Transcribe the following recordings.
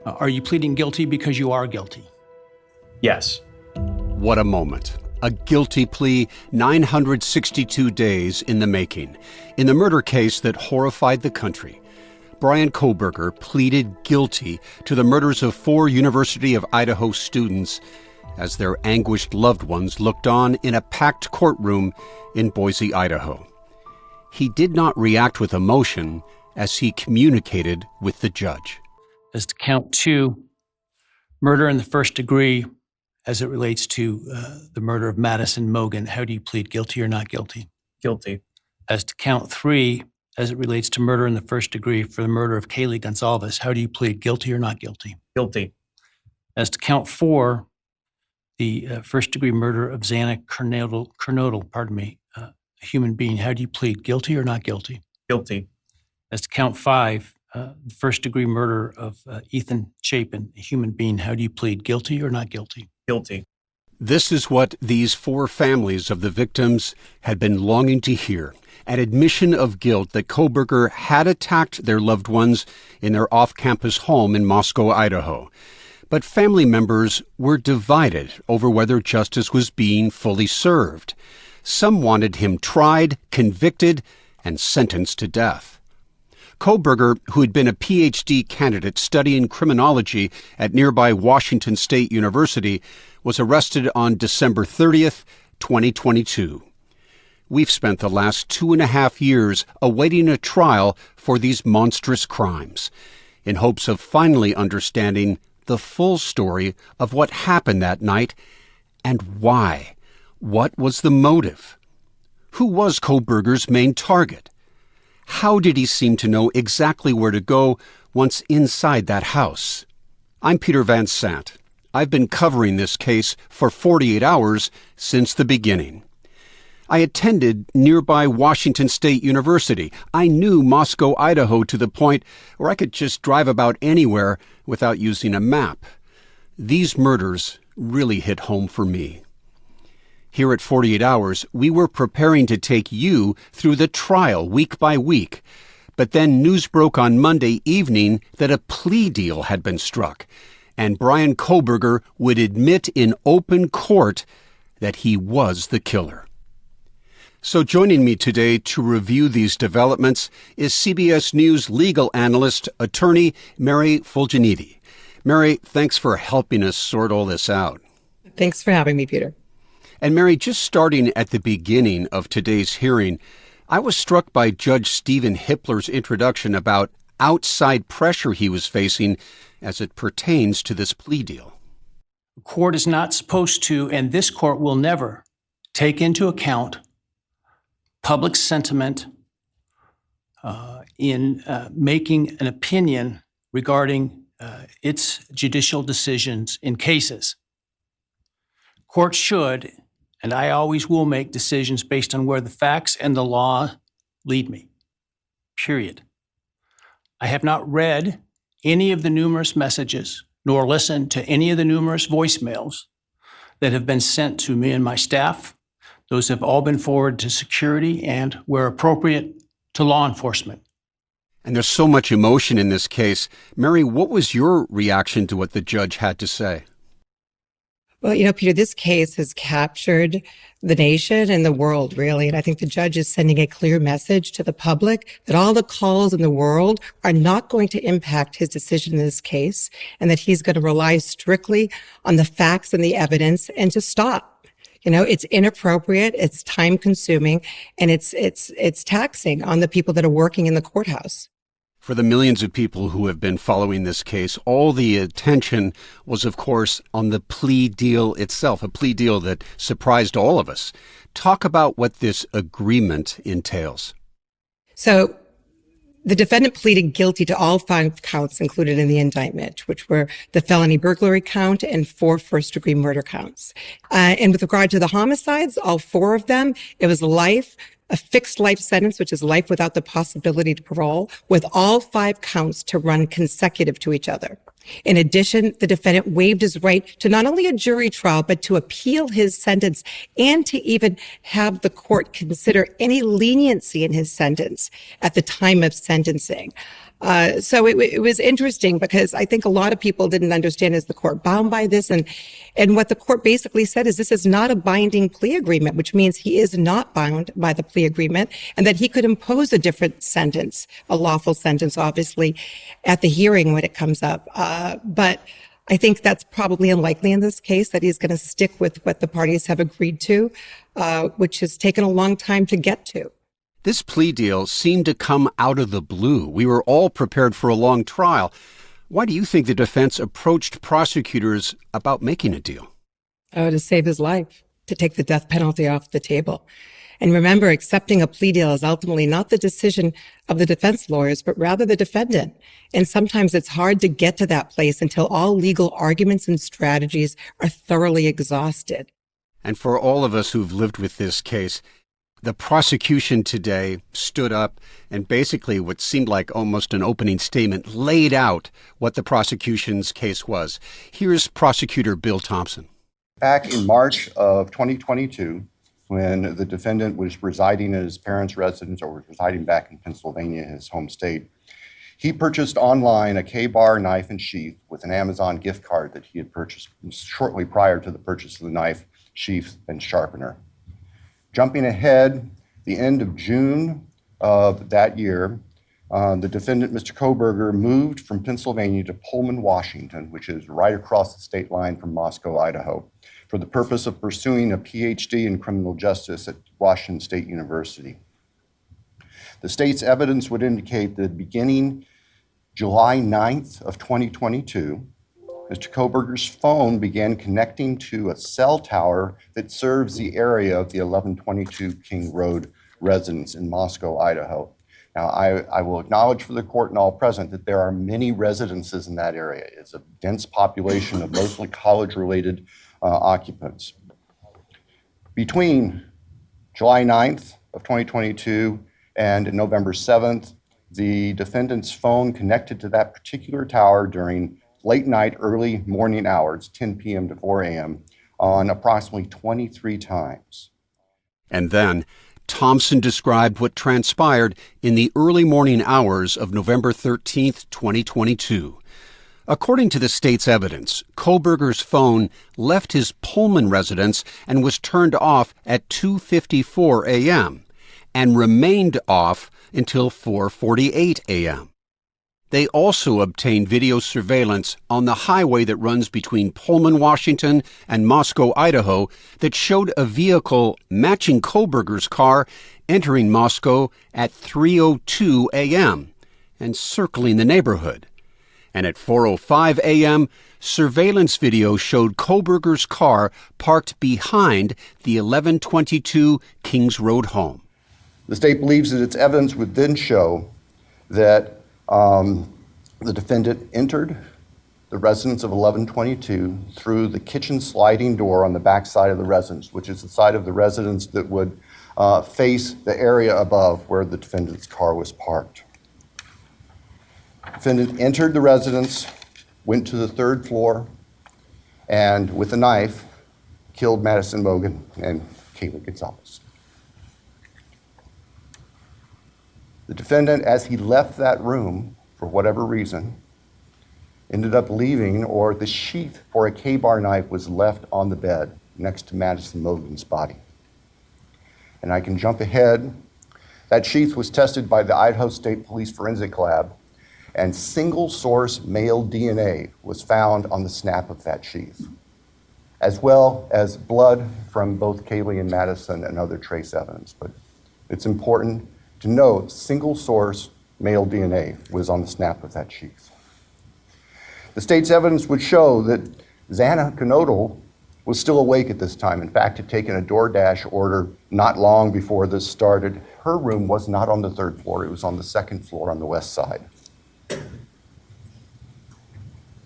Are you pleading guilty because you are guilty? Yes. What a moment. A guilty plea, 962 days in the making. In the murder case that horrified the country, Bryan Kohberger pleaded guilty to the murders of 4 University of Idaho students as their anguished loved ones looked on in a packed courtroom in Boise, Idaho. He did not react with emotion as he communicated with the judge. As to count 2, murder in the first degree as it relates to the murder of Madison Mogan, how do you plead, guilty or not guilty? Guilty. As to count 3, as it relates to murder in the first degree for the murder of Kaylee Gonzalez, how do you plead, guilty or not guilty? Guilty. As to count 4, the first degree murder of Xana Kernodle, a human being, how do you plead, guilty or not guilty? Guilty. As to count 5, the first degree murder of Ethan Chapin, a human being, how do you plead, guilty or not guilty? Guilty. This is what these 4 families of the victims had been longing to hear. An admission of guilt that Kohberger had attacked their loved ones in their off-campus home in Moscow, Idaho. But family members were divided over whether justice was being fully served. Some wanted him tried, convicted, and sentenced to death. Kohberger, who had been a PhD candidate studying criminology at nearby Washington State University, was arrested on December 30th, 2022. We've spent the last 2.5 years awaiting a trial for these monstrous crimes, in hopes of finally understanding the full story of what happened that night and why. What was the motive? Who was Kohberger's main target? How did he seem to know exactly where to go once inside that house? I'm Peter Van Sant. I've been covering this case for 48 hours since the beginning. I attended nearby Washington State University. I knew Moscow, Idaho to the point where I could just drive about anywhere without using a map. These murders really hit home for me. Here at 48 Hours, we were preparing to take you through the trial week by week. But then news broke on Monday evening that a plea deal had been struck, and Bryan Kohberger would admit in open court that he was the killer. So joining me today to review these developments is CBS News legal analyst, attorney Mary Fulginiti. Mary, thanks for helping us sort all this out. Thanks for having me, Peter. And Mary, just starting at the beginning of today's hearing, I was struck by Judge Stephen Hippler's introduction about outside pressure he was facing as it pertains to this plea deal. The court is not supposed to, and this court will never, take into account public sentiment in making an opinion regarding its judicial decisions in cases. Courts should, and I always will, make decisions based on where the facts and the law lead me, period. I have not read any of the numerous messages, nor listened to any of the numerous voicemails that have been sent to me and my staff. Those have all been forwarded to security and, where appropriate, to law enforcement. And there's so much emotion in this case. Mary, what was your reaction to what the judge had to say? Well, Peter, this case has captured the nation and the world, really. And I think the judge is sending a clear message to the public that all the calls in the world are not going to impact his decision in this case, and that he's going to rely strictly on the facts and the evidence and to stop. It's inappropriate, it's time-consuming, and it's taxing on the people that are working in the courthouse. For the millions of people who have been following this case, all the attention was, of course, on the plea deal itself, a plea deal that surprised all of us. Talk about what this agreement entails. So the defendant pleaded guilty to all 5 counts included in the indictment, which were the felony burglary count and 4 first-degree murder counts. And with regard to the homicides, all 4 of them, it was life, a fixed life sentence, which is life without the possibility to parole, with all 5 counts to run consecutive to each other. In addition, the defendant waived his right to not only a jury trial, but to appeal his sentence and to even have the court consider any leniency in his sentence at the time of sentencing. So it was interesting because I think a lot of people didn't understand, is the court bound by this? And what the court basically said is this is not a binding plea agreement, which means he is not bound by the plea agreement, and that he could impose a different sentence, a lawful sentence, obviously, at the hearing when it comes up. But I think that's probably unlikely in this case, that he's going to stick with what the parties have agreed to, which has taken a long time to get to. This plea deal seemed to come out of the blue. We were all prepared for a long trial. Why do you think the defense approached prosecutors about making a deal? Oh, to save his life, to take the death penalty off the table. And remember, accepting a plea deal is ultimately not the decision of the defense lawyers, but rather the defendant. And sometimes it's hard to get to that place until all legal arguments and strategies are thoroughly exhausted. And for all of us who've lived with this case, the prosecution today stood up and basically what seemed like almost an opening statement laid out what the prosecution's case was. Here's Prosecutor Bill Thompson. Back in March of 2022, when the defendant was residing at his parents' residence or was residing back in Pennsylvania, his home state, he purchased online a K-bar knife and sheath with an Amazon gift card that he had purchased shortly prior to the purchase of the knife, sheath, and sharpener. Jumping ahead, the end of June of that year, the defendant, Mr. Kohberger, moved from Pennsylvania to Pullman, Washington, which is right across the state line from Moscow, Idaho, for the purpose of pursuing a PhD in criminal justice at Washington State University. The state's evidence would indicate that beginning July 9th of 2022, Mr. Kohberger's phone began connecting to a cell tower that serves the area of the 1122 King Road residence in Moscow, Idaho. Now, I will acknowledge for the court and all present that there are many residences in that area. It's a dense population of mostly college-related occupants. Between July 9th of 2022 and November 7th, the defendant's phone connected to that particular tower during late night, early morning hours, 10 p.m. to 4 a.m., on approximately 23 times. And then Thompson described what transpired in the early morning hours of November 13th, 2022. According to the state's evidence, Kohberger's phone left his Pullman residence and was turned off at 2:54 a.m. and remained off until 4:48 a.m. They also obtained video surveillance on the highway that runs between Pullman, Washington, and Moscow, Idaho, that showed a vehicle matching Kohberger's car entering Moscow at 3:02 a.m. and circling the neighborhood. And at 4:05 a.m., surveillance video showed Kohberger's car parked behind the 1122 Kings Road home. The state believes that its evidence would then show that the defendant entered the residence of 1122 through the kitchen sliding door on the back side of the residence, which is the side of the residence that would face the area above where the defendant's car was parked. The defendant entered the residence, went to the third floor, and with a knife, killed Madison Mogan and Kaylee Gonzalez. The defendant, as he left that room, for whatever reason, ended up leaving, or the sheath for a K-bar knife was left on the bed next to Madison Mogan's body. And I can jump ahead. That sheath was tested by the Idaho State Police Forensic Lab, and single source male DNA was found on the snap of that sheath, as well as blood from both Kaylee and Madison and other trace evidence. But it's important to note, single source male DNA was on the snap of that sheath. The state's evidence would show that Xana Knodel was still awake at this time. In fact, had taken a DoorDash order not long before this started. Her room was not on the third floor, it was on the second floor on the west side.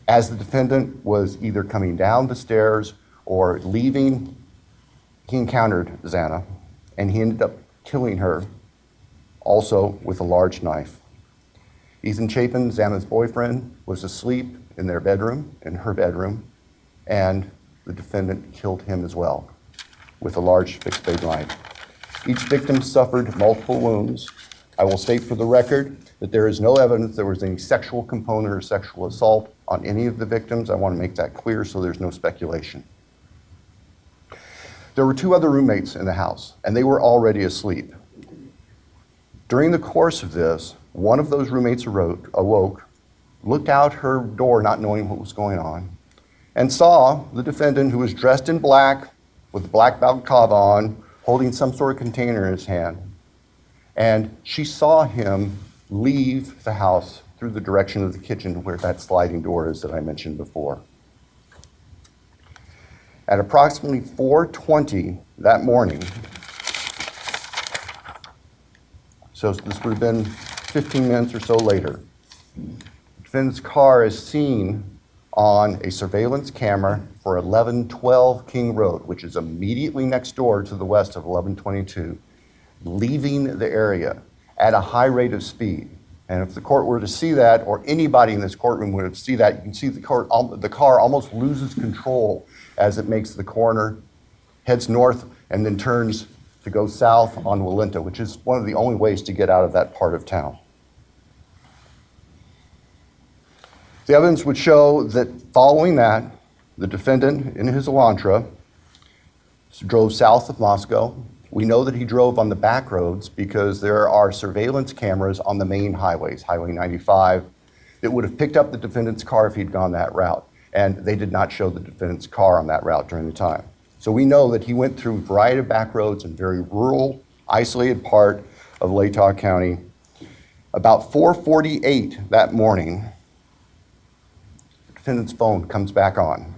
As the defendant was either coming down the stairs or leaving, he encountered Xana, and he ended up killing her, also with a large knife. Ethan Chapin, Xana's boyfriend, was asleep in their bedroom, in her bedroom, and the defendant killed him as well with a large fixed blade knife. Each victim suffered multiple wounds I will state for the record that there is no evidence there was any sexual component or sexual assault on any of the victims. I want to make that clear so there's no speculation. There were 2 other roommates in the house, and they were already asleep. During the course of this, one of those roommates awoke, looked out her door not knowing what was going on, and saw the defendant, who was dressed in black with a black balaclava on, holding some sort of container in his hand. And she saw him leave the house through the direction of the kitchen where that sliding door is that I mentioned before. At approximately 4:20 that morning, so this would have been 15 minutes or so later, the defendant's car is seen on a surveillance camera for 1112 King Road, which is immediately next door to the west of 1122, leaving the area at a high rate of speed. And if the court were to see that, or anybody in this courtroom would see that, you can see the car almost loses control as it makes the corner, heads north, and then turns to go south on Walinta, which is one of the only ways to get out of that part of town. The evidence would show that following that, the defendant in his Elantra drove south of Moscow. We know that he drove on the back roads because there are surveillance cameras on the main highways, Highway 95, that would have picked up the defendant's car if he'd gone that route. And they did not show the defendant's car on that route during the time. So we know that he went through a variety of back roads in very rural, isolated part of Latah County. About 4:48 that morning, the defendant's phone comes back on.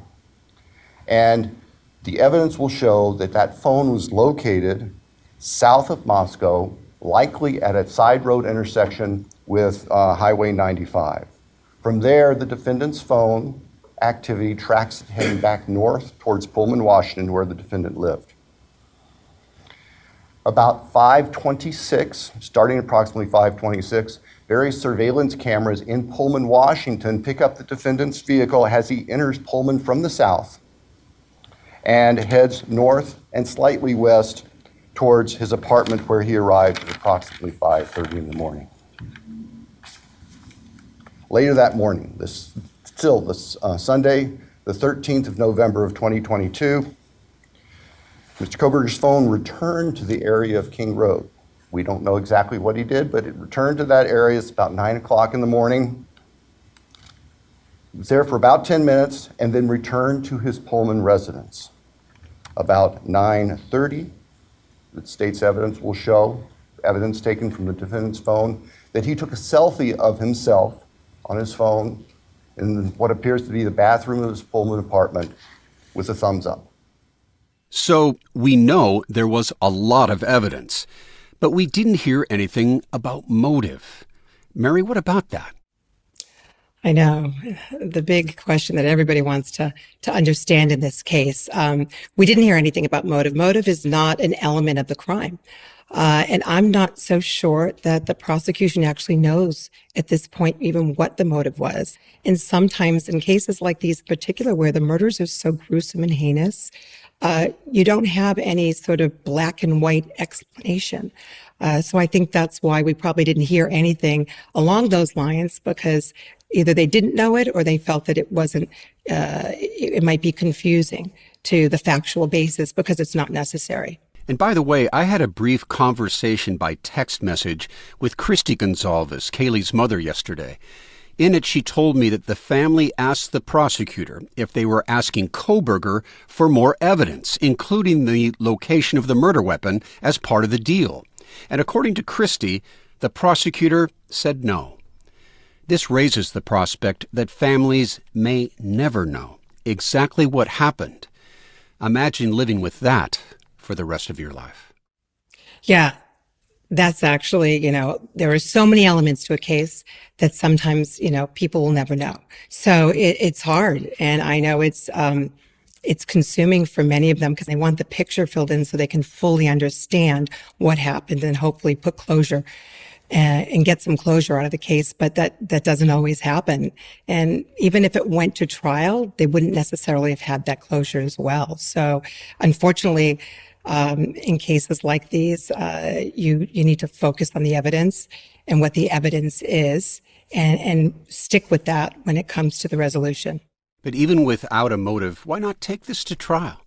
And the evidence will show that that phone was located south of Moscow, likely at a side road intersection with Highway 95. From there, the defendant's phone activity tracks it heading back north towards Pullman, Washington, where the defendant lived. About 5:26, starting approximately 5:26, various surveillance cameras in Pullman, Washington pick up the defendant's vehicle as he enters Pullman from the south and heads north and slightly west towards his apartment, where he arrived at approximately 5:30 in the morning. Later that morning, Sunday, the 13th of November of 2022, Mr. Kohberger's phone returned to the area of King Road. We don't know exactly what he did, but it returned to that area. It's about 9 o'clock in the morning. He was there for about 10 minutes and then returned to his Pullman residence. About 9:30, the state's evidence will show, evidence taken from the defendant's phone, that he took a selfie of himself on his phone in what appears to be the bathroom of his Pullman apartment with a thumbs up. So we know there was a lot of evidence, but we didn't hear anything about motive. Mary, what about that? I know. The big question that everybody wants to understand in this case. We didn't hear anything about motive. Motive is not an element of the crime. And I'm not so sure that the prosecution actually knows at this point even what the motive was. And sometimes in cases like these in particular, where the murders are so gruesome and heinous, you don't have any sort of black and white explanation. So I think that's why we probably didn't hear anything along those lines, because either they didn't know it or they felt that it wasn't, it might be confusing to the factual basis because it's not necessary. And by the way, I had a brief conversation by text message with Christy Gonzalez, Kaylee's mother, yesterday. In it, she told me that the family asked the prosecutor if they were asking Kohberger for more evidence, including the location of the murder weapon, as part of the deal. And according to Christy, the prosecutor said no. This raises the prospect that families may never know exactly what happened. Imagine living with that for the rest of your life. Yeah, that's actually, there are so many elements to a case that sometimes, people will never know. So it's hard. And I know it's consuming for many of them because they want the picture filled in so they can fully understand what happened and hopefully put closure and get some closure out of the case. But that doesn't always happen. And even if it went to trial, they wouldn't necessarily have had that closure as well. So unfortunately, In cases like these, you need to focus on the evidence and what the evidence is, and stick with that when it comes to the resolution. But even without a motive, why not take this to trial?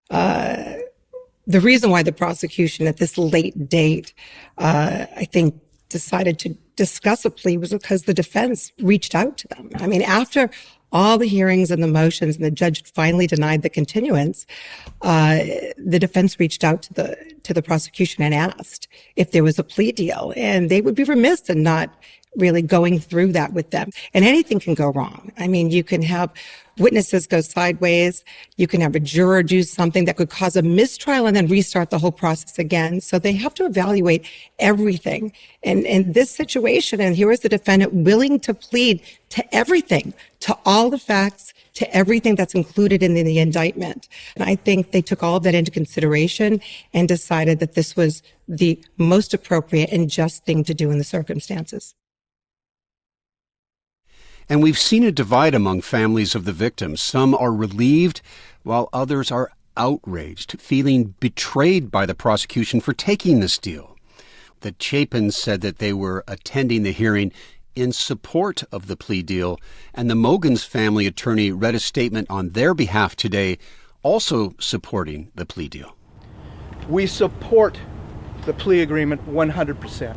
The reason why the prosecution at this late date, I think, decided to discuss a plea was because the defense reached out to them. I mean, after all the hearings and the motions and the judge finally denied the continuance, the defense reached out to the prosecution and asked if there was a plea deal, and they would be remiss in not really going through that with them. And anything can go wrong. I mean, you can have witnesses go sideways. You can have a juror do something that could cause a mistrial and then restart the whole process again. So they have to evaluate everything. And in this situation, and here is the defendant willing to plead to everything, to all the facts, to everything that's included in the indictment. And I think they took all of that into consideration and decided that this was the most appropriate and just thing to do in the circumstances. And we've seen a divide among families of the victims. Some are relieved, while others are outraged, feeling betrayed by the prosecution for taking this deal. The Chapins said that they were attending the hearing in support of the plea deal, and the Mogens family attorney read a statement on their behalf today, also supporting the plea deal. We support the plea agreement 100%.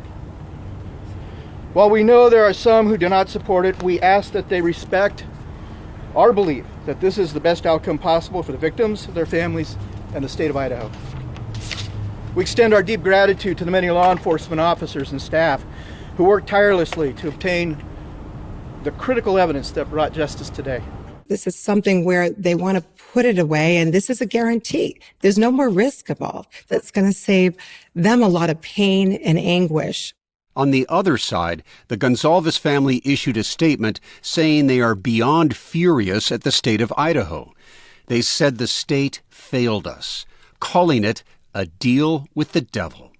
While we know there are some who do not support it, we ask that they respect our belief that this is the best outcome possible for the victims, their families, and the state of Idaho. We extend our deep gratitude to the many law enforcement officers and staff who worked tirelessly to obtain the critical evidence that brought justice today. This is something where they want to put it away, and this is a guarantee. There's no more risk involved. That's going to save them a lot of pain and anguish. On the other side, the Gonzalez family issued a statement saying they are beyond furious at the state of Idaho. They said the state failed us, calling it a deal with the devil.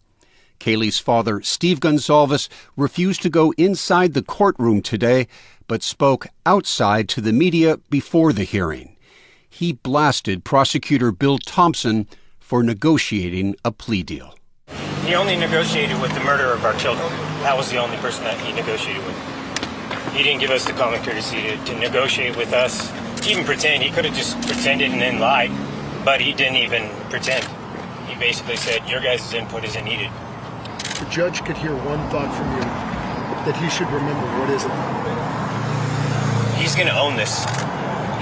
Kaylee's father, Steve Gonzalez, refused to go inside the courtroom today, but spoke outside to the media before the hearing. He blasted Prosecutor Bill Thompson for negotiating a plea deal. He only negotiated with the murderer of our children. That was the only person that he negotiated with. He didn't give us the common courtesy to negotiate with us, even pretend. He could have just pretended and then lied, but he didn't even pretend. He basically said, your guys' input isn't needed. The judge could hear one thought from you that he should remember. What is it? He's going to own this.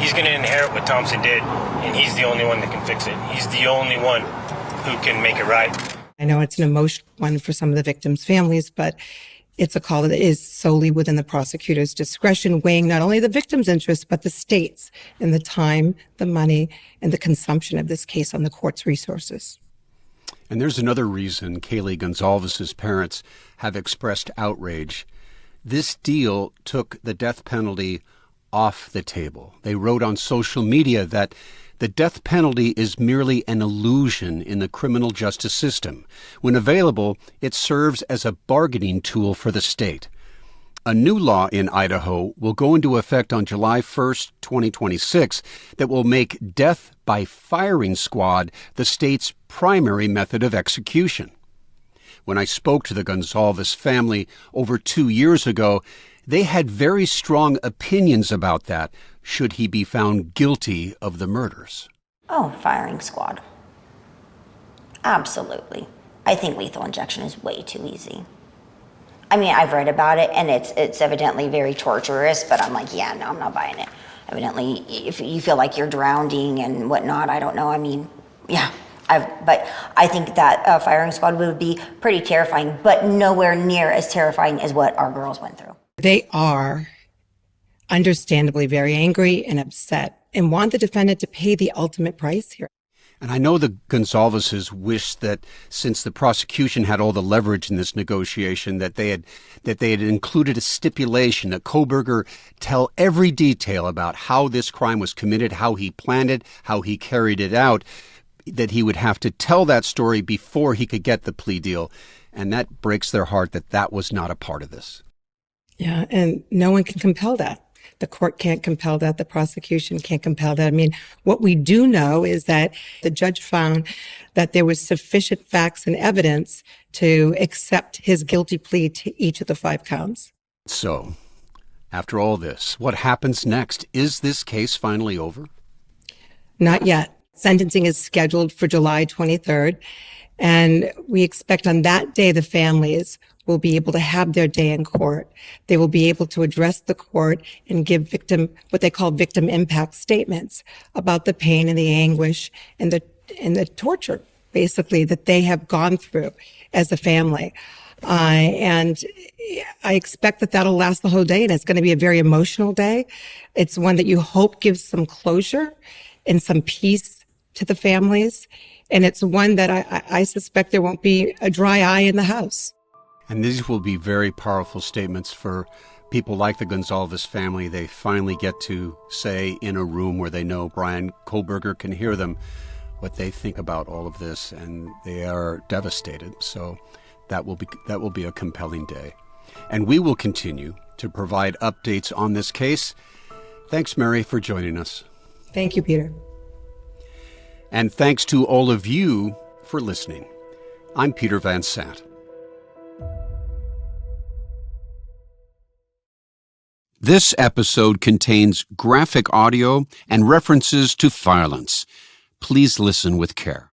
He's going to inherit what Thompson did, and he's the only one that can fix it. He's the only one who can make it right. I know it's an emotional one for some of the victims' families, but it's a call that is solely within the prosecutor's discretion, weighing not only the victim's interests, but the state's and the time, the money, and the consumption of this case on the court's resources. And there's another reason Kaylee Gonzalez's parents have expressed outrage. This deal took the death penalty off the table. They wrote on social media that the death penalty is merely an illusion in the criminal justice system. When available, it serves as a bargaining tool for the state. A new law in Idaho will go into effect on July 1st, 2026, that will make death by firing squad the state's primary method of execution. When I spoke to the Gonzalez family over 2 years ago, they had very strong opinions about that, should he be found guilty of the murders. Oh, firing squad. Absolutely. I think lethal injection is way too easy. I mean, I've read about it, and it's evidently very torturous, but I'm like, yeah, no, I'm not buying it. Evidently, if you feel like you're drowning and whatnot, I don't know. I mean, yeah. But I think that firing squad would be pretty terrifying, but nowhere near as terrifying as what our girls went through. They are understandably very angry and upset and want the defendant to pay the ultimate price here. And I know the Gonzalez's wish that since the prosecution had all the leverage in this negotiation, that they had included a stipulation that Kohberger tell every detail about how this crime was committed, how he planned it, how he carried it out, that he would have to tell that story before he could get the plea deal. And that breaks their heart that that was not a part of this. Yeah, and no one can compel that. The court can't compel that. The prosecution can't compel that. I mean, what we do know is that the judge found that there was sufficient facts and evidence to accept his guilty plea to each of the 5 counts. So, after all this, what happens next? Is this case finally over? Not yet. Sentencing is scheduled for July 23rd, and we expect on that day the families will be able to have their day in court. They will be able to address the court and give what they call victim impact statements about the pain and the anguish and the torture, basically, that they have gone through as a family. And I expect that that'll last the whole day, and it's going to be a very emotional day. It's one that you hope gives some closure and some peace to the families. And it's one that I suspect there won't be a dry eye in the house. And these will be very powerful statements for people like the Gonzalez family. They finally get to say in a room where they know Bryan Kohberger can hear them what they think about all of this, and they are devastated. So that will be a compelling day. And we will continue to provide updates on this case. Thanks, Mary, for joining us. Thank you, Peter. And thanks to all of you for listening. I'm Peter Van Sant. This episode contains graphic audio and references to violence. Please listen with care.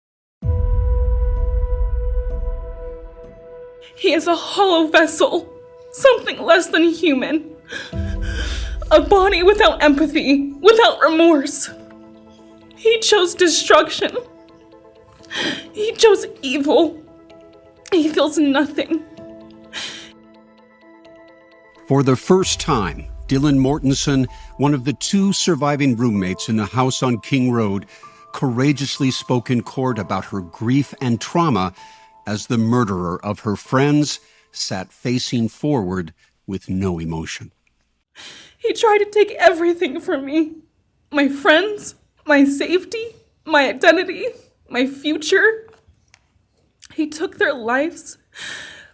He is a hollow vessel, something less than human. A body without empathy, without remorse. He chose destruction. He chose evil. He feels nothing. For the first time, Dylan Mortensen, one of the 2 surviving roommates in the house on King Road, courageously spoke in court about her grief and trauma as the murderer of her friends sat facing forward with no emotion. He tried to take everything from me. My friends, my safety, my identity, my future. He took their lives,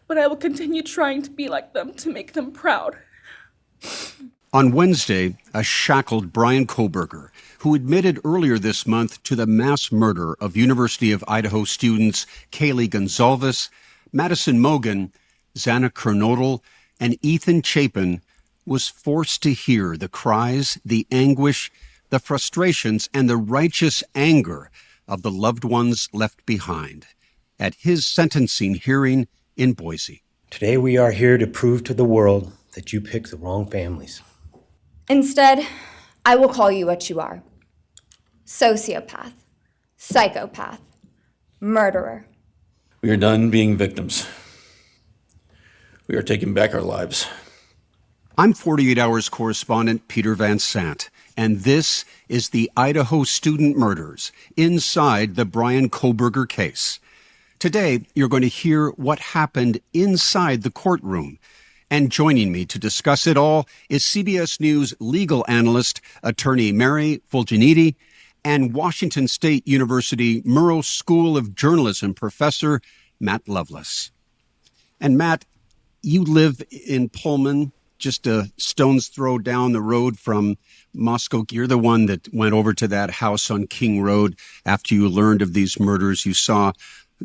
but I will continue trying to be like them to make them proud. On Wednesday, a shackled Bryan Kohberger, who admitted earlier this month to the mass murder of University of Idaho students Kaylee Gonzalez, Madison Mogan, Xana Kernodle, and Ethan Chapin, was forced to hear the cries, the anguish, the frustrations, and the righteous anger of the loved ones left behind at his sentencing hearing in Boise. Today we are here to prove to the world that you picked the wrong families. Instead, I will call you what you are. Sociopath, psychopath, murderer. We are done being victims. We are taking back our lives. I'm 48 Hours correspondent Peter Van Sant, and this is the Idaho student murders inside the Bryan Kohberger case. Today, you're going to hear what happened inside the courtroom. And joining me to discuss it all is CBS News legal analyst, attorney Mary Fulginiti, and Washington State University Murrow School of Journalism professor Matt Lovelace. And Matt, you live in Pullman, just a stone's throw down the road from Moscow. You're the one that went over to that house on King Road after you learned of these murders. You saw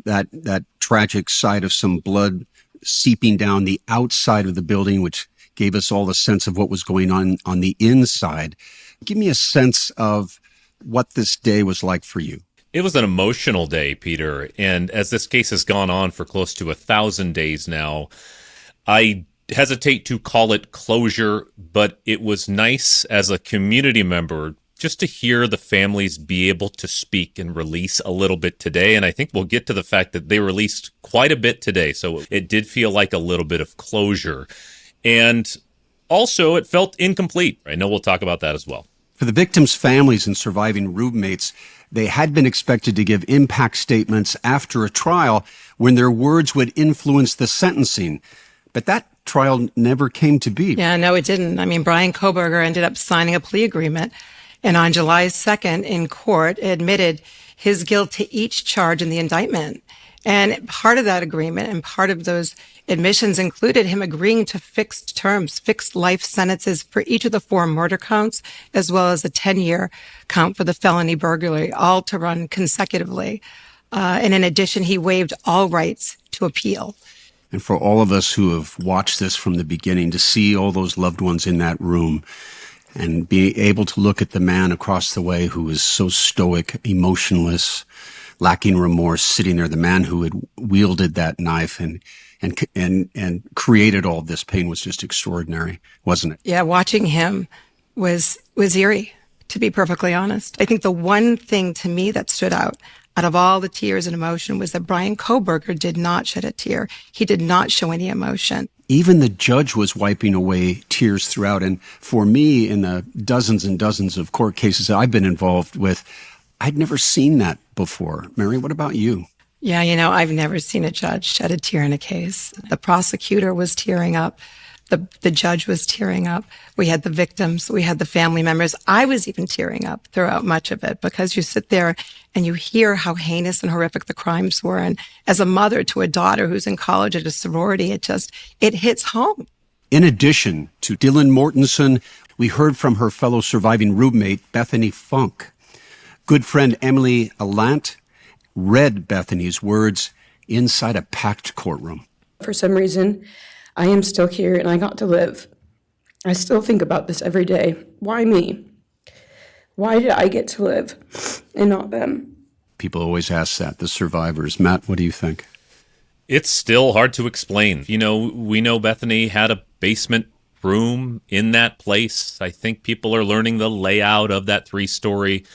that tragic sight of some blood seeping down the outside of the building, which gave us all a sense of what was going on the inside. Give me a sense of what this day was like for you. It was an emotional day, Peter. And as this case has gone on for close to 1,000 days now, I hesitate to call it closure, but it was nice as a community member just to hear the families be able to speak and release a little bit today. And I think we'll get to the fact that they released quite a bit today. So it did feel like a little bit of closure. And also, it felt incomplete. I know we'll talk about that as well. For the victims' families and surviving roommates, they had been expected to give impact statements after a trial when their words would influence the sentencing. But that trial never came to be. Yeah, no, it didn't. I mean, Bryan Kohberger ended up signing a plea agreement, and on July 2nd in court admitted his guilt to each charge in the indictment. And part of that agreement and part of those Admissions included him agreeing to fixed terms, fixed life sentences for each of the 4 murder counts, as well as a 10-year count for the felony burglary, all to run consecutively. And in addition, he waived all rights to appeal. And for all of us who have watched this from the beginning, to see all those loved ones in that room and be able to look at the man across the way who was so stoic, emotionless, lacking remorse, sitting there, the man who had wielded that knife and created all this pain was just extraordinary, wasn't it? Yeah, watching him was eerie, to be perfectly honest. I think the one thing to me that stood out of all the tears and emotion was that Bryan Kohberger did not shed a tear. He did not show any emotion. Even the judge was wiping away tears throughout. And for me, in the dozens and dozens of court cases that I've been involved with, I'd never seen that before. Mary, what about you? Yeah, I've never seen a judge shed a tear in a case. The prosecutor was tearing up. The judge was tearing up. We had the victims. We had the family members. I was even tearing up throughout much of it because you sit there and you hear how heinous and horrific the crimes were. And as a mother to a daughter who's in college at a sorority, it hits home. In addition to Dylan Mortensen, we heard from her fellow surviving roommate, Bethany Funk. Good friend Emily Allant read Bethany's words inside a packed courtroom. For some reason, I am still here and I got to live. I still think about this every day. Why me? Why did I get to live and not them? People always ask that, the survivors. Matt, what do you think? It's still hard to explain. We know Bethany had a basement room in that place. I think people are learning the layout of that 3-story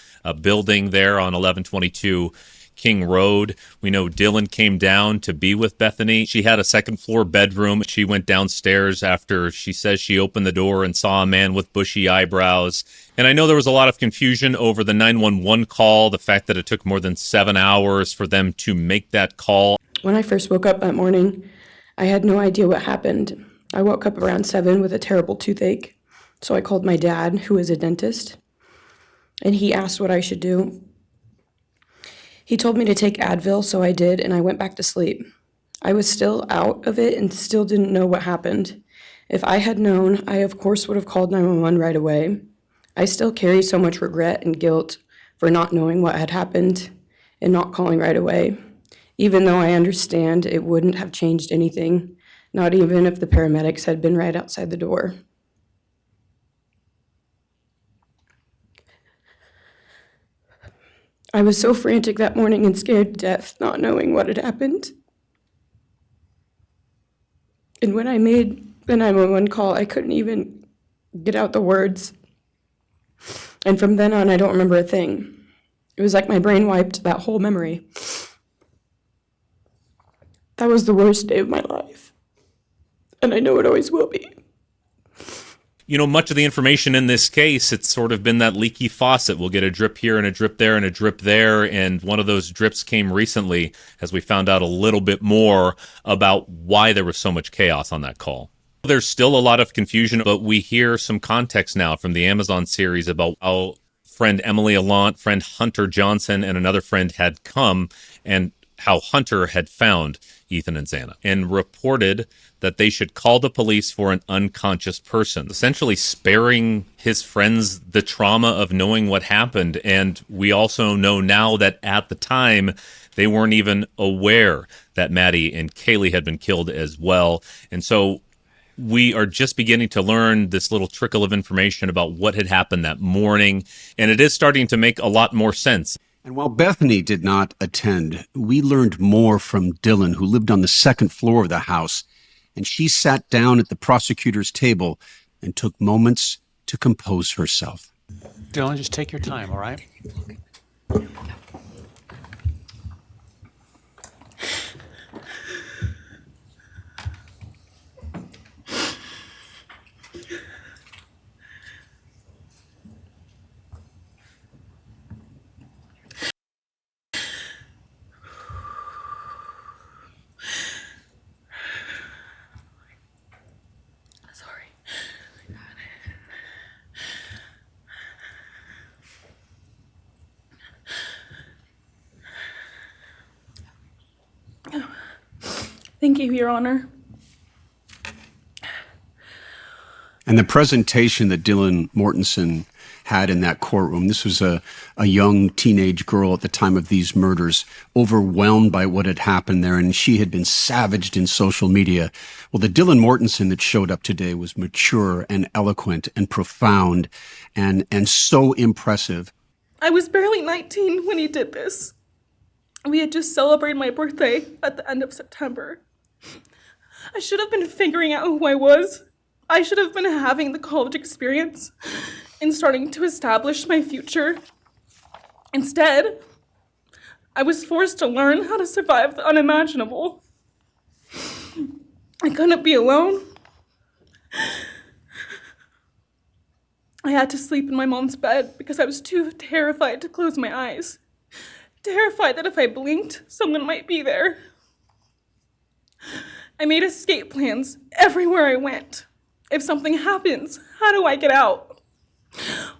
building there on 1122 King Road. We know Dylan came down to be with Bethany. She had a second-floor bedroom. She went downstairs after she says she opened the door and saw a man with bushy eyebrows. And I know there was a lot of confusion over the 911 call, the fact that it took more than 7 hours for them to make that call. When I first woke up that morning, I had no idea what happened. I woke up around 7 with a terrible toothache. So I called my dad, who is a dentist, and he asked what I should do. He told me to take Advil, so I did, and I went back to sleep. I was still out of it and still didn't know what happened. If I had known, I of course would have called 911 right away. I still carry so much regret and guilt for not knowing what had happened and not calling right away, even though I understand it wouldn't have changed anything, not even if the paramedics had been right outside the door. I was so frantic that morning and scared to death, not knowing what had happened. And when I made the 911 call, I couldn't even get out the words. And from then on, I don't remember a thing. It was like my brain wiped that whole memory. That was the worst day of my life. And I know it always will be. Much of the information in this case, it's sort of been that leaky faucet. We'll get a drip here and a drip there and a drip there. And one of those drips came recently as we found out a little bit more about why there was so much chaos on that call. There's still a lot of confusion, but we hear some context now from the Amazon series about how friend Emily Allant, friend Hunter Johnson, and another friend had come, and how Hunter had found Ethan and Xana and reported that they should call the police for an unconscious person, essentially sparing his friends the trauma of knowing what happened. And we also know now that at the time, they weren't even aware that Maddie and Kaylee had been killed as well. And so we are just beginning to learn this little trickle of information about what had happened that morning. And it is starting to make a lot more sense. And while Bethany did not attend, we learned more from Dylan, who lived on the second floor of the house. And she sat down at the prosecutor's table and took moments to compose herself. Dylan, just take your time, all right? Thank you, Your Honor. And the presentation that Dylan Mortensen had in that courtroom, this was a young teenage girl at the time of these murders, overwhelmed by what had happened there, and she had been savaged in social media. Well, the Dylan Mortensen that showed up today was mature and eloquent and profound and so impressive. I was barely 19 when he did this. We had just celebrated my birthday at the end of September. I should have been figuring out who I was. I should have been having the college experience and starting to establish my future. Instead, I was forced to learn how to survive the unimaginable. I couldn't be alone. I had to sleep in my mom's bed because I was too terrified to close my eyes. Terrified that if I blinked, someone might be there. I made escape plans everywhere I went. If something happens, how do I get out?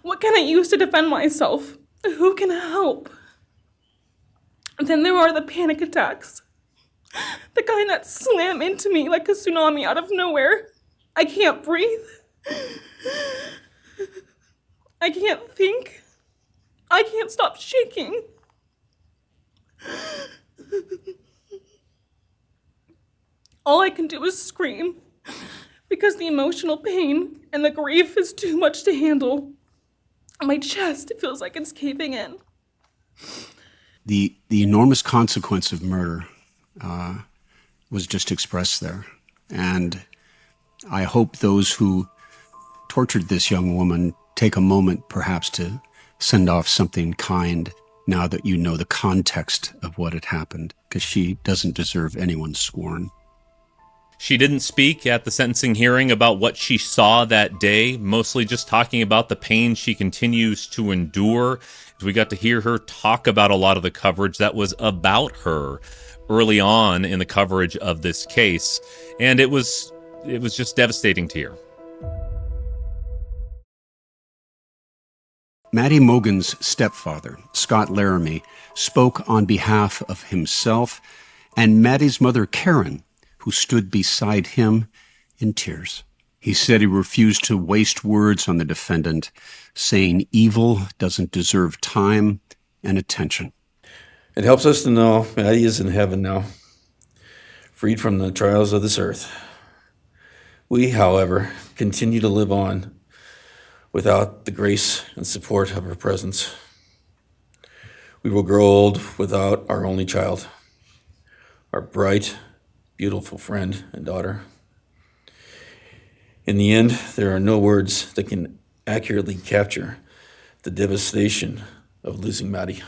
What can I use to defend myself? Who can help? Then there are the panic attacks. The kind that slam into me like a tsunami out of nowhere. I can't breathe. I can't think. I can't stop shaking. All I can do is scream because the emotional pain and the grief is too much to handle. My chest feels like it's caving in. The enormous consequence of murder was just expressed there. And I hope those who tortured this young woman take a moment perhaps to send off something kind now that you know the context of what had happened, because she doesn't deserve anyone's scorn. She didn't speak at the sentencing hearing about what she saw that day, mostly just talking about the pain she continues to endure. We got to hear her talk about a lot of the coverage that was about her early on in the coverage of this case, and it was just devastating to hear. Maddie Mogen's stepfather, Scott Laramie, spoke on behalf of himself and Maddie's mother, Karen, who stood beside him in tears. He said he refused to waste words on the defendant, saying evil doesn't deserve time and attention. It helps us to know Maddie is in heaven now, freed from the trials of this earth. We, however, continue to live on without the grace and support of her presence. We will grow old without our only child, our bright, beautiful friend and daughter. In the end, there are no words that can accurately capture the devastation of losing Maddie.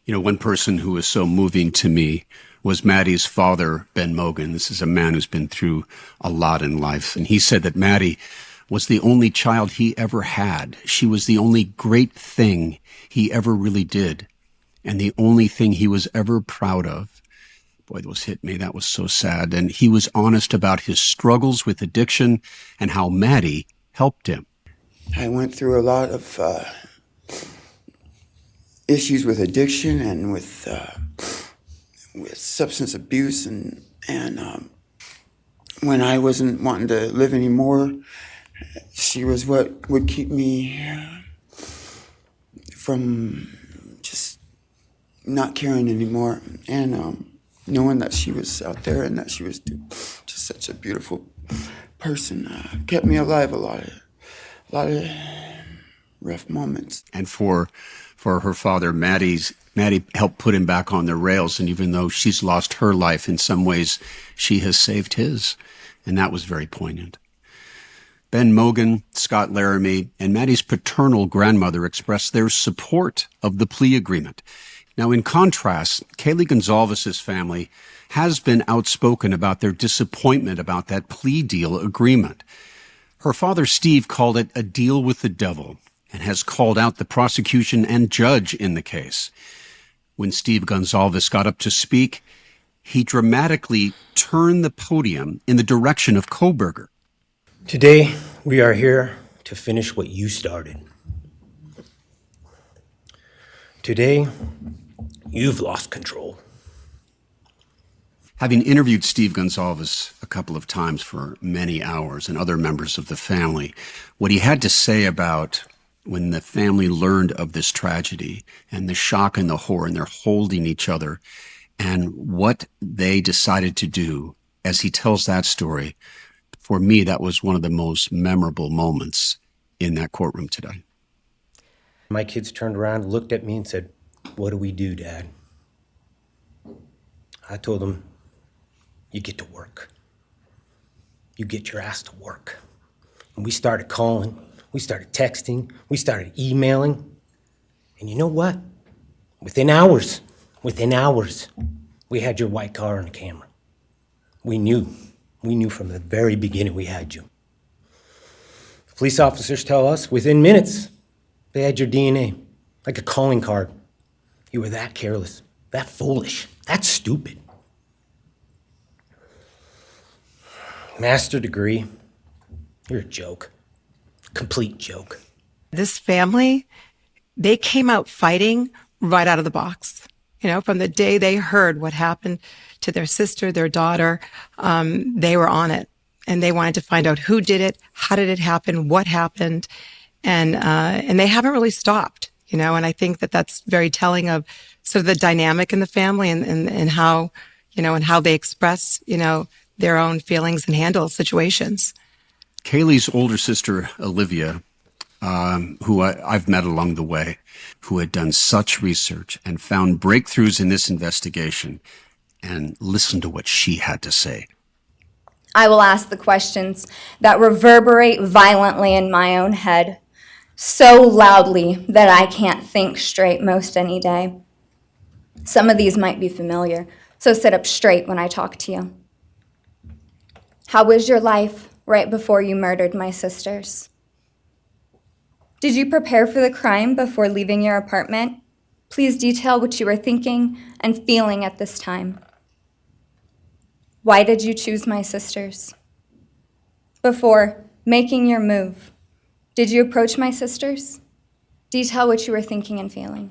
You know, one person who was so moving to me was Maddie's father, Ben Mogen. This is a man who's been through a lot in life. And he said that Maddie was the only child he ever had. She was the only great thing he ever really did, and the only thing he was ever proud of. Boy, those hit me. That was so sad. And he was honest about his struggles with addiction and how Maddie helped him. I went through a lot of issues with addiction and with substance abuse, and when I wasn't wanting to live anymore, she was what would keep me from just not caring anymore, and knowing that she was out there and that she was just such a beautiful person kept me alive a lot of rough moments. And for her father, Maddie helped put him back on the rails. And even though she's lost her life, in some ways, she has saved his. And that was very poignant. Ben Mogen, Scott Laramie, and Maddie's paternal grandmother expressed their support of the plea agreement. Now, in contrast, Kaylee Gonzalez's family has been outspoken about their disappointment about that plea deal agreement. Her father, Steve, called it a deal with the devil and has called out the prosecution and judge in the case. When Steve Gonzalez got up to speak, he dramatically turned the podium in the direction of Kohberger. Today, we are here to finish what you started. Today, you've lost control. Having interviewed Steve Gonsalves a couple of times for many hours and other members of the family, what he had to say about when the family learned of this tragedy and the shock and the horror, and they're holding each other, and what they decided to do as he tells that story, for me, that was one of the most memorable moments in that courtroom today. My kids turned around, looked at me and said, "What do we do, Dad?" I told them, "You get to work. You get your ass to work." And we started calling, we started texting, we started emailing. And you know what? Within hours, we had your white car on the camera. We knew from the very beginning we had you. Police officers tell us within minutes they had your DNA, like a calling card. You were that careless, that foolish, that stupid. Master degree, you're a joke, complete joke. This family, they came out fighting right out of the box. You know, from the day they heard what happened to their sister, their daughter, they were on it. And they wanted to find out who did it, how did it happen, what happened. And they haven't really stopped, you know, and I think that that's very telling of sort of the dynamic in the family and how, you know, and how they express, you know, their own feelings and handle situations. Kaylee's older sister, Olivia, who I've met along the way, who had done such research and found breakthroughs in this investigation, and listen to what she had to say. I will ask the questions that reverberate violently in my own head, so loudly that I can't think straight most any day. Some of these might be familiar, so sit up straight when I talk to you. How was your life right before you murdered my sisters? Did you prepare for the crime before leaving your apartment? Please detail what you were thinking and feeling at this time. Why did you choose my sisters? Before making your move, did you approach my sisters? Detail what you were thinking and feeling.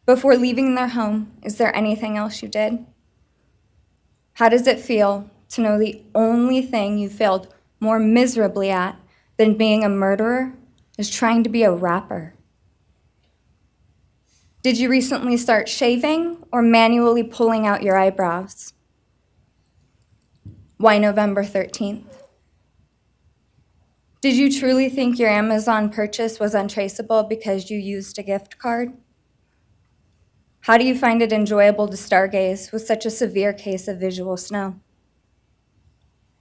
Before leaving their home, is there anything else you did? How does it feel to know the only thing you failed more miserably at than being a murderer is trying to be a rapper? Did you recently start shaving or manually pulling out your eyebrows? Why November 13th? Did you truly think your Amazon purchase was untraceable because you used a gift card? How do you find it enjoyable to stargaze with such a severe case of visual snow?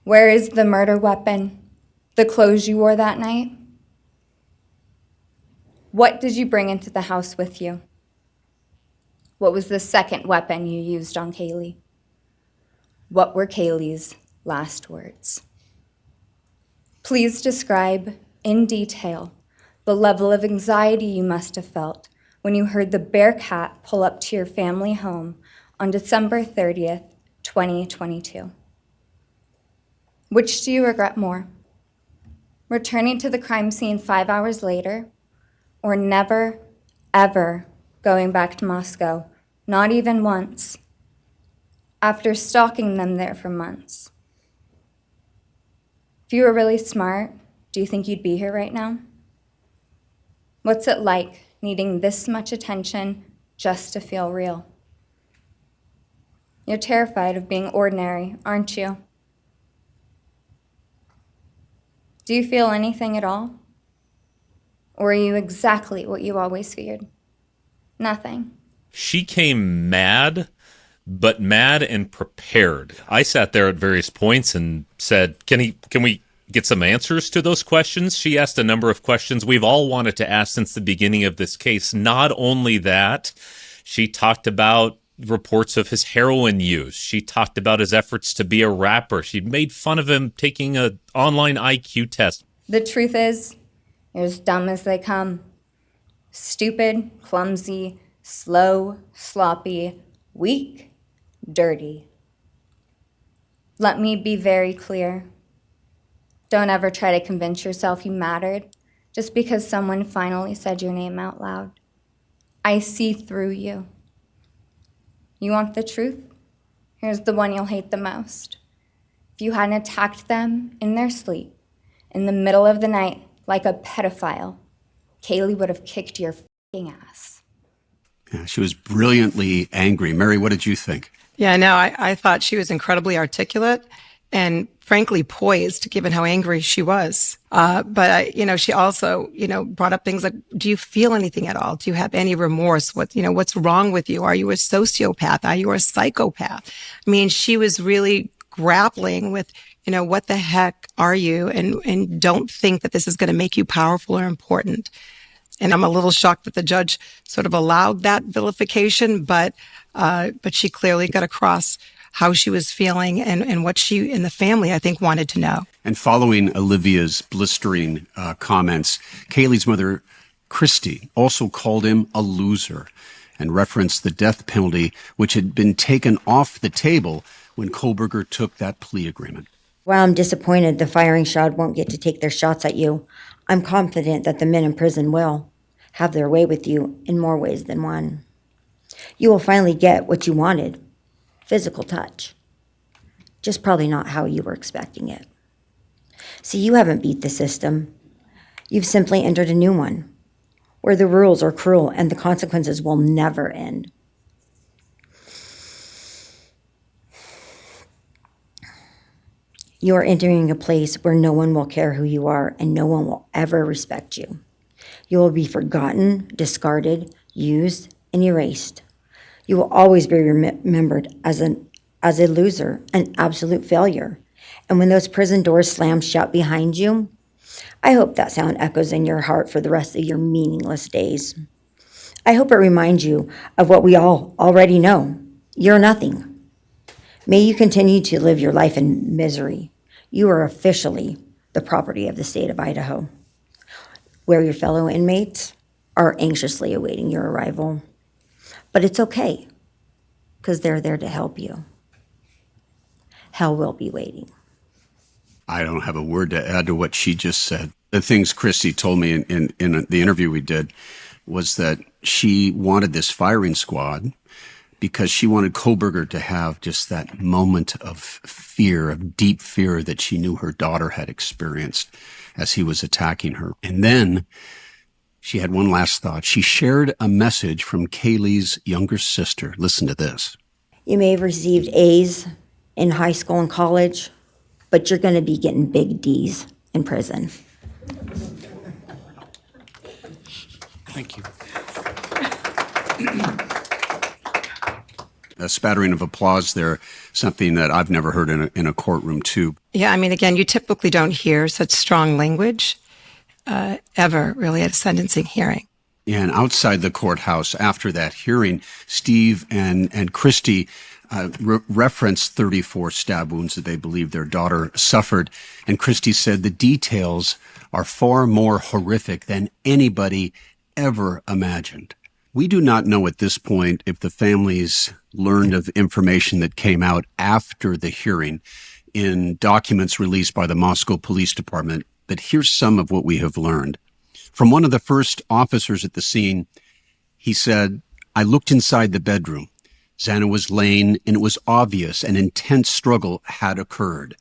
Where is the murder weapon? The clothes you wore that night? What did you bring into the house with you? What was the second weapon you used on Kaylee? What were Kaylee's last words? Please describe in detail the level of anxiety you must have felt when you heard the Bearcat pull up to your family home on December 30th, 2022. Which do you regret more? Returning to the crime scene 5 hours later, or never, ever going back to Moscow, not even once, after stalking them there for months? If you were really smart, do you think you'd be here right now? What's it like needing this much attention just to feel real? You're terrified of being ordinary, aren't you? Do you feel anything at all? Or are you exactly what you always feared? Nothing. She came mad, but mad and prepared. I sat there at various points and said, can we get some answers to those questions? She asked a number of questions we've all wanted to ask since the beginning of this case. Not only that, she talked about reports of his heroin use. She talked about his efforts to be a rapper. She made fun of him taking an online IQ test. The truth is, you're as dumb as they come. Stupid, clumsy, slow, sloppy, weak, dirty. Let me be very clear. Don't ever try to convince yourself you mattered just because someone finally said your name out loud. I see through you. You want the truth? Here's the one you'll hate the most. If you hadn't attacked them in their sleep, in the middle of the night, like a pedophile, Kaylee would have kicked your f***ing ass. Yeah, she was brilliantly angry. Mary, what did you think? Yeah, no, I thought she was incredibly articulate and frankly poised, given how angry she was. But she also, brought up things like, do you feel anything at all? Do you have any remorse? What's wrong with you? Are you a sociopath? Are you a psychopath? I mean, she was really grappling with, what the heck are you? And don't think that this is going to make you powerful or important. And I'm a little shocked that the judge sort of allowed that vilification, but she clearly got across how she was feeling and what she and the family, I think, wanted to know. And following Olivia's blistering comments, Kaylee's mother, Christy, also called him a loser and referenced the death penalty, which had been taken off the table when Kohberger took that plea agreement. While I'm disappointed the firing squad won't get to take their shots at you, I'm confident that the men in prison will have their way with you in more ways than one. You will finally get what you wanted, physical touch. Just probably not how you were expecting it. See, you haven't beat the system. You've simply entered a new one, where the rules are cruel and the consequences will never end. You are entering a place where no one will care who you are and no one will ever respect you. You will be forgotten, discarded, used, and erased. You will always be remembered as a loser, an absolute failure. And when those prison doors slam shut behind you, I hope that sound echoes in your heart for the rest of your meaningless days. I hope it reminds you of what we all already know. You're nothing. May you continue to live your life in misery. You are officially the property of the state of Idaho, where your fellow inmates are anxiously awaiting your arrival. But it's okay, because they're there to help you. Hell will be waiting. I don't have a word to add to what she just said. The things Christy told me in the interview we did was that she wanted this firing squad because she wanted Kohberger to have just that moment of fear, of deep fear that she knew her daughter had experienced as he was attacking her. And then she had one last thought. She shared a message from Kaylee's younger sister. Listen to this. You may have received A's in high school and college, but you're going to be getting big D's in prison. Thank you. A spattering of applause there, something that I've never heard in a courtroom too. Yeah, I mean, again, you typically don't hear such strong language ever really at a sentencing hearing. And outside the courthouse after that hearing, Steve and Christy referenced 34 stab wounds that they believe their daughter suffered. And Christy said the details are far more horrific than anybody ever imagined. We do not know at this point if the families learned of information that came out after the hearing in documents released by the Moscow Police Department, but here's some of what we have learned. From one of the first officers at the scene, he said, "I looked inside the bedroom. Xana was laying, and it was obvious an intense struggle had occurred.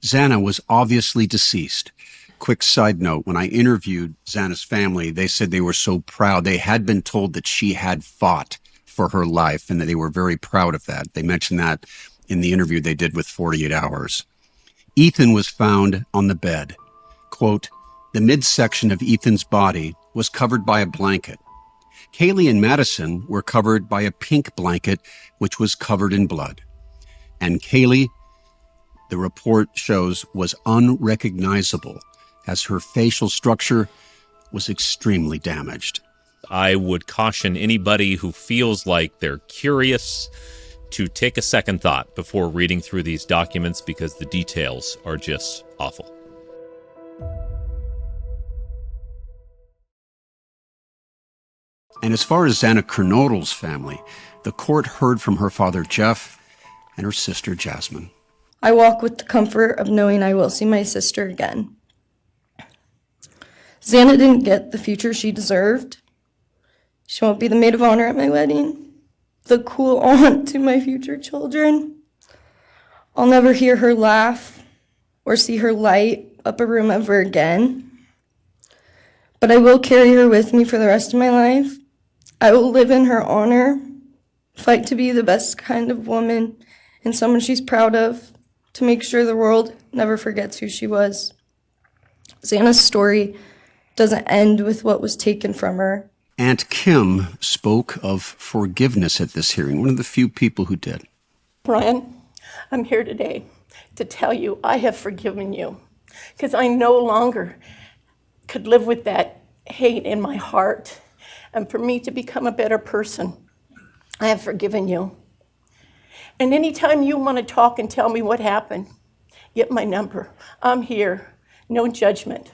Xana was obviously deceased." Quick side note, when I interviewed Xana's family, they said they were so proud. They had been told that she had fought for her life and that they were very proud of that. They mentioned that in the interview they did with 48 Hours. Ethan was found on the bed. Quote, "The midsection of Ethan's body was covered by a blanket. Kaylee and Madison were covered by a pink blanket, which was covered in blood. And Kaylee, the report shows, was unrecognizable as her facial structure was extremely damaged." I would caution anybody who feels like they're curious to take a second thought before reading through these documents because the details are just awful. And as far as Xana Kernodle's family, the court heard from her father, Jeff, and her sister, Jasmine. I walk with the comfort of knowing I will see my sister again. Xana didn't get the future she deserved. She won't be the maid of honor at my wedding, the cool aunt to my future children. I'll never hear her laugh or see her light up a room ever again. But I will carry her with me for the rest of my life. I will live in her honor, fight to be the best kind of woman and someone she's proud of, to make sure the world never forgets who she was. Xana's story doesn't end with what was taken from her. Aunt Kim spoke of forgiveness at this hearing, one of the few people who did. Bryan, I'm here today to tell you I have forgiven you because I no longer could live with that hate in my heart. And for me to become a better person, I have forgiven you. And anytime you want to talk and tell me what happened, get my number. I'm here, no judgment,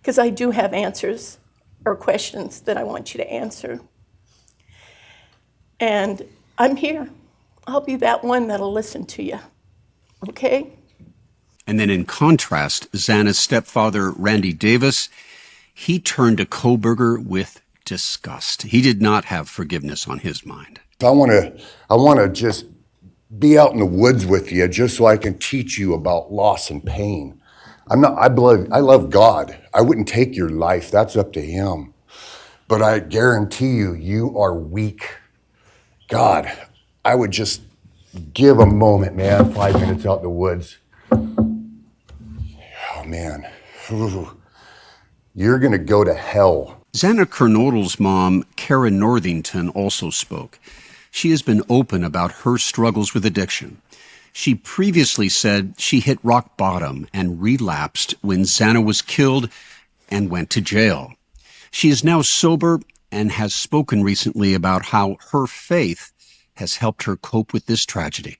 because I do have answers or questions that I want you to answer. And I'm here. I'll be that one that'll listen to you, okay? And then in contrast, Xana's stepfather, Randy Davis, he turned to Kohberger with disgust. He did not have forgiveness on his mind. I want to just be out in the woods with you just so I can teach you about loss and pain. I love God. I wouldn't take your life. That's up to him. But I guarantee you, you are weak. God, I would just give a moment, man, 5 minutes out in the woods. Oh, man. Ooh. You're going to go to hell. Xana Kernodle's mom, Kara Northington, also spoke. She has been open about her struggles with addiction. She previously said she hit rock bottom and relapsed when Xana was killed and went to jail. She is now sober and has spoken recently about how her faith has helped her cope with this tragedy.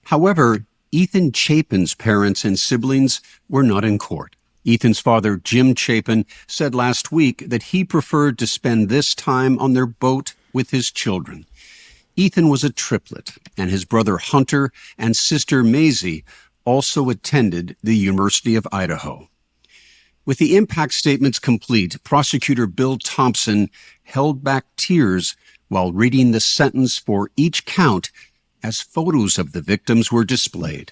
However, Ethan Chapin's parents and siblings were not in court. Ethan's father, Jim Chapin, said last week that he preferred to spend this time on their boat with his children. Ethan was a triplet, and his brother Hunter and sister Maisie also attended the University of Idaho. With the impact statements complete, Prosecutor Bill Thompson held back tears while reading the sentence for each count as photos of the victims were displayed.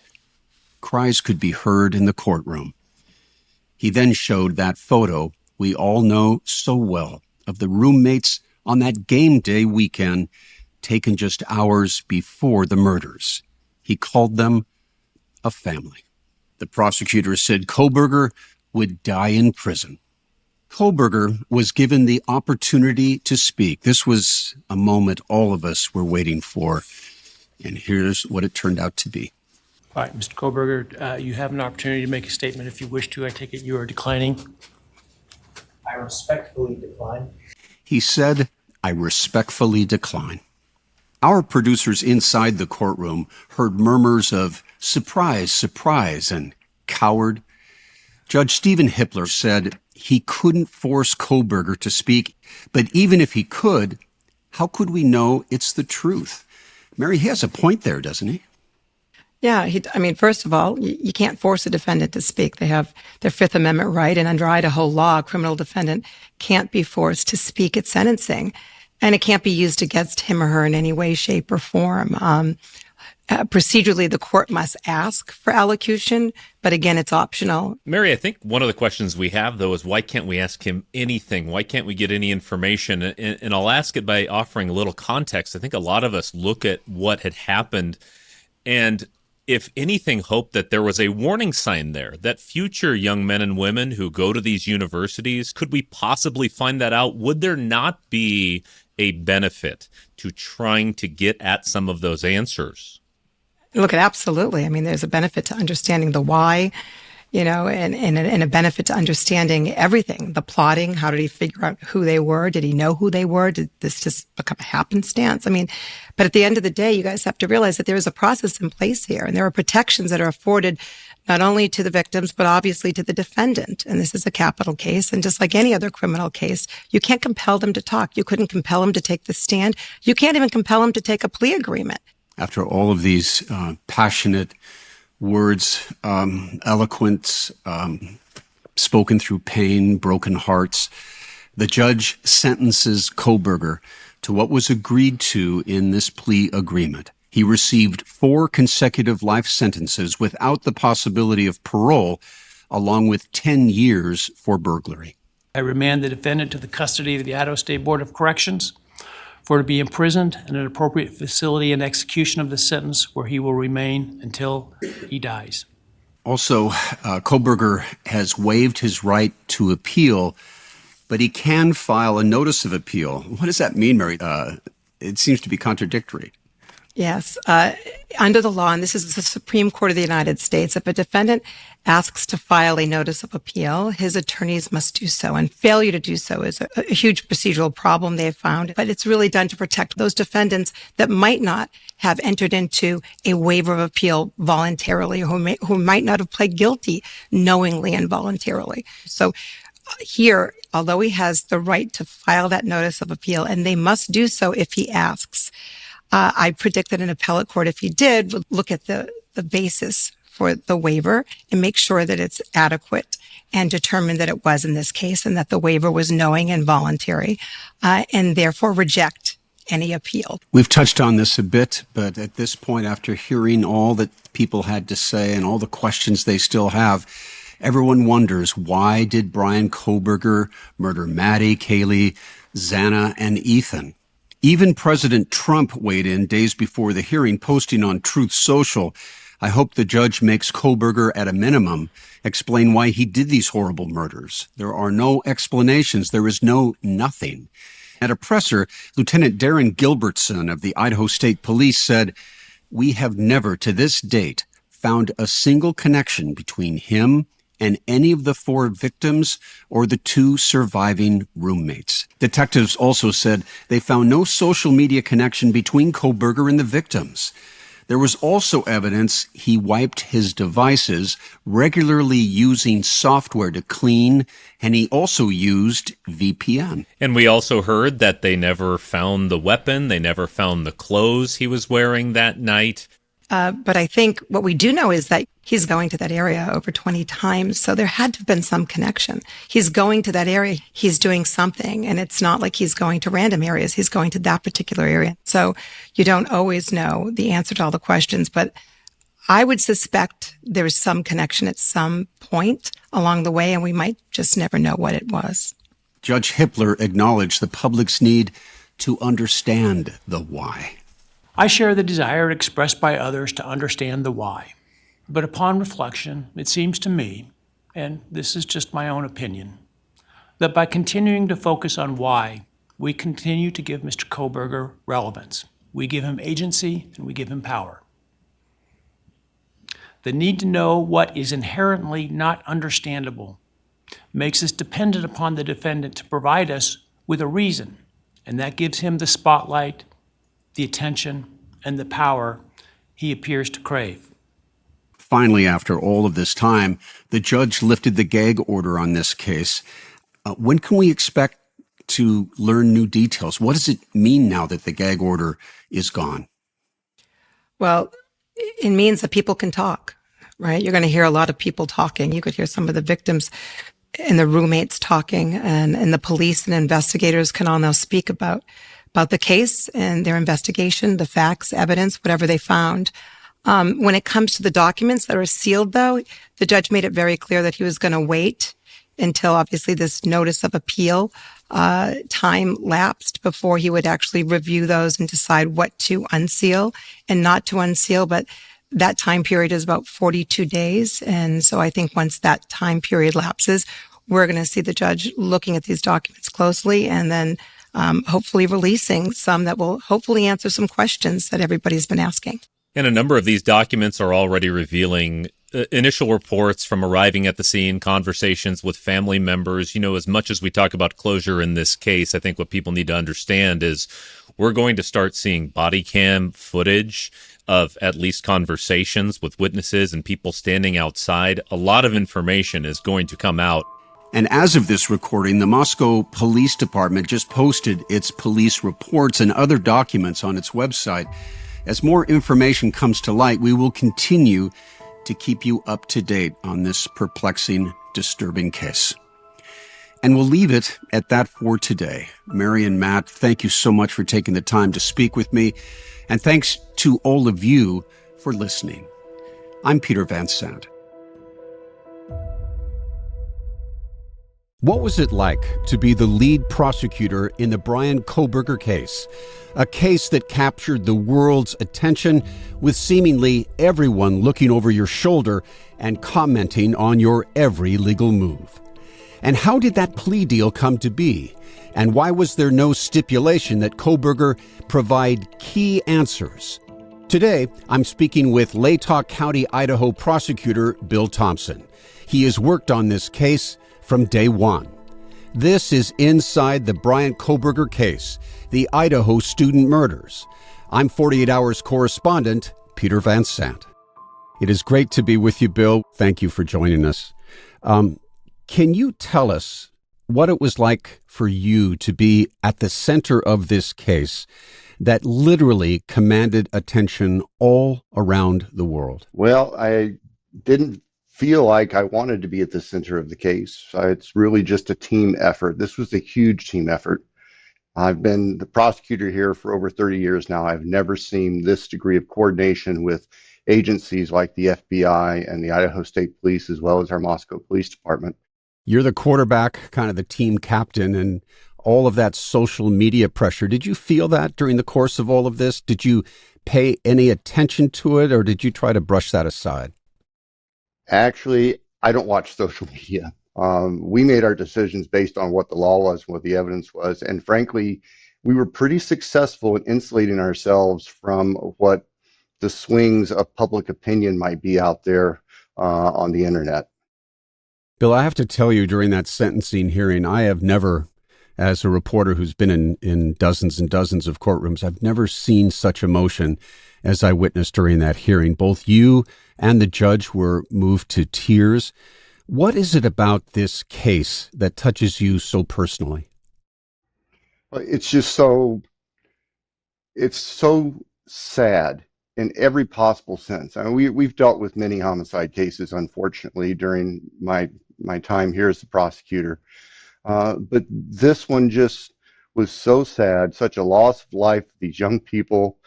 Cries could be heard in the courtroom. He then showed that photo we all know so well of the roommates on that game day weekend taken just hours before the murders. He called them a family. The prosecutor said Kohberger would die in prison. Kohberger was given the opportunity to speak. This was a moment all of us were waiting for, and here's what it turned out to be. All right, Mr. Kohberger, you have an opportunity to make a statement if you wish to. I take it you are declining. I respectfully decline. He said, I respectfully decline. Our producers inside the courtroom heard murmurs of surprise, surprise, and coward. Judge Stephen Hippler said he couldn't force Kohberger to speak, but even if he could, how could we know it's the truth? Mary, he has a point there, doesn't he? Yeah, first of all, you can't force a defendant to speak. They have their Fifth Amendment right, and under Idaho law, a criminal defendant can't be forced to speak at sentencing, and it can't be used against him or her in any way, shape, or form. Procedurally, the court must ask for allocution, but again, it's optional. Mary, I think one of the questions we have, though, is why can't we ask him anything? Why can't we get any information? And I'll ask it by offering a little context. I think a lot of us look at what had happened and, if anything, hope that there was a warning sign there, that future young men and women who go to these universities, could we possibly find that out? Would there not be a benefit to trying to get at some of those answers? Look, absolutely. There's a benefit to understanding the why, and a benefit to understanding everything. The plotting, how did he figure out who they were? Did he know who they were? Did this just become a happenstance? But at the end of the day, you guys have to realize that there is a process in place here, and there are protections that are afforded not only to the victims, but obviously to the defendant. And this is a capital case, and just like any other criminal case, you can't compel them to talk. You couldn't compel them to take the stand. You can't even compel them to take a plea agreement. After all of these passionate words, eloquent, spoken through pain, broken hearts, the judge sentences Kohberger to what was agreed to in this plea agreement. He received 4 consecutive life sentences without the possibility of parole, along with 10 years for burglary. I remand the defendant to the custody of the Idaho State Board of Corrections for to be imprisoned in an appropriate facility and execution of the sentence where he will remain until he dies. Also, Kohberger has waived his right to appeal, but he can file a notice of appeal. What does that mean, Mary? It seems to be contradictory. Yes. Under the law, and this is the Supreme Court of the United States, if a defendant asks to file a notice of appeal, his attorneys must do so. And failure to do so is a huge procedural problem they have found. But it's really done to protect those defendants that might not have entered into a waiver of appeal voluntarily, or who might not have pled guilty knowingly and voluntarily. So here, although he has the right to file that notice of appeal, and they must do so if he asks, I predict that an appellate court, if he did, would look at the basis for the waiver and make sure that it's adequate and determine that it was in this case and that the waiver was knowing and voluntary, and therefore reject any appeal. We've touched on this a bit, but at this point, after hearing all that people had to say and all the questions they still have, everyone wonders, why did Bryan Kohberger murder Maddie, Kaylee, Xana, and Ethan? Even President Trump weighed in days before the hearing, posting on Truth Social, "I hope the judge makes Kohberger, at a minimum, explain why he did these horrible murders. There are no explanations. There is no nothing." At a presser, Lieutenant Darren Gilbertson of the Idaho State Police said, "We have never, to this date, found a single connection between him and any of the 4 victims or the 2 surviving roommates." Detectives also said they found no social media connection between Kohberger and the victims. There was also evidence he wiped his devices, regularly using software to clean, and he also used VPN. And we also heard that they never found the weapon, they never found the clothes he was wearing that night. But I think what we do know is that he's going to that area over 20 times. So there had to have been some connection. He's going to that area. He's doing something. And it's not like he's going to random areas. He's going to that particular area. So you don't always know the answer to all the questions. But I would suspect there's some connection at some point along the way, and we might just never know what it was. Judge Hippler acknowledged the public's need to understand the why. I share the desire expressed by others to understand the why. But upon reflection, it seems to me, and this is just my own opinion, that by continuing to focus on why, we continue to give Mr. Kohberger relevance. We give him agency and we give him power. The need to know what is inherently not understandable makes us dependent upon the defendant to provide us with a reason, and that gives him the spotlight, the attention, and the power he appears to crave. Finally, after all of this time, the judge lifted the gag order on this case. When can we expect to learn new details? What does it mean now that the gag order is gone? Well, it means that people can talk, right? You're going to hear a lot of people talking. You could hear some of the victims and the roommates talking, and the police and investigators can all now speak about the case and their investigation, the facts, evidence, whatever they found. When it comes to the documents that are sealed, though, the judge made it very clear that he was going to wait until obviously this notice of appeal time lapsed before he would actually review those and decide what to unseal and not to unseal. But that time period is about 42 days. And so I think once that time period lapses, we're going to see the judge looking at these documents closely and then hopefully releasing some that will hopefully answer some questions that everybody's been asking. And a number of these documents are already revealing initial reports from arriving at the scene, conversations with family members. You know, as much as we talk about closure in this case, I think what people need to understand is we're going to start seeing body cam footage of at least conversations with witnesses and people standing outside. A lot of information is going to come out. And as of this recording, the Moscow Police Department just posted its police reports and other documents on its website. As more information comes to light, we will continue to keep you up to date on this perplexing, disturbing case. And we'll leave it at that for today. Mary and Matt, thank you so much for taking the time to speak with me. And thanks to all of you for listening. I'm Peter Van Sant. What was it like to be the lead prosecutor in the Bryan Kohberger case? A case that captured the world's attention, with seemingly everyone looking over your shoulder and commenting on your every legal move. And how did that plea deal come to be? And why was there no stipulation that Kohberger provide key answers? Today, I'm speaking with Latah County, Idaho prosecutor Bill Thompson. He has worked on this case from day one. This is Inside the Bryan Kohberger case, the Idaho student murders. I'm 48 Hours correspondent Peter Van Sant. It is great to be with you, Bill. Thank you for joining us. Can you tell us what it was like for you to be at the center of this case that literally commanded attention all around the world? Well, I didn't feel like I wanted to be at the center of the case. It's really just a team effort. This was a huge team effort. I've been the prosecutor here for over 30 years now. I've never seen this degree of coordination with agencies like the FBI and the Idaho State Police, as well as our Moscow Police Department. You're the quarterback, kind of the team captain, and all of that social media pressure. Did you feel that during the course of all of this? Did you pay any attention to it, or did you try to brush that aside? Actually, I don't watch social media. We made our decisions based on what the law was, what the evidence was, and frankly, we were pretty successful in insulating ourselves from what the swings of public opinion might be out there on the internet. Bill, I have to tell you, during that sentencing hearing, I have never, as a reporter who's been in dozens and dozens of courtrooms, I've never seen such emotion as I witnessed during that hearing. Both you and the judge were moved to tears. What is it about this case that touches you so personally? Well, it's so sad in every possible sense. I mean, we've dealt with many homicide cases, unfortunately, during my time here as the prosecutor. But this one just was so sad, such a loss of life. These young people,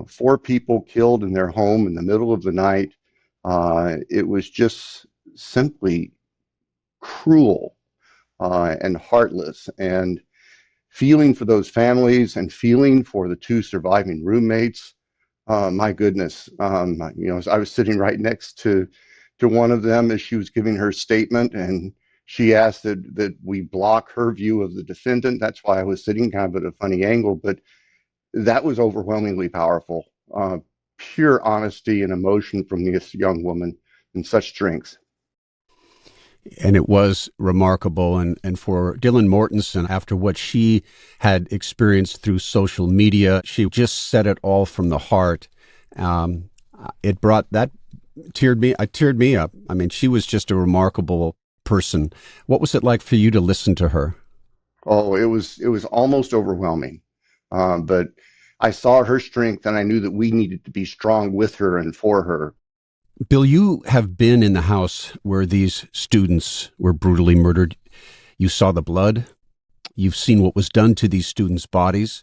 4 people killed in their home in the middle of the night. It was just simply cruel and heartless, and feeling for those families and feeling for the 2 surviving roommates. My goodness, I was sitting right next to one of them as she was giving her statement, and she asked that we block her view of the defendant. That's why I was sitting kind of at a funny angle, but that was overwhelmingly powerful. Pure honesty and emotion from this young woman, and such strength. And it was remarkable. And for Dylan Mortensen, after what she had experienced through social media, she just said it all from the heart. It brought that, teared me up. I mean, she was just a remarkable person. What was it like for you to listen to her? Oh, it was almost overwhelming. But I saw her strength, and I knew that we needed to be strong with her and for her. Bill, you have been in the house where these students were brutally murdered. You saw the blood. You've seen what was done to these students' bodies.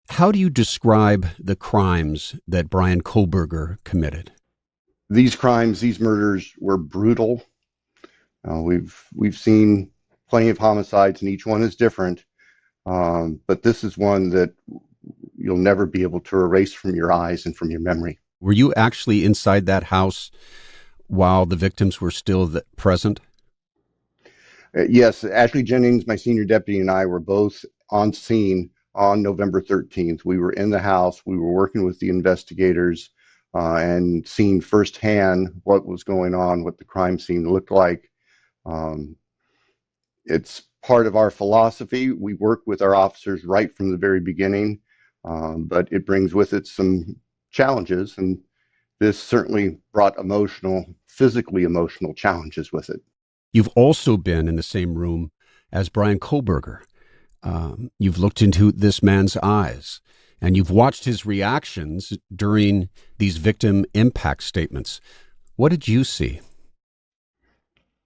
How do you describe the crimes that Bryan Kohberger committed? These crimes, these murders were brutal. We've seen plenty of homicides, and each one is different. But this is one that you'll never be able to erase from your eyes and from your memory. Were you actually inside that house while the victims were still present? Yes, Ashley Jennings, my senior deputy, and I were both on scene on November 13th. We were in the house. We were working with the investigators and seeing firsthand what was going on, what the crime scene looked like. It's part of our philosophy. We work with our officers right from the very beginning, but it brings with it some challenges, and this certainly brought physically emotional challenges with it. You've also been in the same room as Bryan Kohberger. You've looked into this man's eyes, and you've watched his reactions during these victim impact statements. What did you see?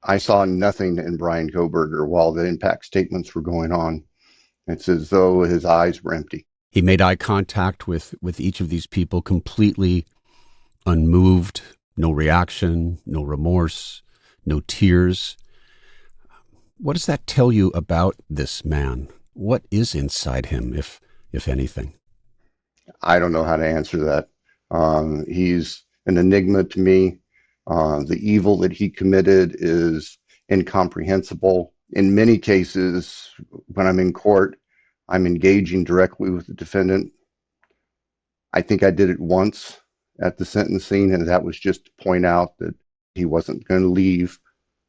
I saw nothing in Bryan Kohberger while the impact statements were going on. It's as though his eyes were empty. He made eye contact with each of these people, completely unmoved, no reaction, no remorse, no tears. What does that tell you about this man? What is inside him, if anything? I don't know how to answer that. He's an enigma to me. The evil that he committed is incomprehensible. In many cases, when I'm in court, I'm engaging directly with the defendant. I think I did it once at the sentencing, and that was just to point out that he wasn't going to leave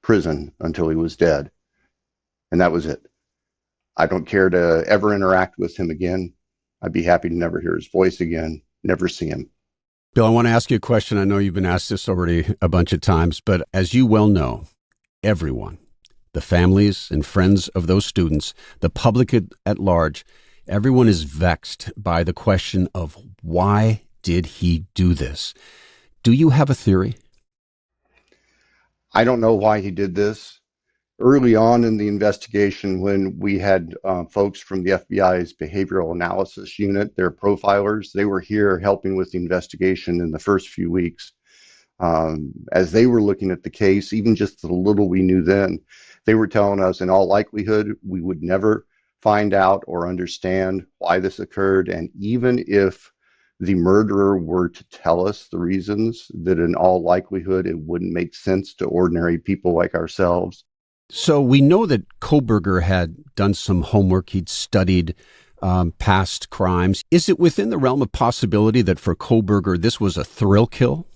prison until he was dead. And that was it. I don't care to ever interact with him again. I'd be happy to never hear his voice again, never see him. Bill, I want to ask you a question. I know you've been asked this already a bunch of times, but as you well know, everyone, the families and friends of those students, the public at large, everyone is vexed by the question of why did he do this? Do you have a theory? I don't know why he did this. Early on in the investigation, when we had folks from the FBI's behavioral analysis unit, their profilers, they were here helping with the investigation in the first few weeks. As they were looking at the case, even just the little we knew then, they were telling us in all likelihood we would never find out or understand why this occurred. And even if the murderer were to tell us the reasons, that in all likelihood it wouldn't make sense to ordinary people like ourselves. So we know that Kohberger had done some homework. He'd studied past crimes. Is it within the realm of possibility that for Kohberger this was a thrill kill?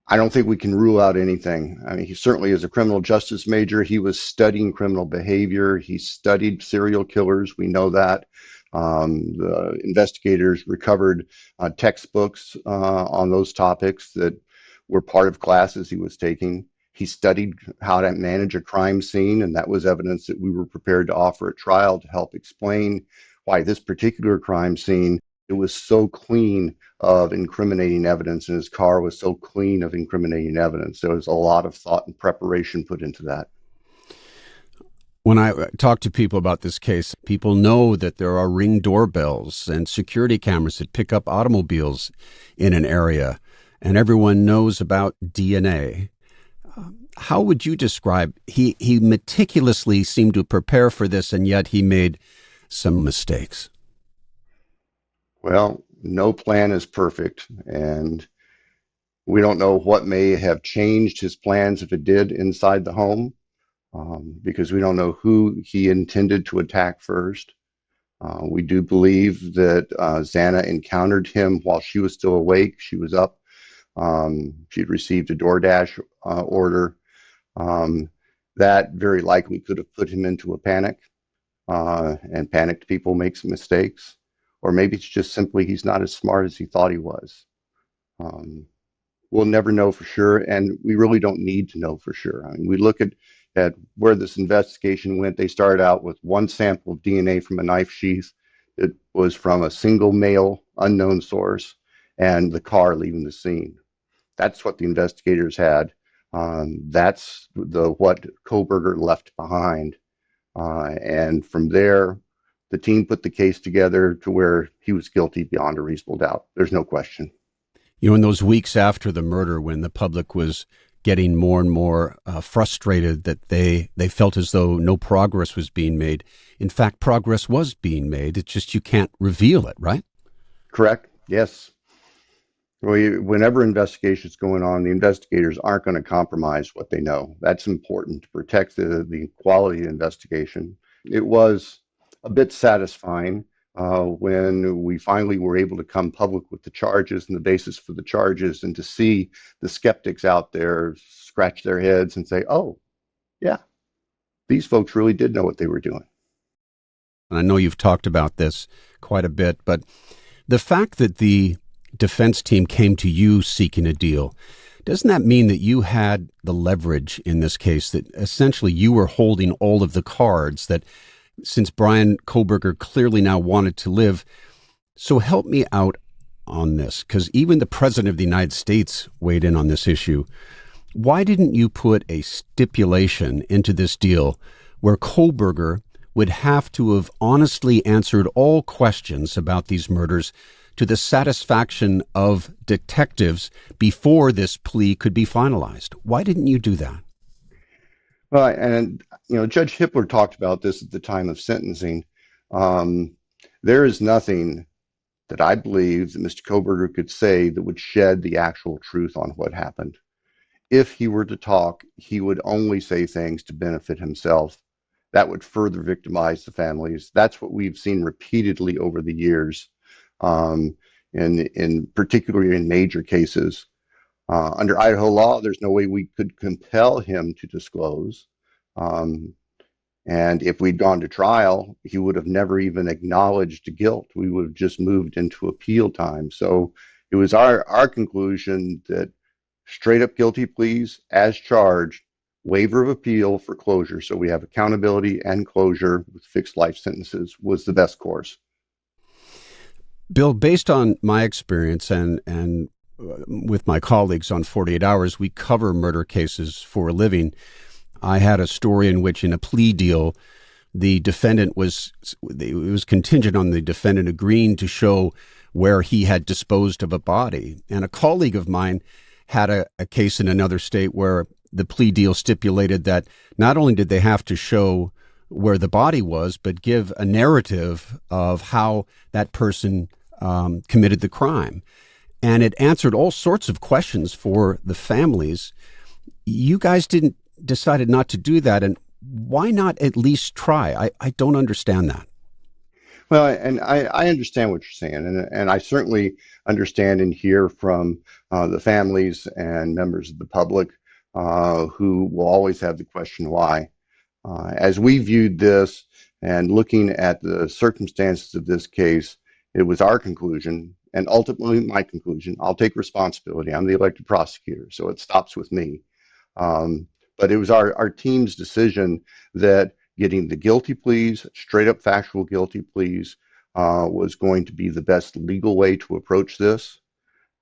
I don't think we can rule out anything. I mean, he certainly is a criminal justice major. He was studying criminal behavior. He studied serial killers. We know that. The investigators recovered textbooks on those topics that were part of classes he was taking. He studied how to manage a crime scene, and that was evidence that we were prepared to offer at trial to help explain why this particular crime scene, it was so clean of incriminating evidence, and his car was so clean of incriminating evidence. There was a lot of thought and preparation put into that. When I talk to people about this case, people know that there are Ring doorbells and security cameras that pick up automobiles in an area, and everyone knows about DNA. How would you describe, he meticulously seemed to prepare for this, and yet he made some mistakes? Well, no plan is perfect, and we don't know what may have changed his plans if it did inside the home, because we don't know who he intended to attack first. We do believe that Xana encountered him while she was still awake. She was up. She'd received a DoorDash order. That very likely could have put him into a panic, and panicked people make some mistakes. Or maybe it's just simply he's not as smart as he thought he was. We'll never know for sure, and we really don't need to know for sure. I mean, we look at where this investigation went. They started out with one sample of DNA from a knife sheath. It was from a single male, unknown source, and the car leaving the scene. That's what the investigators had. That's what Kohberger left behind. And from there, the team put the case together to where he was guilty beyond a reasonable doubt. There's no question. You know, in those weeks after the murder, when the public was getting more and more frustrated that they felt as though no progress was being made. In fact, progress was being made. It's just you can't reveal it, right? Correct. Yes. Well, whenever investigation's going on, the investigators aren't going to compromise what they know. That's important to protect the quality of the investigation. It was a bit satisfying when we finally were able to come public with the charges and the basis for the charges, and to see the skeptics out there scratch their heads and say, oh, yeah, these folks really did know what they were doing. And I know you've talked about this quite a bit, but the fact that the defense team came to you seeking a deal, doesn't that mean that you had the leverage in this case, that essentially you were holding all of the cards, that since Bryan Kohberger clearly now wanted to live? So help me out on this, because even the President of the United States weighed in on this issue. Why didn't you put a stipulation into this deal where Kohberger would have to have honestly answered all questions about these murders to the satisfaction of detectives before this plea could be finalized. Why didn't you do that? Well, and Judge Hippler talked about this at the time of sentencing. There is nothing that I believe that Mr. Kohberger could say that would shed the actual truth on what happened. If he were to talk, he would only say things to benefit himself. That would further victimize the families. That's what we've seen repeatedly over the years, in particularly in major cases. Under Idaho law, there's no way we could compel him to disclose. And if we'd gone to trial, he would have never even acknowledged guilt. We would have just moved into appeal time. So it was our conclusion that straight up guilty pleas as charged, waiver of appeal for closure, so we have accountability and closure with fixed life sentences, was the best course. Bill, based on my experience and with my colleagues on 48 Hours, we cover murder cases for a living. I had a story in which, in a plea deal, the defendant it was contingent on the defendant agreeing to show where he had disposed of a body. And a colleague of mine had a case in another state where the plea deal stipulated that not only did they have to show where the body was, but give a narrative of how that person committed the crime. And it answered all sorts of questions for the families. You guys decided not to do that, and why not at least try? I don't understand that. Well, and I understand what you're saying, and I certainly understand and hear from the families and members of the public who will always have the question why. As we viewed this and looking at the circumstances of this case, it was our conclusion, and ultimately my conclusion. I'll take responsibility. I'm the elected prosecutor, so it stops with me. But it was our team's decision that getting the guilty pleas, straight up factual guilty pleas, was going to be the best legal way to approach this.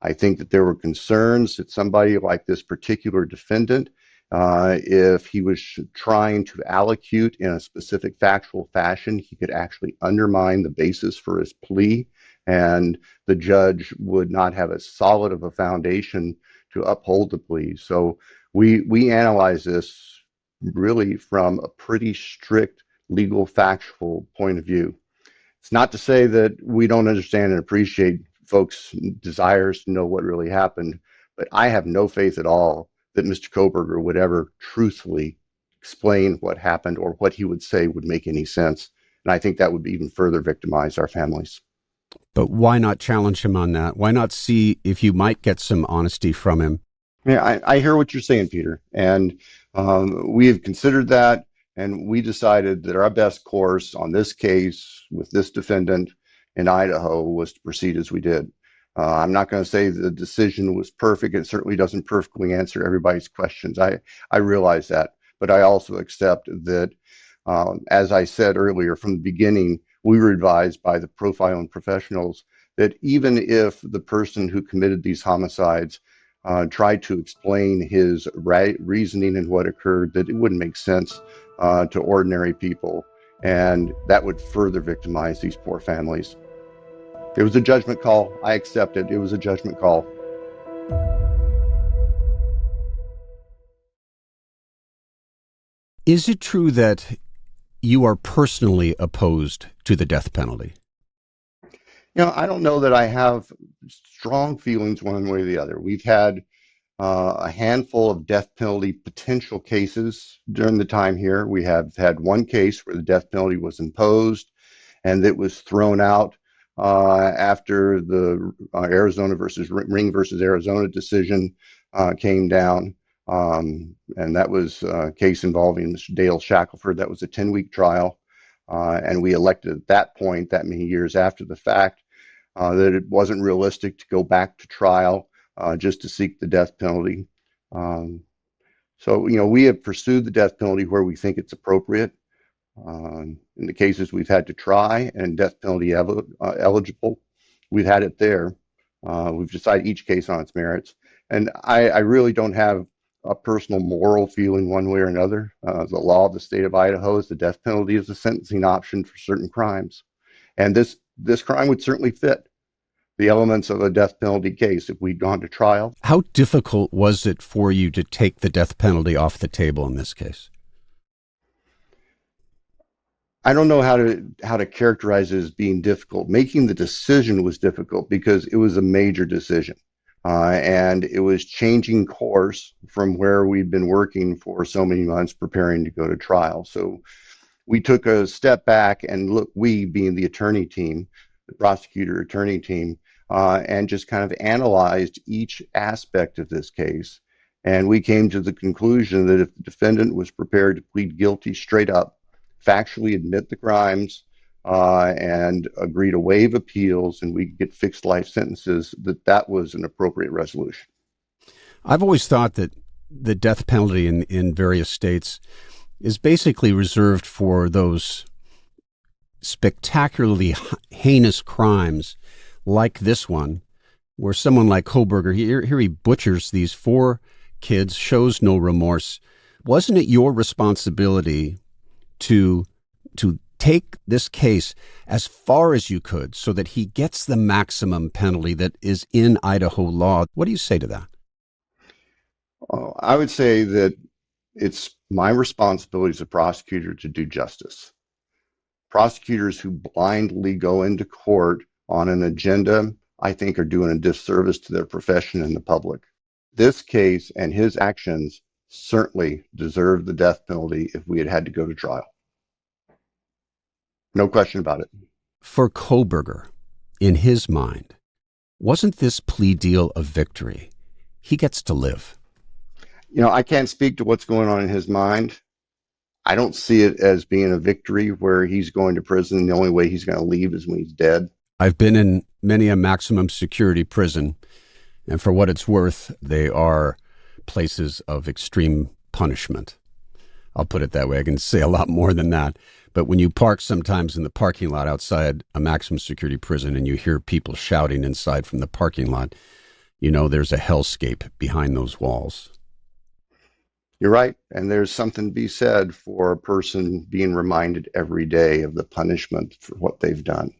I think that there were concerns that somebody like this particular defendant, if he was trying to allocute in a specific factual fashion, he could actually undermine the basis for his plea, and the judge would not have as solid of a foundation to uphold the plea. So we analyze this really from a pretty strict legal factual point of view. It's not to say that we don't understand and appreciate folks' desires to know what really happened, but I have no faith at all that Mr. Kohberger would ever truthfully explain what happened or what he would say would make any sense. And I think that would even further victimize our families. But why not challenge him on that? Why not see if you might get some honesty from him? Yeah, I hear what you're saying, Peter, and we have considered that, and we decided that our best course on this case with this defendant in Idaho was to proceed as we did. I'm not going to say the decision was perfect. It certainly doesn't perfectly answer everybody's questions. I realize that, but I also accept that, as I said earlier, from the beginning, we were advised by the profiling professionals that even if the person who committed these homicides tried to explain his reasoning and what occurred, that it wouldn't make sense to ordinary people, and that would further victimize these poor families. It was a judgment call. I accept it. It was a judgment call. Is it true that you are personally opposed to the death penalty? I don't know that I have strong feelings one way or the other. We've had a handful of death penalty potential cases during the time here. We have had one case where the death penalty was imposed and it was thrown out after the Arizona versus Ring versus Arizona decision came down. And that was a case involving Mr. Dale Shackelford. That was a 10-week trial. And we elected at that point, that many years after the fact, that it wasn't realistic to go back to trial just to seek the death penalty. So, we have pursued the death penalty where we think it's appropriate. In the cases we've had to try and death penalty eligible, we've had it there. We've decided each case on its merits. And I really don't have a personal moral feeling one way or another. The law of the state of Idaho is the death penalty is a sentencing option for certain crimes. And this crime would certainly fit the elements of a death penalty case if we'd gone to trial. How difficult was it for you to take the death penalty off the table in this case? I don't know how to characterize it as being difficult. Making the decision was difficult because it was a major decision. And it was changing course from where we'd been working for so many months preparing to go to trial. So we took a step back and look, we being the attorney team, the prosecutor attorney team, and just kind of analyzed each aspect of this case. And we came to the conclusion that if the defendant was prepared to plead guilty straight up, factually admit the crimes, and agree to waive appeals, and we could get fixed life sentences, that was an appropriate resolution. I've always thought that the death penalty in various states is basically reserved for those spectacularly heinous crimes like this one, where someone like Kohberger, here he butchers these 4 kids, shows no remorse. Wasn't it your responsibility to take this case as far as you could so that he gets the maximum penalty that is in Idaho law? What do you say to that? I would say that it's my responsibility as a prosecutor to do justice. Prosecutors who blindly go into court on an agenda, I think, are doing a disservice to their profession and the public. This case and his actions certainly deserve the death penalty if we had had to go to trial. No question about it. For Kohberger, in his mind, wasn't this plea deal a victory? He gets to live. You know, I can't speak to what's going on in his mind. I don't see it as being a victory where he's going to prison. The only way he's going to leave is when he's dead. I've been in many a maximum security prison, and for what it's worth, they are places of extreme punishment. I'll put it that way. I can say a lot more than that. But when you park sometimes in the parking lot outside a maximum security prison and you hear people shouting inside from the parking lot, you know there's a hellscape behind those walls. You're right. And there's something to be said for a person being reminded every day of the punishment for what they've done.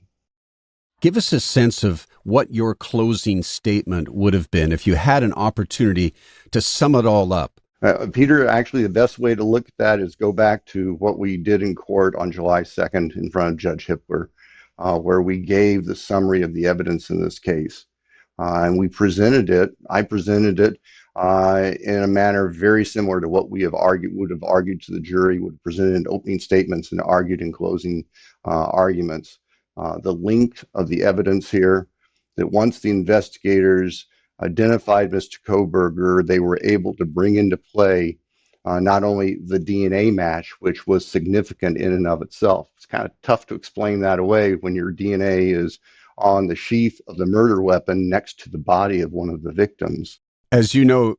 Give us a sense of what your closing statement would have been if you had an opportunity to sum it all up. Peter, actually, the best way to look at that is go back to what we did in court on July 2nd in front of Judge Hippler, where we gave the summary of the evidence in this case. And we presented it, I presented it in a manner very similar to what we would have argued to the jury, would have presented in opening statements and argued in closing arguments. The length of the evidence here, that once the investigators identified Mr. Kohberger, they were able to bring into play not only the DNA match, which was significant in and of itself. It's kind of tough to explain that away when your DNA is on the sheath of the murder weapon next to the body of one of the victims. As you know,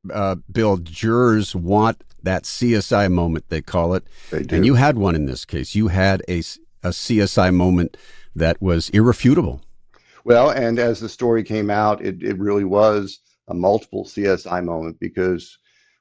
Bill, jurors want that CSI moment, they call it. They do. And you had one in this case. You had a CSI moment that was irrefutable. Well, and as the story came out, it really was a multiple CSI moment because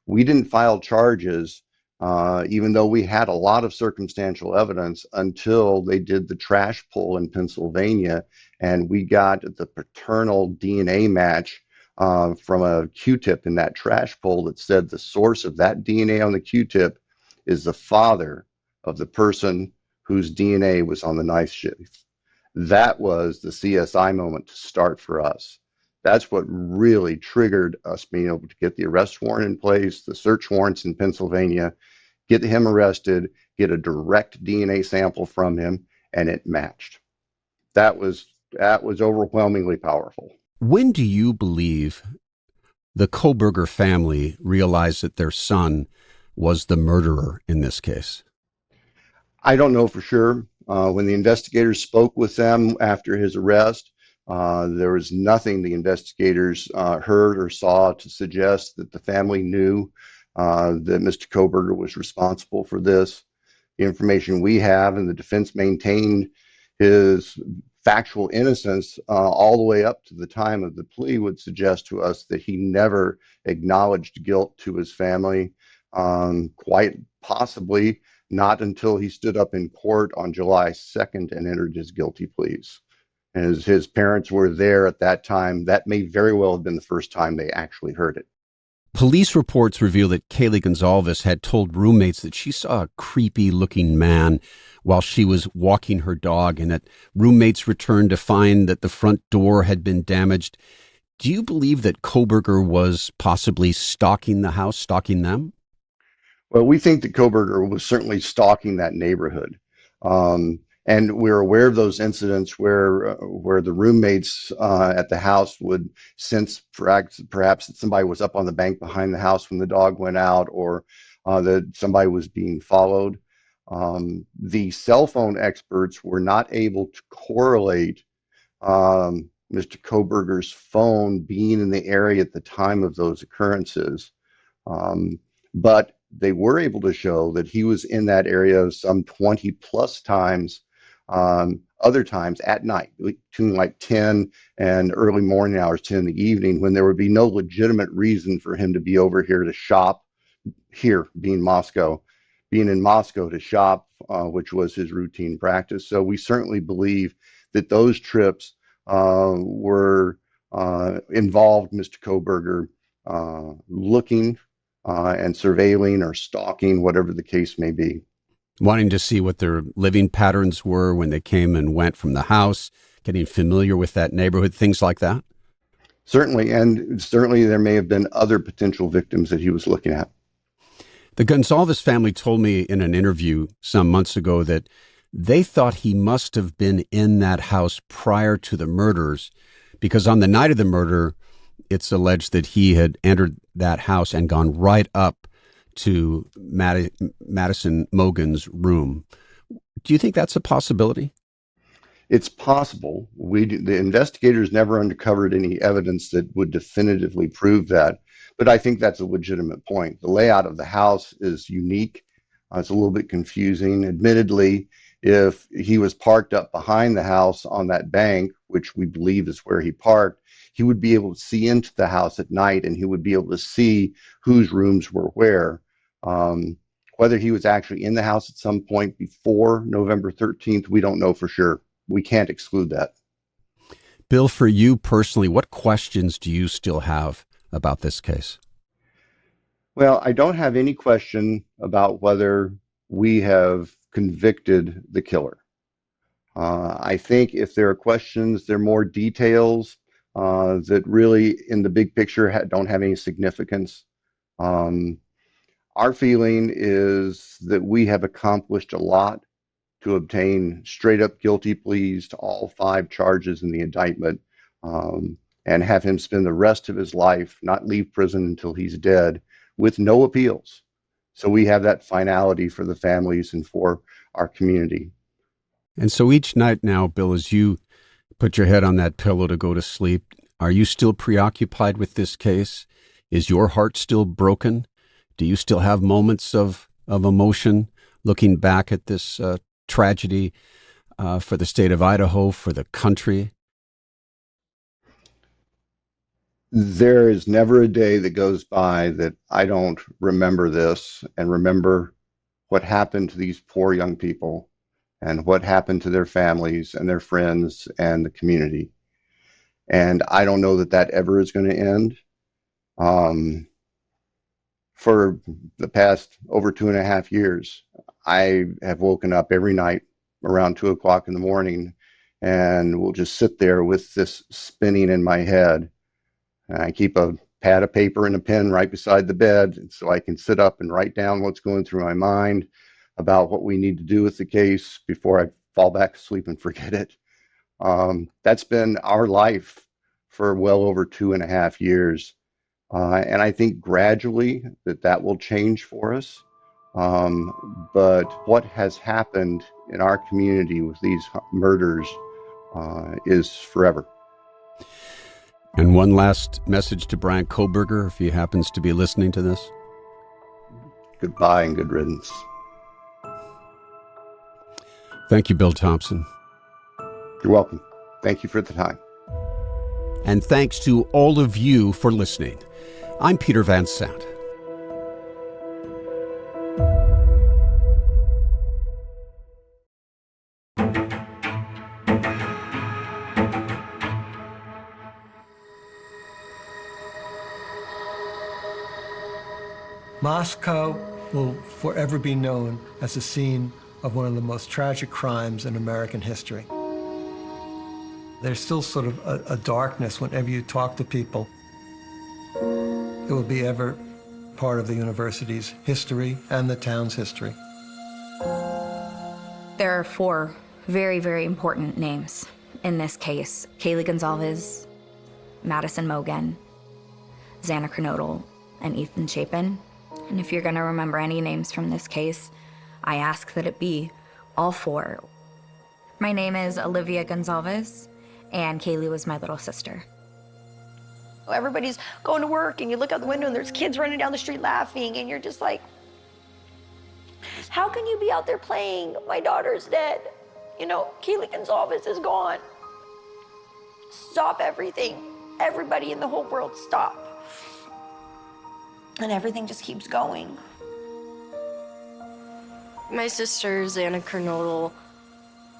we didn't file charges, even though we had a lot of circumstantial evidence until they did the trash pull in Pennsylvania, and we got the paternal DNA match from a Q-tip in that trash pull that said the source of that DNA on the Q-tip is the father of the person whose DNA was on the knife sheath. That was the CSI moment to start for us. That's what really triggered us being able to get the arrest warrant in place, the search warrants in Pennsylvania, get him arrested, get a direct DNA sample from him, and it matched. That was overwhelmingly powerful. When do you believe the Kohberger family realized that their son was the murderer in this case? I don't know for sure. When the investigators spoke with them after his arrest, there was nothing the investigators heard or saw to suggest that the family knew that Mr. Kohberger was responsible for this. The information we have, and the defense maintained his factual innocence all the way up to the time of the plea would suggest to us that he never acknowledged guilt to his family, quite possibly not until he stood up in court on July 2nd and entered his guilty pleas. As his parents were there at that time, that may very well have been the first time they actually heard it. Police reports reveal that Kaylee Gonzalez had told roommates that she saw a creepy-looking man while she was walking her dog, and that roommates returned to find that the front door had been damaged. Do you believe that Kohberger was possibly stalking the house, stalking them? Well, we think that Kohberger was certainly stalking that neighborhood. And we're aware of those incidents where the roommates at the house would sense perhaps that somebody was up on the bank behind the house when the dog went out, or that somebody was being followed. The cell phone experts were not able to correlate Mr. Kohberger's phone being in the area at the time of those occurrences. But they were able to show that he was in that area some 20 plus times, other times at night, between like 10 and early morning hours, 10 in the evening, when there would be no legitimate reason for him to be over here to shop, here being in Moscow to shop, which was his routine practice. So we certainly believe that those trips were involved Mr. Kohberger looking and surveilling or stalking, whatever the case may be. Wanting to see what their living patterns were when they came and went from the house, getting familiar with that neighborhood, things like that? Certainly, and certainly there may have been other potential victims that he was looking at. The Gonzalez family told me in an interview some months ago that they thought he must have been in that house prior to the murders, because on the night of the murder, it's alleged that he had entered that house and gone right up to Madison Mogen's room. Do you think that's a possibility? It's possible. The investigators never uncovered any evidence that would definitively prove that, but I think that's a legitimate point. The layout of the house is unique. It's a little bit confusing. Admittedly, if he was parked up behind the house on that bank, which we believe is where he parked, he would be able to see into the house at night, and he would be able to see whose rooms were where. Whether he was actually in the house at some point before November 13th, we don't know for sure. We can't exclude that. Bill, for you personally, what questions do you still have about this case? Well, I don't have any question about whether we have convicted the killer. I think if there are questions, there are more details that really, in the big picture, don't have any significance. Our feeling is that we have accomplished a lot to obtain straight up guilty pleas to all 5 charges in the indictment, and have him spend the rest of his life, not leave prison until he's dead, with no appeals. So we have that finality for the families and for our community. And so each night now, Bill, as you put your head on that pillow to go to sleep, are you still preoccupied with this case? Is your heart still broken? Do you still have moments of emotion looking back at this tragedy for the state of Idaho, for the country? There is never a day that goes by that I don't remember this and remember what happened to these poor young people and what happened to their families and their friends and the community. And I don't know that that ever is going to end. For the past over 2.5 years, I have woken up every night around 2 o'clock in the morning and will just sit there with this spinning in my head. And I keep a pad of paper and a pen right beside the bed so I can sit up and write down what's going through my mind about what we need to do with the case before I fall back asleep and forget it. That's been our life for well over 2.5 years. And I think gradually that will change for us. But what has happened in our community with these murders is forever. And one last message to Bryan Kohberger, if he happens to be listening to this. Goodbye and good riddance. Thank you, Bill Thompson. You're welcome. Thank you for the time. And thanks to all of you for listening. I'm Peter Van Sant. Moscow will forever be known as the scene of one of the most tragic crimes in American history. There's still sort of a darkness whenever you talk to people. It will be ever part of the university's history and the town's history. There are 4 very, very important names in this case. Kaylee Gonzalez, Madison Mogen, Xana Kernodle, and Ethan Chapin. And if you're gonna remember any names from this case, I ask that it be all 4. My name is Olivia Gonzalez, and Kaylee was my little sister. Everybody's going to work and you look out the window and there's kids running down the street laughing and you're just like, how can you be out there playing? My daughter's dead. You know, Kaylee Gonzalez is gone. Stop everything. Everybody in the whole world stop. And everything just keeps going. My sister, Xana Kernodle,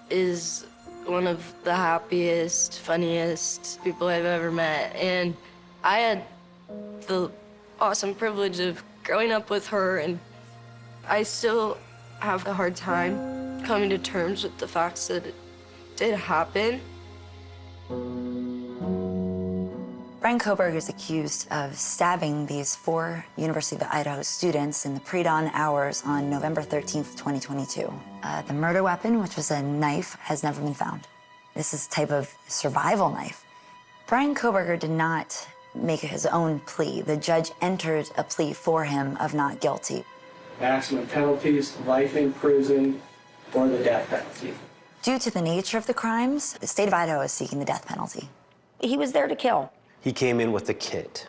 is one of the happiest, funniest people I've ever met. And I had the awesome privilege of growing up with her, and I still have a hard time coming to terms with the facts that it did happen. Bryan Kohberger is accused of stabbing these 4 University of Idaho students in the pre-dawn hours on November 13th, 2022. The murder weapon, which was a knife, has never been found. This is a type of survival knife. Bryan Kohberger did not make his own plea. The judge entered a plea for him of not guilty. Maximum penalties, life in prison, or the death penalty. Due to the nature of the crimes, the state of Idaho is seeking the death penalty. He was there to kill. He came in with a kit.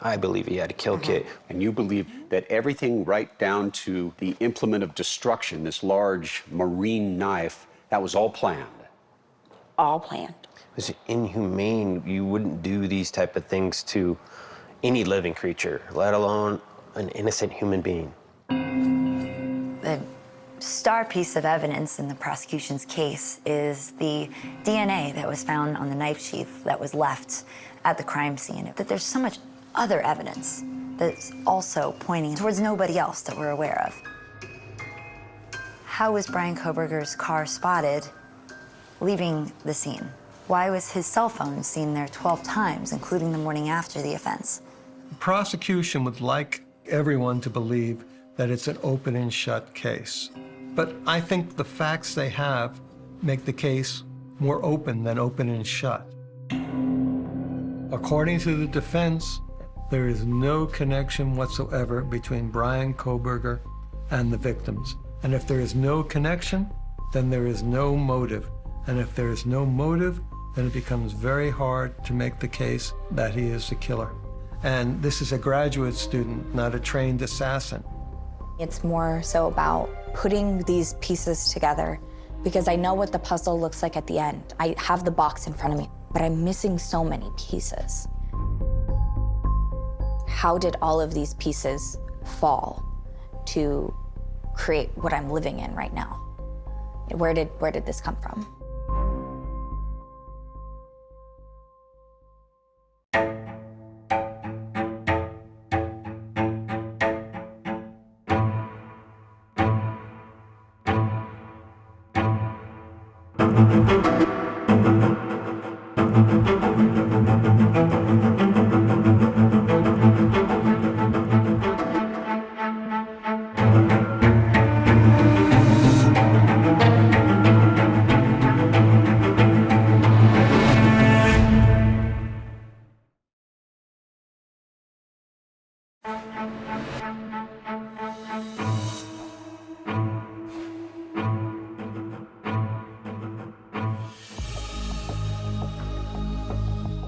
I believe he had a kill kit. And you believe that everything right down to the implement of destruction, this large marine knife, that was all planned? All planned. It was inhumane. You wouldn't do these type of things to any living creature, let alone an innocent human being. The star piece of evidence in the prosecution's case is the DNA that was found on the knife sheath that was left at the crime scene. That there's so much other evidence that's also pointing towards nobody else that we're aware of. How was Bryan Kohberger's car spotted leaving the scene? Why was his cell phone seen there 12 times, including the morning after the offense? The prosecution would like everyone to believe that it's an open and shut case. But I think the facts they have make the case more open than open and shut. According to the defense, there is no connection whatsoever between Bryan Kohberger and the victims. And if there is no connection, then there is no motive. And if there is no motive, then it becomes very hard to make the case that he is the killer. And this is a graduate student, not a trained assassin. It's more so about putting these pieces together because I know what the puzzle looks like at the end. I have the box in front of me, but I'm missing so many pieces. How did all of these pieces fall to create what I'm living in right now? Where did this come from?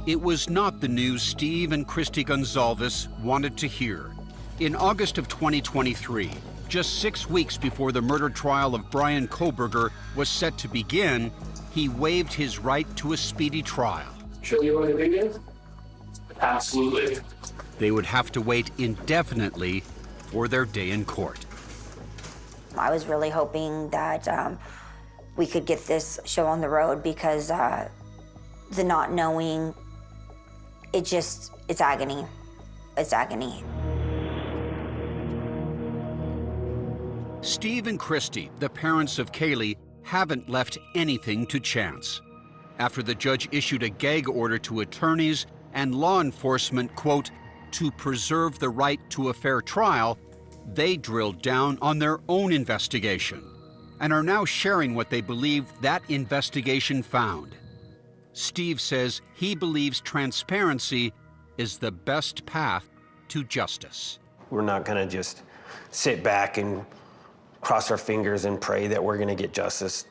It was not the news Steve and Christy Gonzalez wanted to hear. In August of 2023, just 6 weeks before the murder trial of Bryan Kohberger was set to begin, he waived his right to a speedy trial. Show you what the video? Absolutely. They would have to wait indefinitely for their day in court. I was really hoping that we could get this show on the road because the not knowing, it's agony. It's agony. Steve and Christy, the parents of Kaylee, haven't left anything to chance. After the judge issued a gag order to attorneys and law enforcement, quote, to preserve the right to a fair trial, they drilled down on their own investigation and are now sharing what they believe that investigation found. Steve says he believes transparency is the best path to justice. We're not going to just sit back and cross our fingers and pray that we're going to get justice.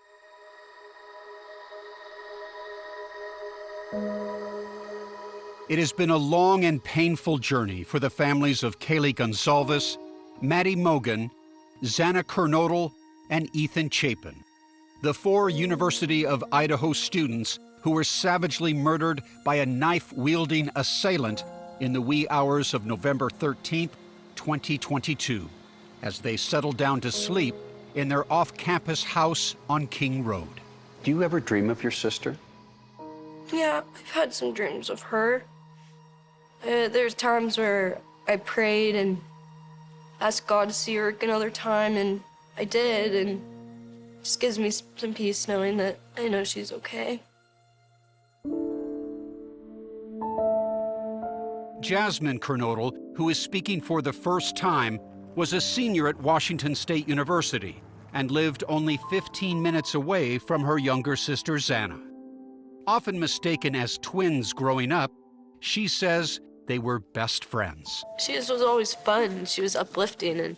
It has been a long and painful journey for the families of Kaylee Gonzalez, Maddie Mogan, Xana Kernodle, and Ethan Chapin, the 4 University of Idaho students who were savagely murdered by a knife-wielding assailant in the wee hours of November 13th, 2022, as they settled down to sleep in their off-campus house on King Road. Do you ever dream of your sister? Yeah, I've had some dreams of her. There's times where I prayed and asked God to see her another time, and I did, and it just gives me some peace knowing that I know she's okay. Jasmine Kernodle, who is speaking for the first time, was a senior at Washington State University and lived only 15 minutes away from her younger sister, Xana. Often mistaken as twins growing up, she says they were best friends. She just was always fun. She was uplifting, and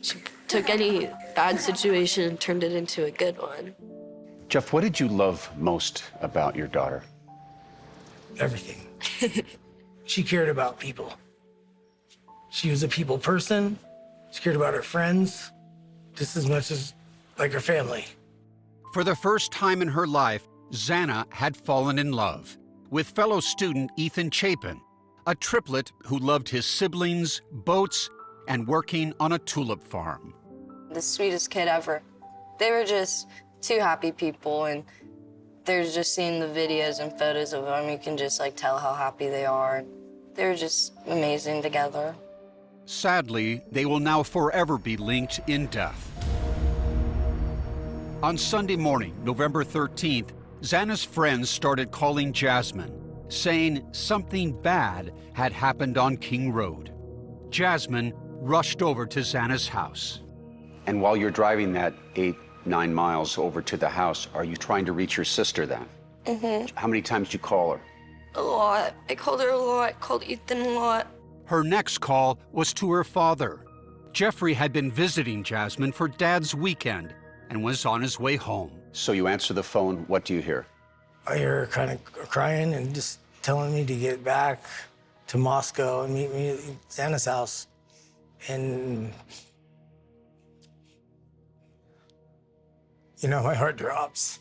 she took any bad situation and turned it into a good one. Jeff, what did you love most about your daughter? Everything. She cared about people. She was a people person. She cared about her friends just as much as like her family. For the first time in her life, Xana had fallen in love with fellow student Ethan Chapin, a triplet who loved his siblings, boats, and working on a tulip farm. The sweetest kid ever. They were just 2 happy people, and they're just seeing the videos and photos of them. You can just tell how happy they are. They're just amazing together. Sadly, they will now forever be linked in death. On Sunday morning, November 13th, Xana's friends started calling Jasmine, saying something bad had happened on King Road. Jasmine rushed over to Xana's house. And while you're driving that 8-9 miles over to the house, are you trying to reach your sister then? Mm-hmm. How many times did you call her? A lot. I called her a lot, called Ethan a lot. Her next call was to her father. Jeffrey had been visiting Jasmine for Dad's weekend and was on his way home. So you answer the phone, what do you hear? I hear her kind of crying and just telling me to get back to Moscow and meet me at Xana's house. And, my heart drops.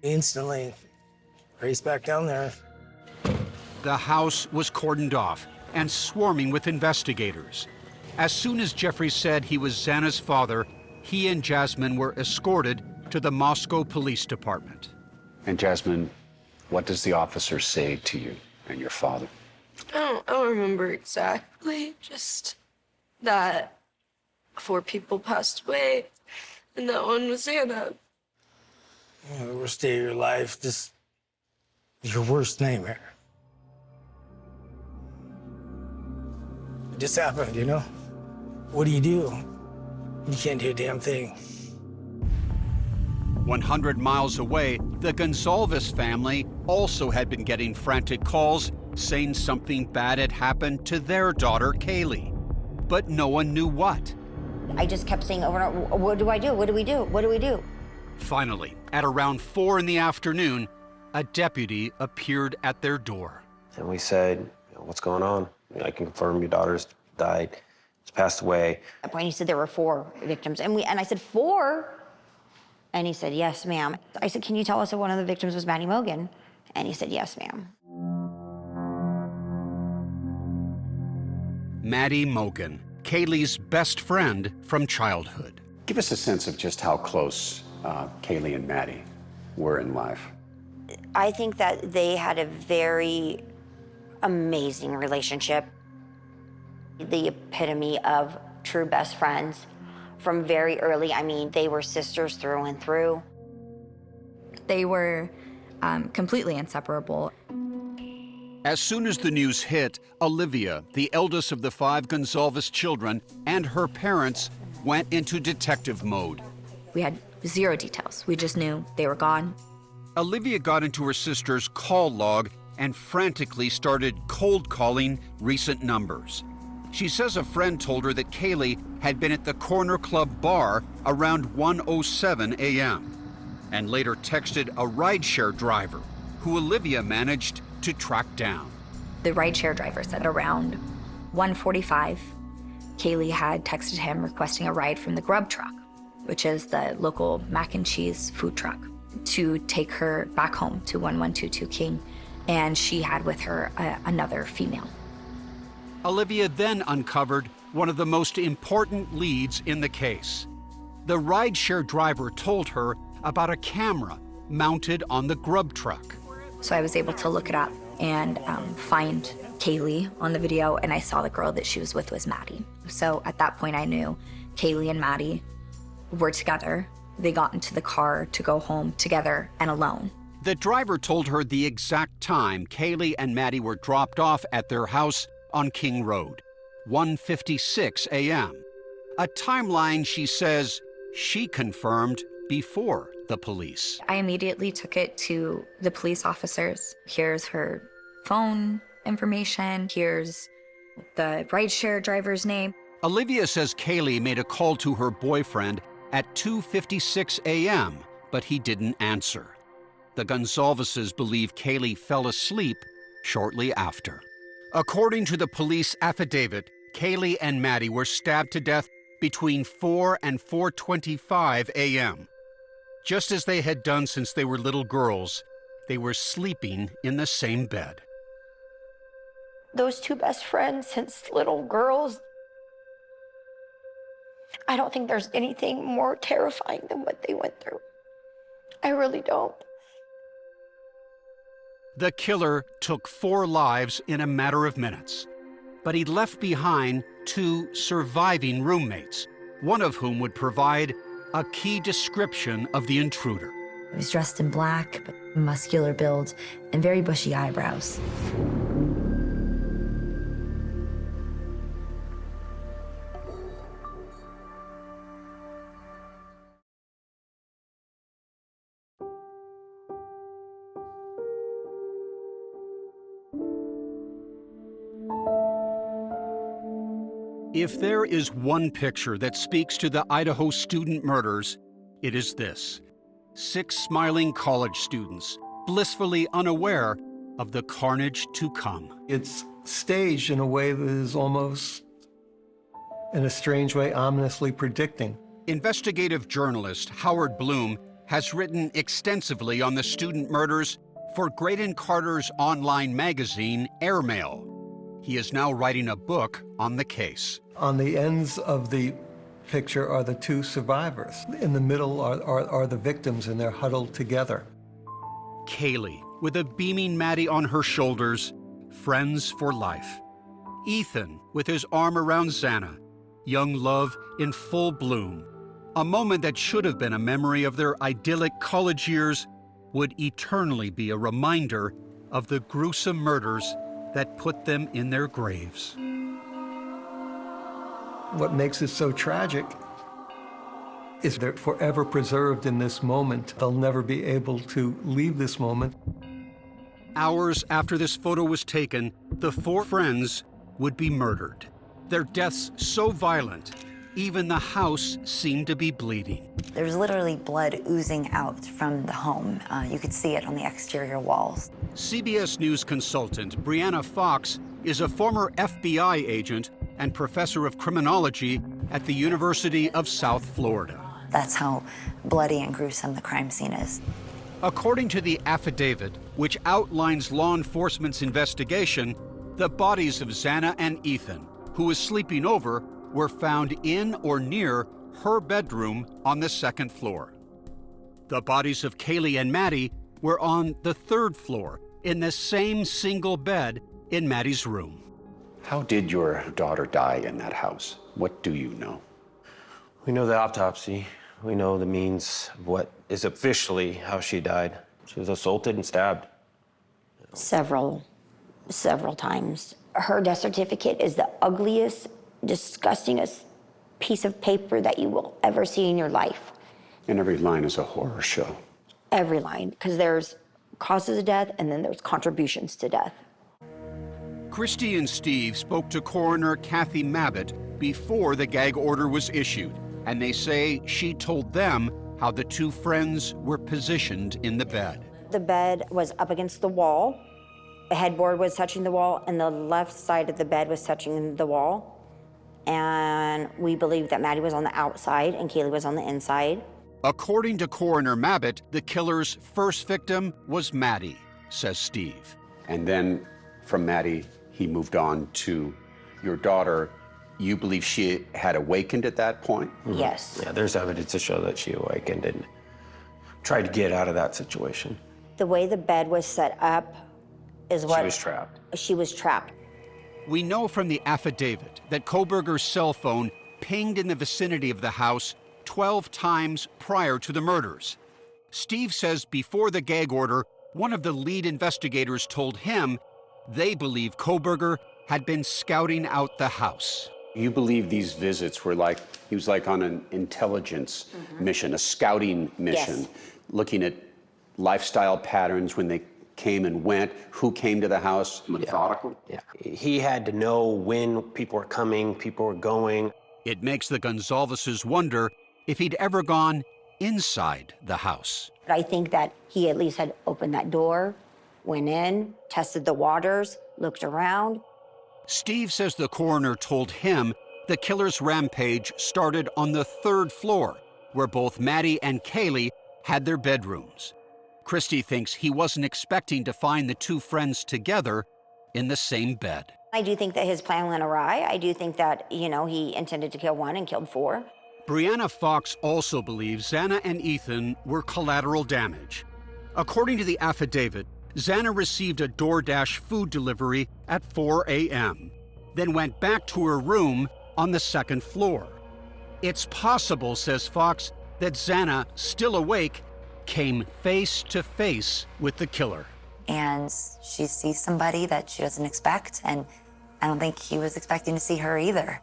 Instantly, race back down there. The house was cordoned off and swarming with investigators. As soon as Jeffrey said he was Xana's father, he and Jasmine were escorted to the Moscow Police Department. And Jasmine, what does the officer say to you and your father? I don't remember exactly, just that 4 people passed away, and that one was Xana. The worst day of your life, just your worst nightmare. It just happened, What do? You can't do a damn thing. 100 miles away, the Gonzalez family also had been getting frantic calls saying something bad had happened to their daughter, Kaylee. But no one knew what. I just kept saying over and over, what do I do? What do we do? What do we do? Finally, at around 4 in the afternoon, a deputy appeared at their door. And we said, what's going on? I can confirm your daughter's died. She's passed away. At that point, he said there were 4 victims. And I said, 4? And he said, yes, ma'am. I said, can you tell us if one of the victims was Maddie Mogen? And he said, yes, ma'am. Maddie Mogen, Kaylee's best friend from childhood. Give us a sense of just how close Kaylee and Maddie were in life. I think that they had a very amazing relationship. The epitome of true best friends from very early. I mean, they were sisters through and through. They were completely inseparable. As soon as the news hit, Olivia, the eldest of the 5 Gonzalez children, and her parents went into detective mode. We had 0 details. We just knew they were gone. Olivia got into her sister's call log and frantically started cold calling recent numbers. She says a friend told her that Kaylee had been at the Corner Club bar around 1:07 a.m. and later texted a rideshare driver who Olivia managed to track down. The rideshare driver said around 1:45, Kaylee had texted him requesting a ride from the Grub Truck, which is the local mac and cheese food truck, to take her back home to 1122 King, and she had with her another female. Olivia then uncovered one of the most important leads in the case. The rideshare driver told her about a camera mounted on the Grub Truck. So I was able to look it up and find Kaylee on the video, and I saw the girl that she was with was Maddie. So at that point I knew Kaylee and Maddie were together. They got into the car to go home together and alone. The driver told her the exact time Kaylee and Maddie were dropped off at their house on King Road, 1:56 a.m. A timeline she says she confirmed before the police. I immediately took it to the police officers. Here's her phone information. Here's the rideshare driver's name. Olivia says Kaylee made a call to her boyfriend at 2:56 a.m., but he didn't answer. The Gonzalveses believe Kaylee fell asleep shortly after. According to the police affidavit, Kaylee and Maddie were stabbed to death between 4 and 4:25 a.m. Just as they had done since they were little girls, they were sleeping in the same bed. Those 2 best friends since little girls, I don't think there's anything more terrifying than what they went through. I really don't. The killer took 4 lives in a matter of minutes, but he left behind 2 surviving roommates, one of whom would provide a key description of the intruder. He was dressed in black, but muscular build and very bushy eyebrows. If there is one picture that speaks to the Idaho student murders, it is this: 6 smiling college students, blissfully unaware of the carnage to come. It's staged in a way that is almost, in a strange way, ominously predicting. Investigative journalist Howard Bloom has written extensively on the student murders for Graydon Carter's online magazine, Airmail. He is now writing a book on the case. On the ends of the picture are the 2 survivors. In the middle are the victims, and they're huddled together. Kaylee, with a beaming Maddie on her shoulders, friends for life. Ethan, with his arm around Xana, young love in full bloom. A moment that should have been a memory of their idyllic college years would eternally be a reminder of the gruesome murders that put them in their graves. What makes it so tragic is they're forever preserved in this moment. They'll never be able to leave this moment. Hours after this photo was taken, the 4 friends would be murdered. Their deaths so violent, even the house seemed to be bleeding. There was literally blood oozing out from the home. You could see it on the exterior walls. CBS News consultant Brianna Fox is a former FBI agent and professor of criminology at the University of South Florida. That's how bloody and gruesome the crime scene is. According to the affidavit, which outlines law enforcement's investigation, the bodies of Xana and Ethan, who was sleeping over, were found in or near her bedroom on the second floor. The bodies of Kaylee and Maddie were on the third floor in the same single bed in Maddie's room. How did your daughter die in that house? What do you know? We know the autopsy. We know the means of what is officially how she died. She was assaulted and stabbed. Several times. Her death certificate is the ugliest, disgustingest piece of paper that you will ever see in your life. And every line is a horror show. Every line, because there's causes of death and then there's contributions to death. Christy and Steve spoke to coroner Kathy Mabbitt before the gag order was issued, and they say she told them how the two friends were positioned in the bed. The bed was up against the wall. The headboard was touching the wall, and the left side of the bed was touching the wall. And we believe that Maddie was on the outside and Kaylee was on the inside. According to Coroner Mabbitt, the killer's first victim was Maddie, says Steve. And then from Maddie, he moved on to your daughter. You believe she had awakened at that point? Yes. Yeah, there's evidence to show that she awakened and tried to get out of that situation. The way the bed was set up is what... She was trapped. She was trapped. We know from the affidavit that Kohberger's cell phone pinged in the vicinity of the house 12 times prior to the murders. Steve says before the gag order, one of the lead investigators told him they believe Kohberger had been scouting out the house. You believe these visits were like, he was like on an intelligence mission, a scouting mission, Yes. looking at lifestyle patterns when they came and went, who came to the house, methodical? Yeah. He had to know when people were coming, people were going. It makes the Gonzalveses wonder if he'd ever gone inside the house. But I think that he at least had opened that door, went in, tested the waters, looked around. Steve says the coroner told him the killer's rampage started on the third floor, where both Maddie and Kaylee had their bedrooms. Christy thinks he wasn't expecting to find the two friends together in the same bed. I do think that his plan went awry. I do think that, he intended to kill one and killed four. Brianna Fox also believes Xana and Ethan were collateral damage. According to the affidavit, Xana received a DoorDash food delivery at 4 a.m., then went back to her room on the second floor. It's possible, says Fox, that Xana, still awake, came face to face with the killer. And she sees somebody that she doesn't expect, and I don't think he was expecting to see her either.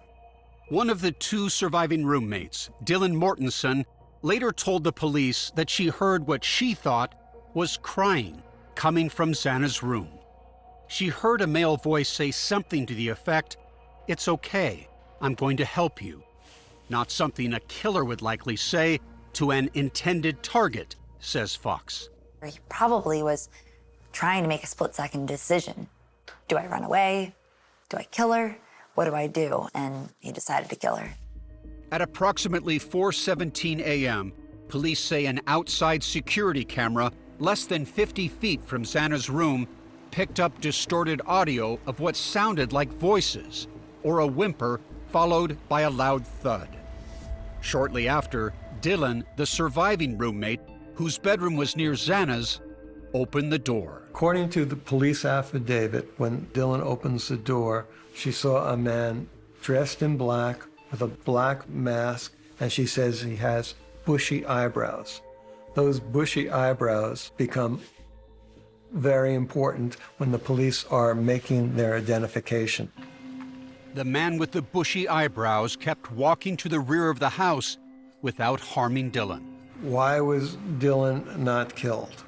One of the two surviving roommates, Dylan Mortensen, later told the police that she heard what she thought was crying coming from Xana's room. She heard a male voice say something to the effect, "It's okay, I'm going to help you." Not something a killer would likely say to an intended target, says Fox. He probably was trying to make a split-second decision. Do I run away? Do I kill her? What do I do? And he decided to kill her. At approximately 4:17 a.m., police say an outside security camera less than 50 feet from Xana's room picked up distorted audio of what sounded like voices or a whimper followed by a loud thud. Shortly after, Dylan, the surviving roommate, whose bedroom was near Xana's, opened the door. According to the police affidavit, when Dylan opens the door, she saw a man dressed in black with a black mask, and she says he has bushy eyebrows. Those bushy eyebrows become very important when the police are making their identification. The man with the bushy eyebrows kept walking to the rear of the house without harming Dylan. Why was Dylan not killed?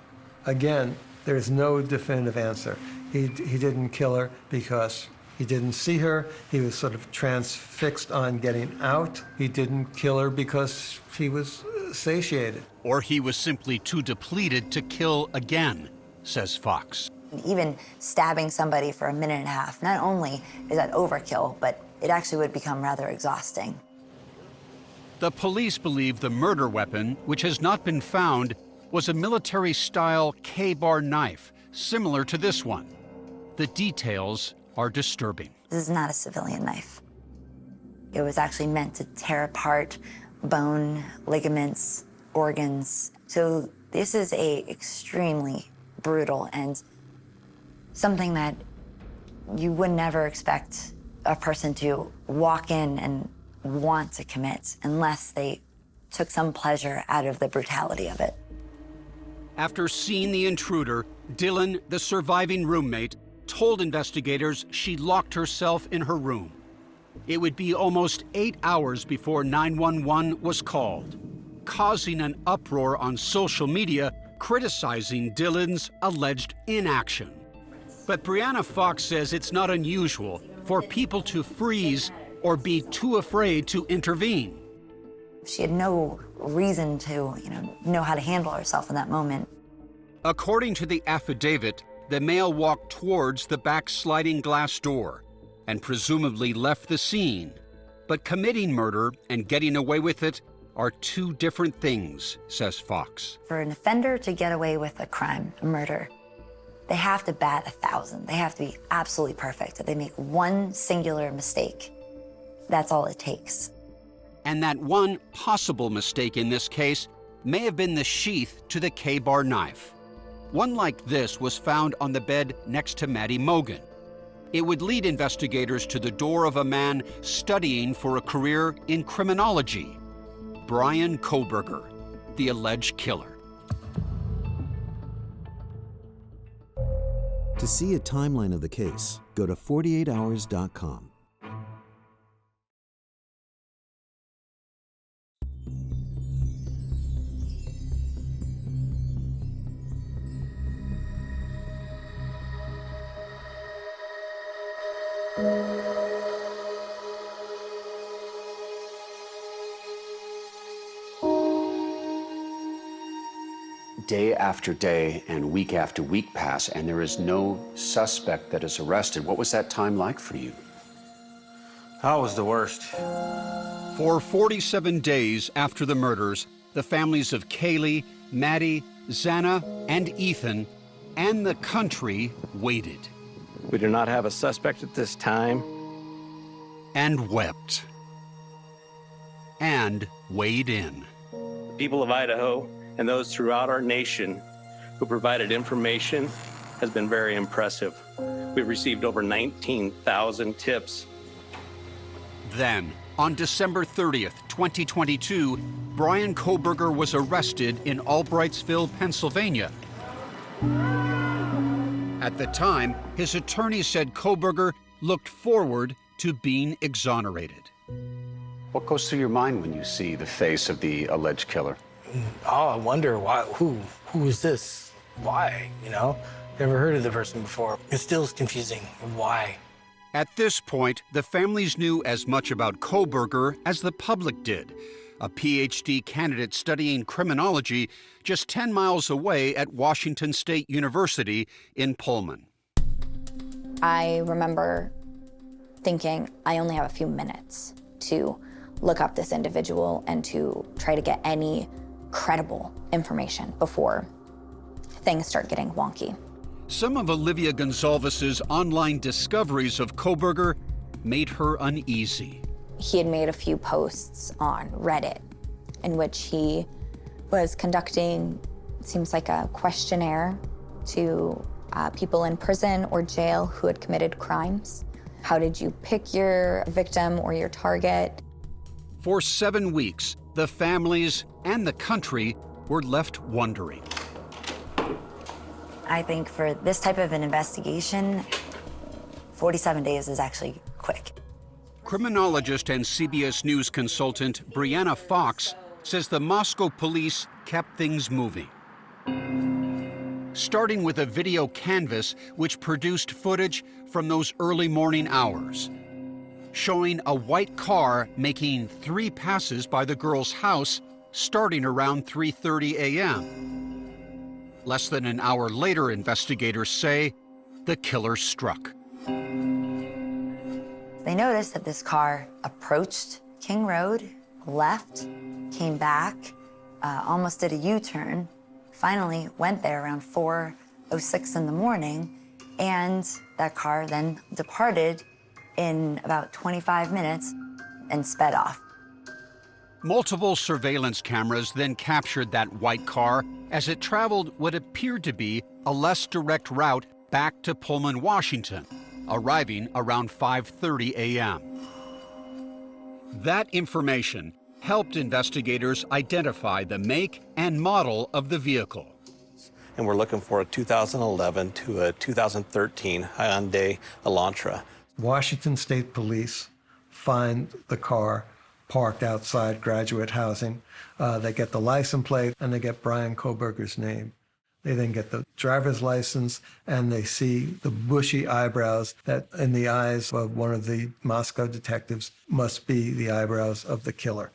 Again, there's no definitive answer. He didn't kill her because he didn't see her. He was sort of transfixed on getting out. He didn't kill her because he was satiated. Or he was simply too depleted to kill again, says Fox. Even stabbing somebody for a minute and a half, not only is that overkill, but it actually would become rather exhausting. The police believe the murder weapon, which has not been found, was a military-style K-bar knife, similar to this one. The details are disturbing. This is not a civilian knife. It was actually meant to tear apart bone, ligaments, organs. So this is a extremely brutal and something that you would never expect a person to walk in and want to commit unless they took some pleasure out of the brutality of it. After seeing the intruder, Dylan, the surviving roommate, told investigators she locked herself in her room. It would be almost 8 hours before 911 was called, causing an uproar on social media criticizing Dylan's alleged inaction. But Brianna Fox says it's not unusual for people to freeze or be too afraid to intervene. She had no reason to, know how to handle herself in that moment. According to the affidavit, the male walked towards the back sliding glass door and presumably left the scene. But committing murder and getting away with it are two different things, says Fox. For an offender to get away with a crime, a murder, they have to bat 1,000. They have to be absolutely perfect. If they make one singular mistake, that's all it takes. And that one possible mistake in this case may have been the sheath to the K-bar knife. One like this was found on the bed next to Maddie Mogen. It would lead investigators to the door of a man studying for a career in criminology, Bryan Kohberger, the alleged killer. To see a timeline of the case, go to 48hours.com. Day after day and week after week pass, and there is no suspect that is arrested. What was that time like for you? That was the worst. For 47 days after the murders, the families of Kaylee, Maddie, Xana, and Ethan, and the country waited. We do not have a suspect at this time. And wept. And weighed in. The people of Idaho and those throughout our nation who provided information has been very impressive. We've received over 19,000 tips. Then, on December 30th, 2022, Bryan Kohberger was arrested in Albrightsville, Pennsylvania. At the time, his attorney said Kohberger looked forward to being exonerated. What goes through your mind when you see the face of the alleged killer? Oh, I wonder why, who is this? Why, Never heard of the person before. It still is confusing. Why? At this point, the families knew as much about Kohberger as the public did, a PhD candidate studying criminology just 10 miles away at Washington State University in Pullman. I remember thinking, I only have a few minutes to look up this individual and to try to get any credible information before things start getting wonky. Some of Olivia Gonzalez's online discoveries of Kohberger made her uneasy. He had made a few posts on Reddit in which he was conducting, it seems like a questionnaire to people in prison or jail who had committed crimes. How did you pick your victim or your target? For 7 weeks, the families and the country were left wondering. I think for this type of an investigation, 47 days is actually quick. Criminologist and CBS News consultant Brianna Fox says the Moscow police kept things moving. Starting with a video canvas which produced footage from those early morning hours, showing a white car making 3 passes by the girl's house starting around 3:30 a.m. Less than an hour later, investigators say, the killer struck. They noticed that this car approached King Road, left, came back, almost did a U-turn, finally went there around 4:06 in the morning, and that car then departed in about 25 minutes and sped off. Multiple surveillance cameras then captured that white car as it traveled what appeared to be a less direct route back to Pullman, Washington, arriving around 5:30 a.m. That information helped investigators identify the make and model of the vehicle. And we're looking for a 2011 to a 2013 Hyundai Elantra. Washington State Police find the car parked outside Graduate Housing. They get the license plate and they get Bryan Kohberger's name. They then get the driver's license and they see the bushy eyebrows that in the eyes of one of the Moscow detectives must be the eyebrows of the killer.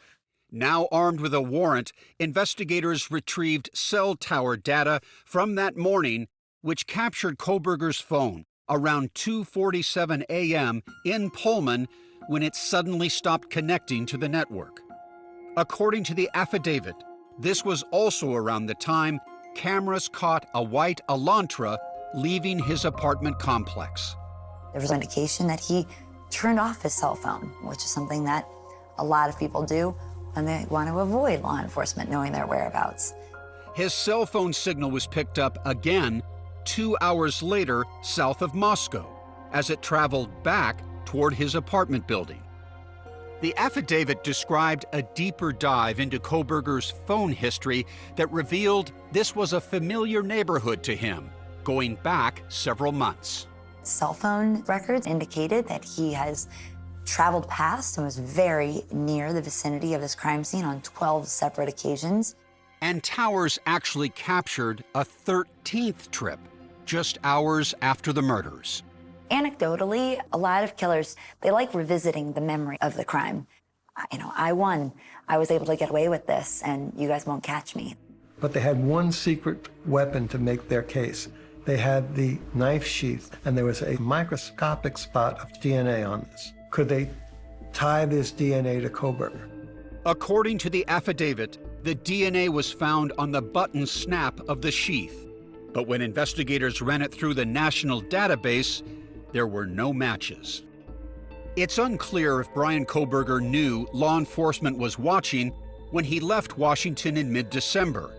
Now armed with a warrant, investigators retrieved cell tower data from that morning, which captured Kohberger's phone around 2:47 a.m. in Pullman when it suddenly stopped connecting to the network. According to the affidavit, this was also around the time cameras caught a white Elantra leaving his apartment complex. There was an indication that he turned off his cell phone, which is something that a lot of people do when they want to avoid law enforcement knowing their whereabouts. His cell phone signal was picked up again 2 hours later south of Moscow as it traveled back toward his apartment building. The affidavit described a deeper dive into Kohberger's phone history that revealed this was a familiar neighborhood to him, going back several months. Cell phone records indicated that he has traveled past and was very near the vicinity of his crime scene on 12 separate occasions. And towers actually captured a 13th trip, just hours after the murders. Anecdotally, a lot of killers, they like revisiting the memory of the crime. I won. I was able to get away with this, and you guys won't catch me. But they had one secret weapon to make their case. They had the knife sheath, and there was a microscopic spot of DNA on this. Could they tie this DNA to Kohberger? According to the affidavit, the DNA was found on the button snap of the sheath. But when investigators ran it through the national database, there were no matches. It's unclear if Bryan Kohberger knew law enforcement was watching when he left Washington in mid-December.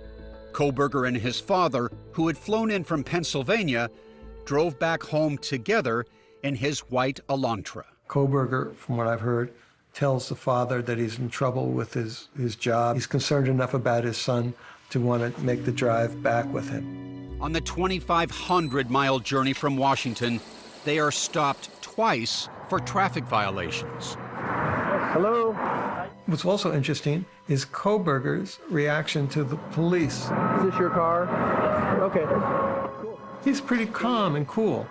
Kohberger and his father, who had flown in from Pennsylvania, drove back home together in his white Elantra. Kohberger, from what I've heard, tells the father that he's in trouble with his job. He's concerned enough about his son to want to make the drive back with him. On the 2,500-mile journey from Washington, they are stopped twice for traffic violations. Hello? What's also interesting is Kohberger's reaction to the police. Is this your car? Okay. He's pretty calm and cool.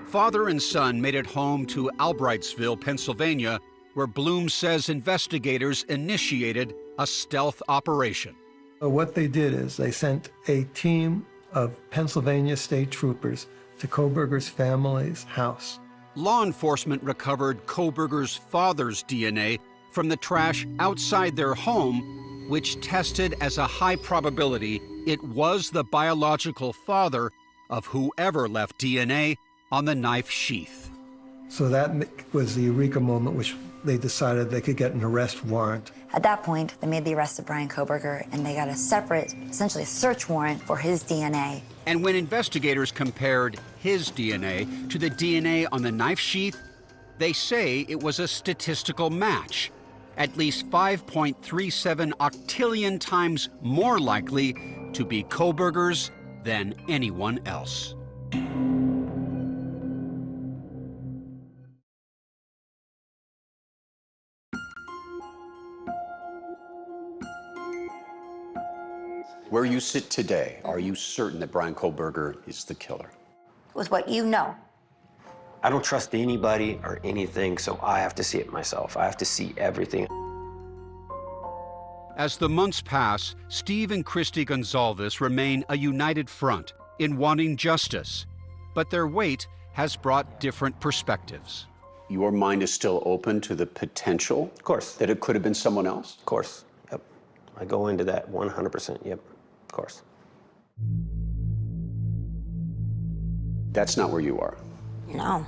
Father and son made it home to Albrightsville, Pennsylvania, where Bloom says investigators initiated a stealth operation. What they did is they sent a team of Pennsylvania state troopers to Kohberger's family's house. Law enforcement recovered Kohberger's father's DNA from the trash outside their home, which tested as a high probability it was the biological father of whoever left DNA on the knife sheath. So that was the eureka moment which they decided they could get an arrest warrant. At that point, they made the arrest of Bryan Kohberger, and they got a separate, essentially a search warrant for his DNA. And when investigators compared his DNA to the DNA on the knife sheath, they say it was a statistical match, at least 5.37 octillion times more likely to be Kohberger's than anyone else. Where you sit today, are you certain that Bryan Kohberger is the killer? With what you know. I don't trust anybody or anything, so I have to see it myself. I have to see everything. As the months pass, Steve and Christy Gonzalez remain a united front in wanting justice, but their wait has brought different perspectives. your mind is still open to the potential, of course, that it could have been someone else? Of course, yep. I go into that 100%, yep, of course. That's not where you are. No.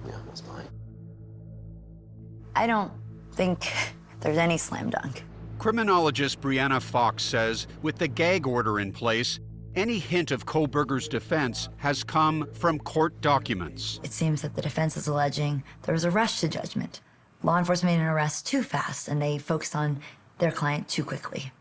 Yeah, that's fine. I don't think there's any slam dunk. Criminologist Brianna Fox says with the gag order in place, any hint of Kohberger's defense has come from court documents. It seems that the defense is alleging there was a rush to judgment. Law enforcement made an arrest too fast, and they focused on their client too quickly.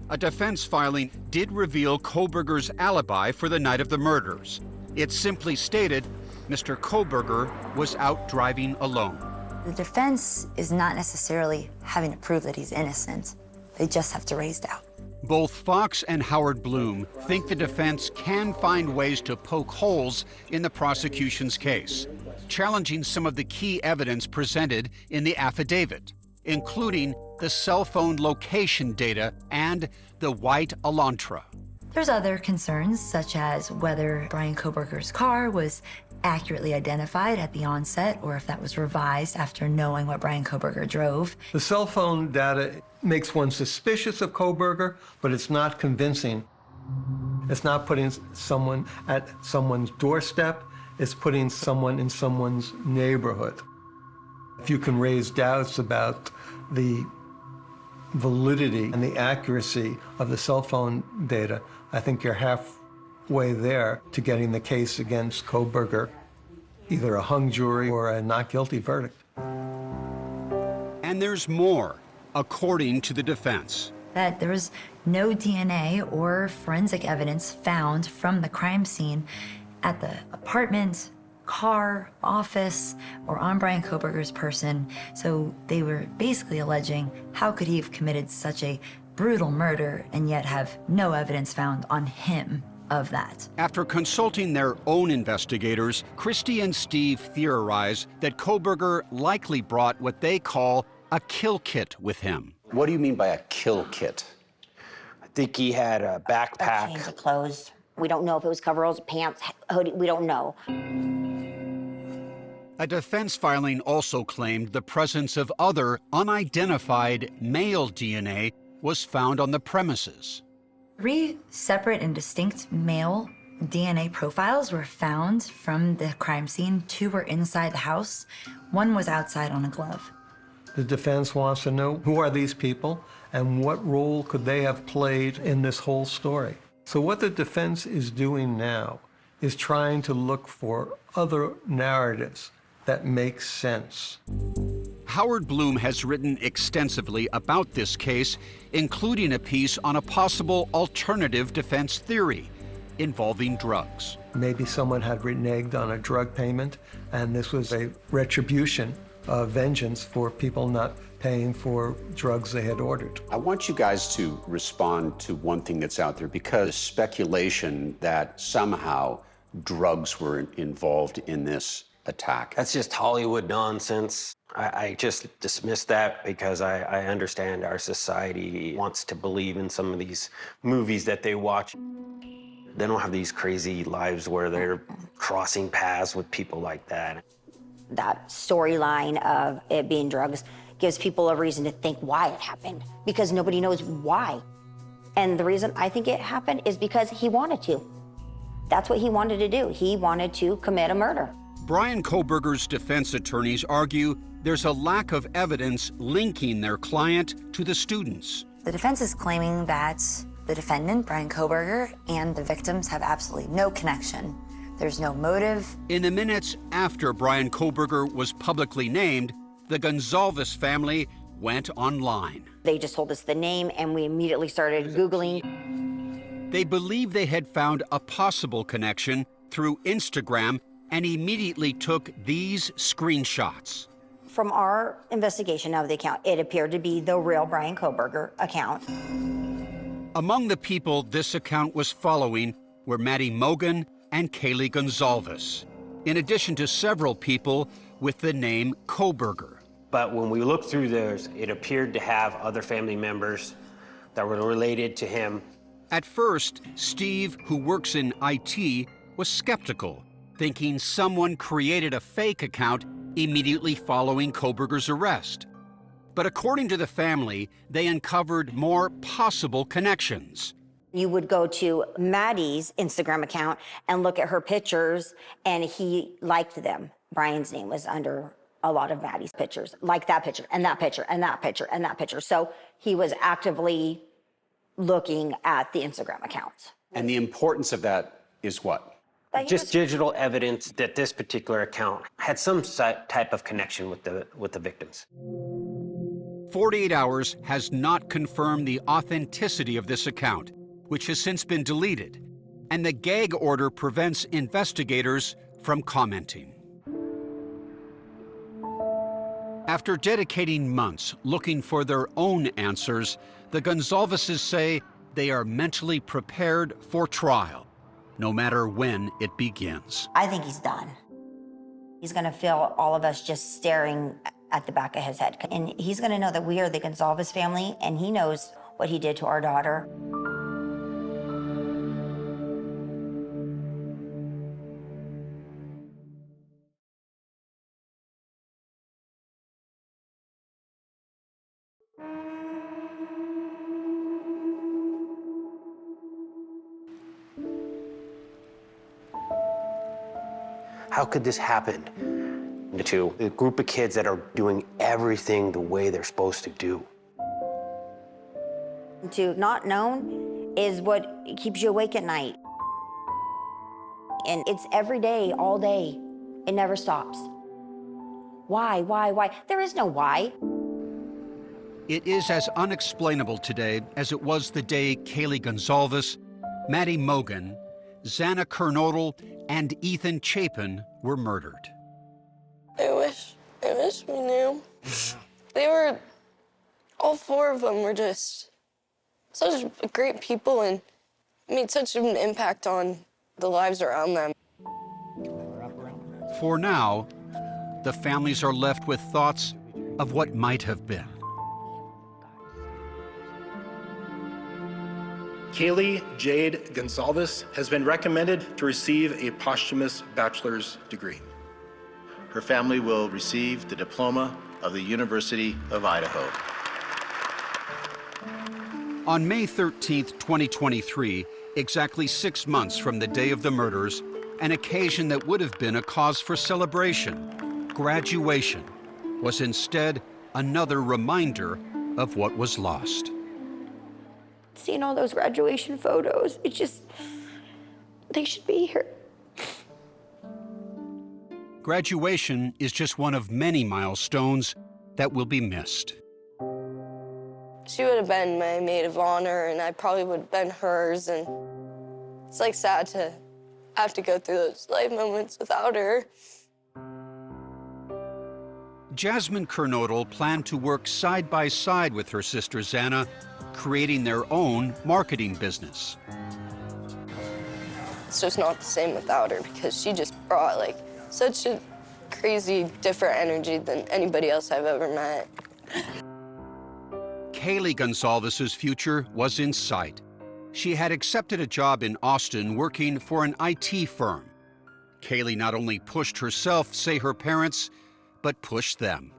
A defense filing did reveal Kohberger's alibi for the night of the murders. It simply stated Mr. Kohberger was out driving alone. The defense is not necessarily having to prove that he's innocent. They just have to raise doubt. Both Fox and Howard Bloom think the defense can find ways to poke holes in the prosecution's case, challenging some of the key evidence presented in the affidavit, including the cell phone location data and the white Elantra. There's other concerns, such as whether Bryan Kohberger's car was accurately identified at the onset, or if that was revised after knowing what Bryan Kohberger drove. The cell phone data makes one suspicious of Kohberger, but it's not convincing. It's not putting someone at someone's doorstep, it's putting someone in someone's neighborhood. If you can raise doubts about the validity and the accuracy of the cell phone data, I think you're halfway there to getting the case against Kohberger, either a hung jury or a not guilty verdict. And there's more, according to the defense. That there was no DNA or forensic evidence found from the crime scene at the apartment, car, office, or on Bryan Kohberger's person. So they were basically alleging, how could he have committed such a brutal murder and yet have no evidence found on him of that? After consulting their own investigators, Christy and Steve theorize that Kohberger likely brought what they call a kill kit with him. What do you mean by a kill kit? I think he had a backpack. Change of clothes. We don't know if it was coveralls, pants, hoodie. We don't know. A defense filing also claimed the presence of other unidentified male DNA was found on the premises. 3 separate and distinct male DNA profiles were found from the crime scene. 2 were inside the house. 1 was outside on a glove. The defense wants to know who are these people and what role could they have played in this whole story. So what the defense is doing now is trying to look for other narratives that make sense. Howard Bloom has written extensively about this case, including a piece on a possible alternative defense theory involving drugs. Maybe someone had reneged on a drug payment, and this was a retribution, a vengeance for people not paying for drugs they had ordered. I want you guys to respond to one thing that's out there, because speculation that somehow drugs were involved in this attack. That's just Hollywood nonsense. I just dismiss that because I understand our society wants to believe in some of these movies that they watch. They don't have these crazy lives where they're crossing paths with people like that. That storyline of it being drugs gives people a reason to think why it happened, because nobody knows why. And the reason I think it happened is because he wanted to. That's what he wanted to do. He wanted to commit a murder. Bryan Kohberger's defense attorneys argue there's a lack of evidence linking their client to the students. The defense is claiming that the defendant, Bryan Kohberger, and the victims have absolutely no connection. There's no motive. In the minutes after Bryan Kohberger was publicly named, the Gonzalez family went online. They just told us the name, and we immediately started Googling. They believed they had found a possible connection through Instagram and immediately took these screenshots. From our investigation of the account, it appeared to be the real Bryan Kohberger account. Among the people this account was following were Maddie Mogan and Kaylee Gonzalez, in addition to several people with the name Kohberger. But when we looked through those, it appeared to have other family members that were related to him. At first, Steve, who works in IT, was skeptical, thinking someone created a fake account immediately following Kohberger's arrest. But according to the family, they uncovered more possible connections. You would go to Maddie's Instagram account and look at her pictures, and he liked them. Bryan's name was under a lot of Maddie's pictures, like that picture, and that picture, and that picture, and that picture. So he was actively looking at the Instagram accounts. And the importance of that is what? Just digital evidence that this particular account had some type of connection with the victims. 48 Hours has not confirmed the authenticity of this account, which has since been deleted, and the gag order prevents investigators from commenting. After dedicating months looking for their own answers, the Gonzalveses say they are mentally prepared for trial, no matter when it begins. I think he's done. He's gonna feel all of us just staring at the back of his head. And he's gonna know that we are the Gonzalves family, and he knows what he did to our daughter. How could this happen to a group of kids that are doing everything the way they're supposed to do? To not known is what keeps you awake at night. And it's every day, all day. It never stops. Why? There is no why. It is as unexplainable today as it was the day Kaylee Gonzalves, Maddie Mogen, Xana Kernodle, and Ethan Chapin were murdered. I wish we knew. They were, all four of them were just such great people and made such an impact on the lives around them. For now, the families are left with thoughts of what might have been. Kaylee Jade Gonzalves has been recommended to receive a posthumous bachelor's degree. Her family will receive the diploma of the University of Idaho. On May 13th, 2023, exactly 6 months from the day of the murders, an occasion that would have been a cause for celebration, graduation, was instead another reminder of what was lost. Seeing all those graduation photos, it's just, they should be here. Graduation is just one of many milestones that will be missed. She would have been my maid of honor, and I probably would have been hers, and it's like sad to have to go through those life moments without her. Jasmine Kernodle planned to work side by side with her sister Xana, creating their own marketing business. It's just not the same without her because she just brought like such a crazy different energy than anybody else I've ever met. Kaylee Gonzalves' future was in sight. She had accepted a job in Austin working for an IT firm. Kaylee not only pushed herself, say her parents, but pushed them.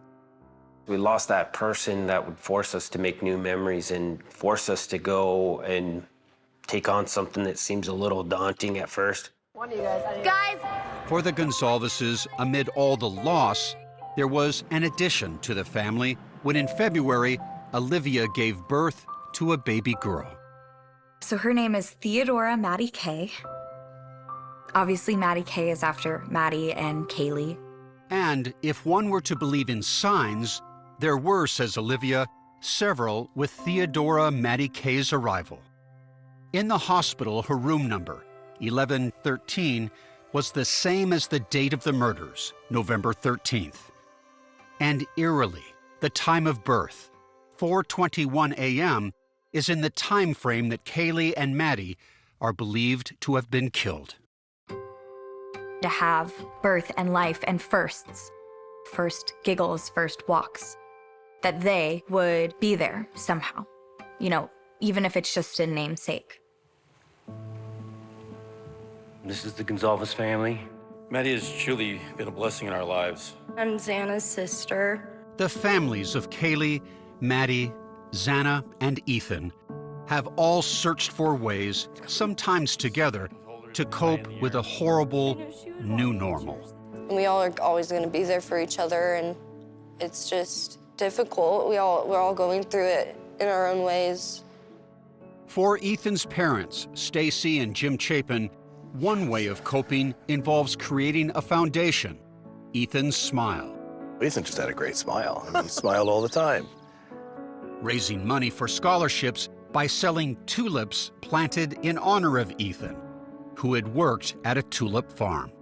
We lost that person that would force us to make new memories and force us to go and take on something that seems a little daunting at first. Guys! For the Gonzalveses, amid all the loss, there was an addition to the family when in February, Olivia gave birth to a baby girl. So her name is Theodora Maddie Kay. Obviously, Maddie Kay is after Maddie and Kaylee. And if one were to believe in signs, there were, says Olivia, several with Theodora Maddie Kay's arrival. In the hospital, her room number, 1113, was the same as the date of the murders, November 13th. And eerily, the time of birth, 4:21 a.m., is in the time frame that Kaylee and Maddie are believed to have been killed. To have birth and life and firsts, first giggles, first walks, that they would be there somehow, you know, even if it's just in namesake. This is the Gonzalves family. Maddie has truly been a blessing in our lives. I'm Xana's sister. The families of Kaylee, Maddie, Xana, and Ethan have all searched for ways, sometimes together, to cope with a horrible new normal. We all are always going to be there for each other, and it's just difficult. We're all going through it in our own ways. For Ethan's parents, Stacy and Jim Chapin, one way of coping involves creating a foundation, Ethan's Smile. Ethan just had a great smile. I mean, he smiled all the time. Raising money for scholarships by selling tulips planted in honor of Ethan, who had worked at a tulip farm.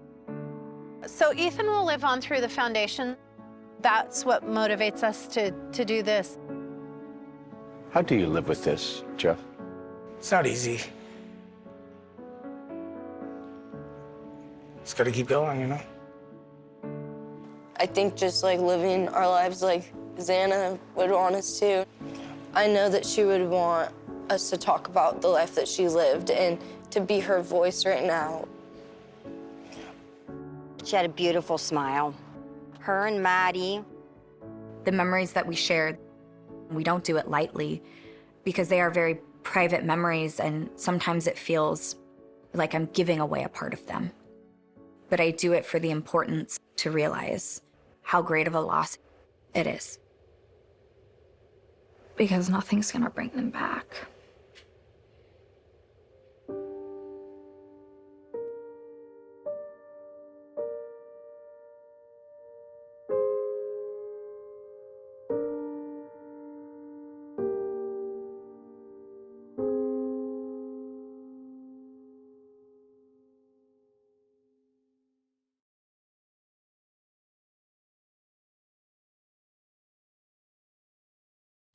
So Ethan will live on through the foundation. That's what motivates us to do this. How do you live with this, Jeff? It's not easy. Just gotta keep going, you know? I think just like living our lives like Xana would want us to. I know that she would want us to talk about the life that she lived and to be her voice right now. She had a beautiful smile. Her and Maddie. The memories that we shared, we don't do it lightly because they are very private memories, and sometimes it feels like I'm giving away a part of them. But I do it for the importance to realize how great of a loss it is. Because nothing's gonna bring them back.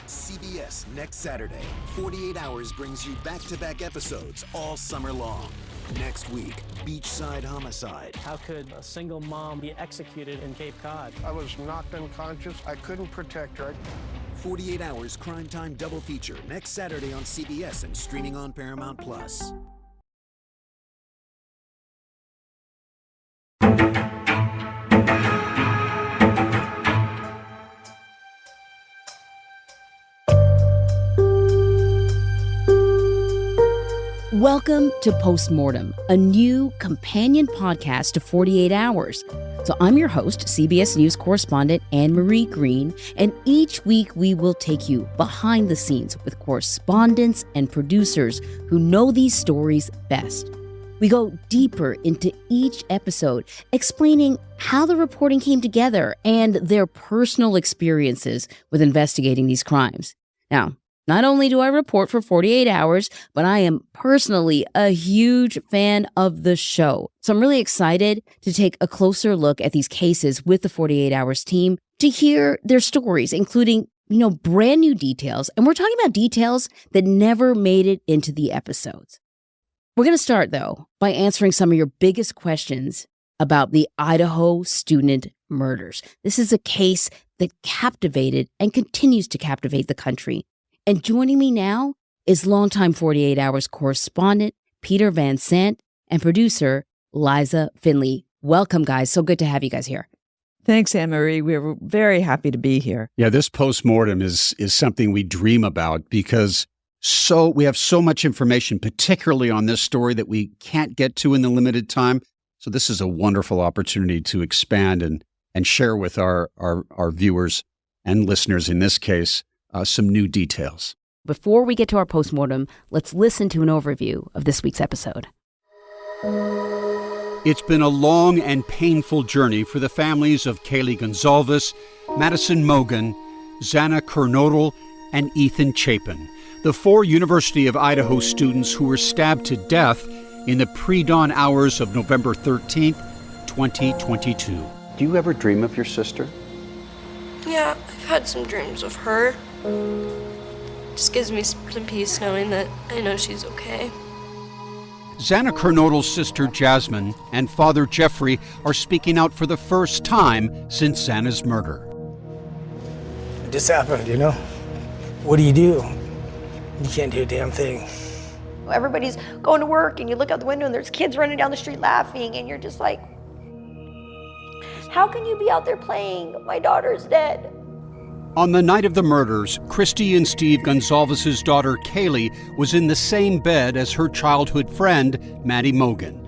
CBS next Saturday. 48 Hours brings you back-to-back episodes all summer long. Next week, Beachside Homicide. How could a single mom be executed in Cape Cod? I was knocked unconscious. I couldn't protect her. 48 Hours Crime Time double feature next Saturday on CBS and streaming on Paramount+. Welcome to Postmortem, a new companion podcast to 48 Hours. So I'm your host, CBS News correspondent Anne-Marie Green, and each week we will take you behind the scenes with correspondents and producers who know these stories best. We go deeper into each episode, explaining how the reporting came together and their personal experiences with investigating these crimes. Now, not only do I report for 48 Hours, but I am personally a huge fan of the show. So I'm really excited to take a closer look at these cases with the 48 Hours team to hear their stories, including, brand new details. And we're talking about details that never made it into the episodes. We're going to start, though, by answering some of your biggest questions about the Idaho student murders. This is a case that captivated and continues to captivate the country. And joining me now is longtime 48 Hours correspondent Peter Van Sant and producer Liza Finley. Welcome, guys. So good to have you guys here. Thanks, Anne-Marie. We're very happy to be here. Yeah, this postmortem is something we dream about because we have so much information, particularly on this story, that we can't get to in the limited time. So this is a wonderful opportunity to expand and share with our viewers and listeners, in this case, some new details. Before we get to our postmortem, let's listen to an overview of this week's episode. It's been a long and painful journey for the families of Kaylee Gonzalez, Madison Mogen, Xana Kernodle, and Ethan Chapin, the 4 University of Idaho students who were stabbed to death in the pre-dawn hours of November 13th, 2022. Do you ever dream of your sister? Yeah, I've had some dreams of her. Just gives me some peace knowing that I know she's okay. Xana Kernodle's sister Jasmine and father Jeffrey are speaking out for the first time since Xana's murder. It just happened, What do? You can't do a damn thing. Everybody's going to work and you look out the window and there's kids running down the street laughing and you're just like, How can you be out there playing? My daughter's dead. On the night of the murders, Christy and Steve Gonsalves' daughter Kaylee was in the same bed as her childhood friend, Maddie Mogen.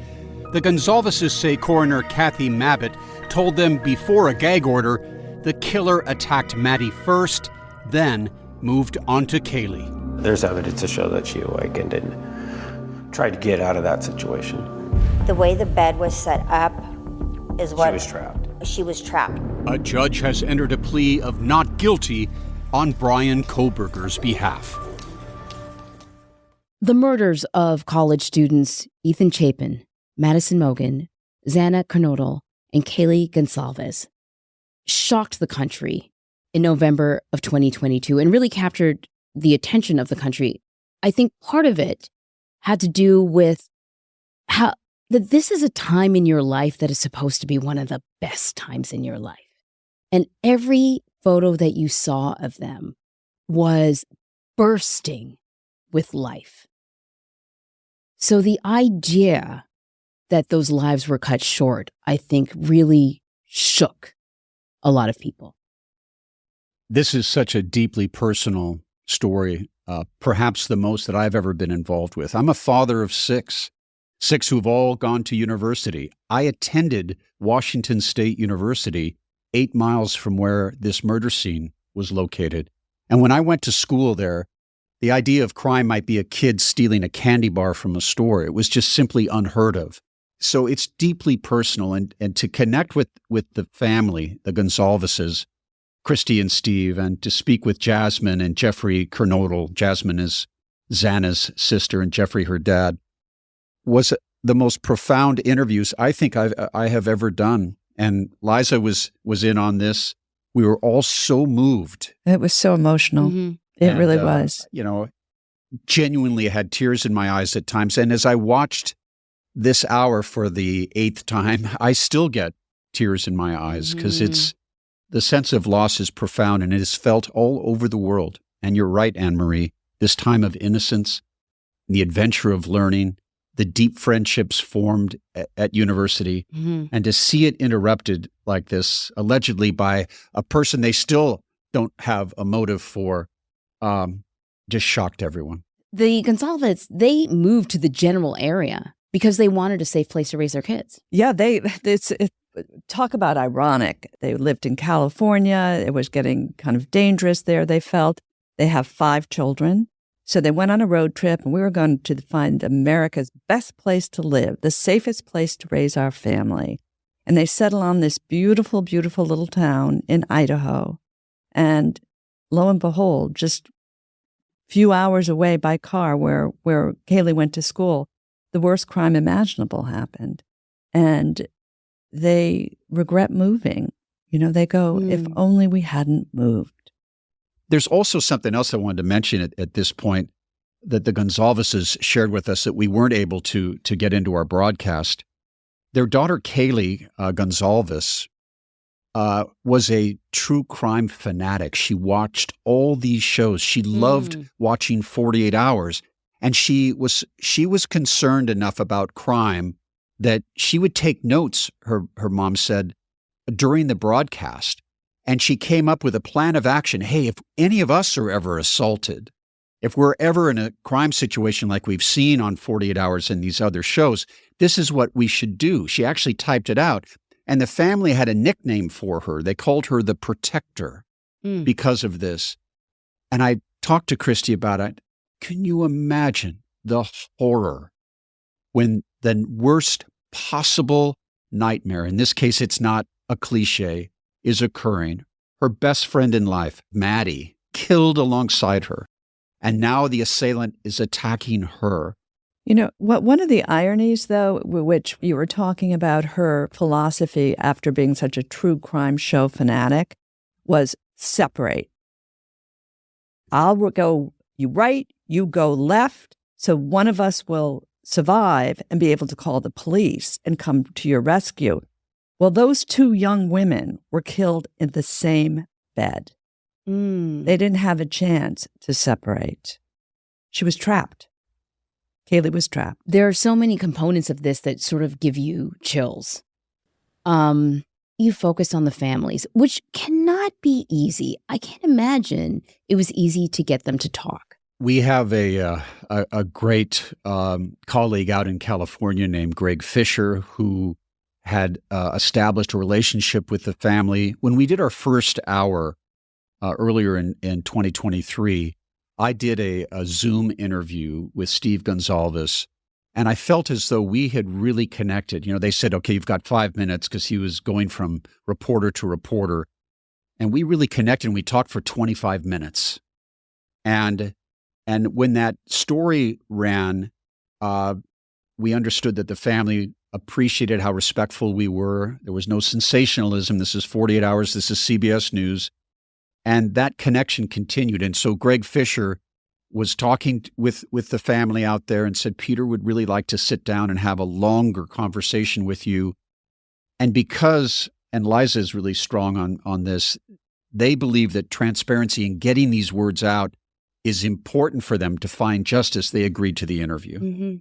The Gonsalveses say coroner Kathy Mabbitt told them before a gag order the killer attacked Maddie first, then moved on to Kaylee. There's evidence to show that she awakened and tried to get out of that situation. The way the bed was set up is what... She was trapped. She was trapped. A judge has entered a plea of not guilty on Bryan Kohberger's behalf. The murders of college students Ethan Chapin, Madison Mogen, Xana Kernodle, and Kaylee Gonsalves shocked the country in November of 2022 and really captured the attention of the country. I think part of it had to do with how that this is a time in your life that is supposed to be one of the best times in your life. And every photo that you saw of them was bursting with life. So the idea that those lives were cut short, I think, really shook a lot of people. This is such a deeply personal story, perhaps the most that I've ever been involved with. I'm a father of six who've all gone to university. I attended Washington State University 8 miles from where this murder scene was located. And when I went to school there, the idea of crime might be a kid stealing a candy bar from a store. It was just simply unheard of. So it's deeply personal. And to connect with the family, the Gonsalveses, Christy and Steve, and to speak with Jasmine and Jeffrey Kernodle. Jasmine is Xana's sister and Jeffrey her dad, was the most profound interviews I think I have ever done. And Liza was in on this. We were all so moved. It was so emotional. Mm-hmm. It really was. Genuinely had tears in my eyes at times. And as I watched this hour for the 8th time, I still get tears in my eyes because it's the sense of loss is profound and it is felt all over the world. And you're right, Anne-Marie, this time of innocence, the adventure of learning, the deep friendships formed at university, and to see it interrupted like this, allegedly by a person they still don't have a motive for, just shocked everyone. The Gonsalves, they moved to the general area because they wanted a safe place to raise their kids. Yeah, talk about ironic. They lived in California. It was getting kind of dangerous there, they felt. They have 5 children. So they went on a road trip, and we were going to find America's best place to live, the safest place to raise our family. And they settled on this beautiful, beautiful little town in Idaho. And lo and behold, just a few hours away by car where Kaylee went to school, the worst crime imaginable happened. And they regret moving. They go, if only we hadn't moved. There's also something else I wanted to mention at this point that the Gonsalveses shared with us that we weren't able to get into our broadcast. Their daughter, Kaylee Gonsalves, was a true crime fanatic. She watched all these shows. She loved watching 48 Hours. And she was concerned enough about crime that she would take notes, her mom said, during the broadcast. And she came up with a plan of action. Hey, if any of us are ever assaulted, if we're ever in a crime situation like we've seen on 48 Hours and these other shows, this is what we should do. She actually typed it out. And the family had a nickname for her. They called her the Protector because of this. And I talked to Christy about it. Can you imagine the horror when the worst possible nightmare, in this case, it's not a cliche, is occurring? Her best friend in life, Maddie, killed alongside her. And now the assailant is attacking her. One of the ironies, though, which you were talking about her philosophy after being such a true crime show fanatic, was separate. I'll go right, you go left, so one of us will survive and be able to call the police and come to your rescue. Well, those 2 young women were killed in the same bed. They didn't have a chance to separate. She was trapped. Kaylee was trapped. There are so many components of this that sort of give you chills. you focused on the families, which cannot be easy. I can't imagine it was easy to get them to talk. We have a great colleague out in California named Greg Fisher, who had established a relationship with the family. When we did our first hour earlier in 2023, I did a Zoom interview with Steve Gonsalves, and I felt as though we had really connected. You know, they said, okay, you've got 5 minutes, because he was going from reporter to reporter. And we really connected, and we talked for 25 minutes. And when that story ran, we understood that the family appreciated how respectful we were. There was no sensationalism. This is 48 Hours. This is CBS News. And that connection continued. And so Greg Fisher was talking with the family out there and said, Peter would really like to sit down and have a longer conversation with you. And because, and Liza is really strong on this, they believe that transparency and getting these words out is important for them to find justice. They agreed to the interview. Mm-hmm.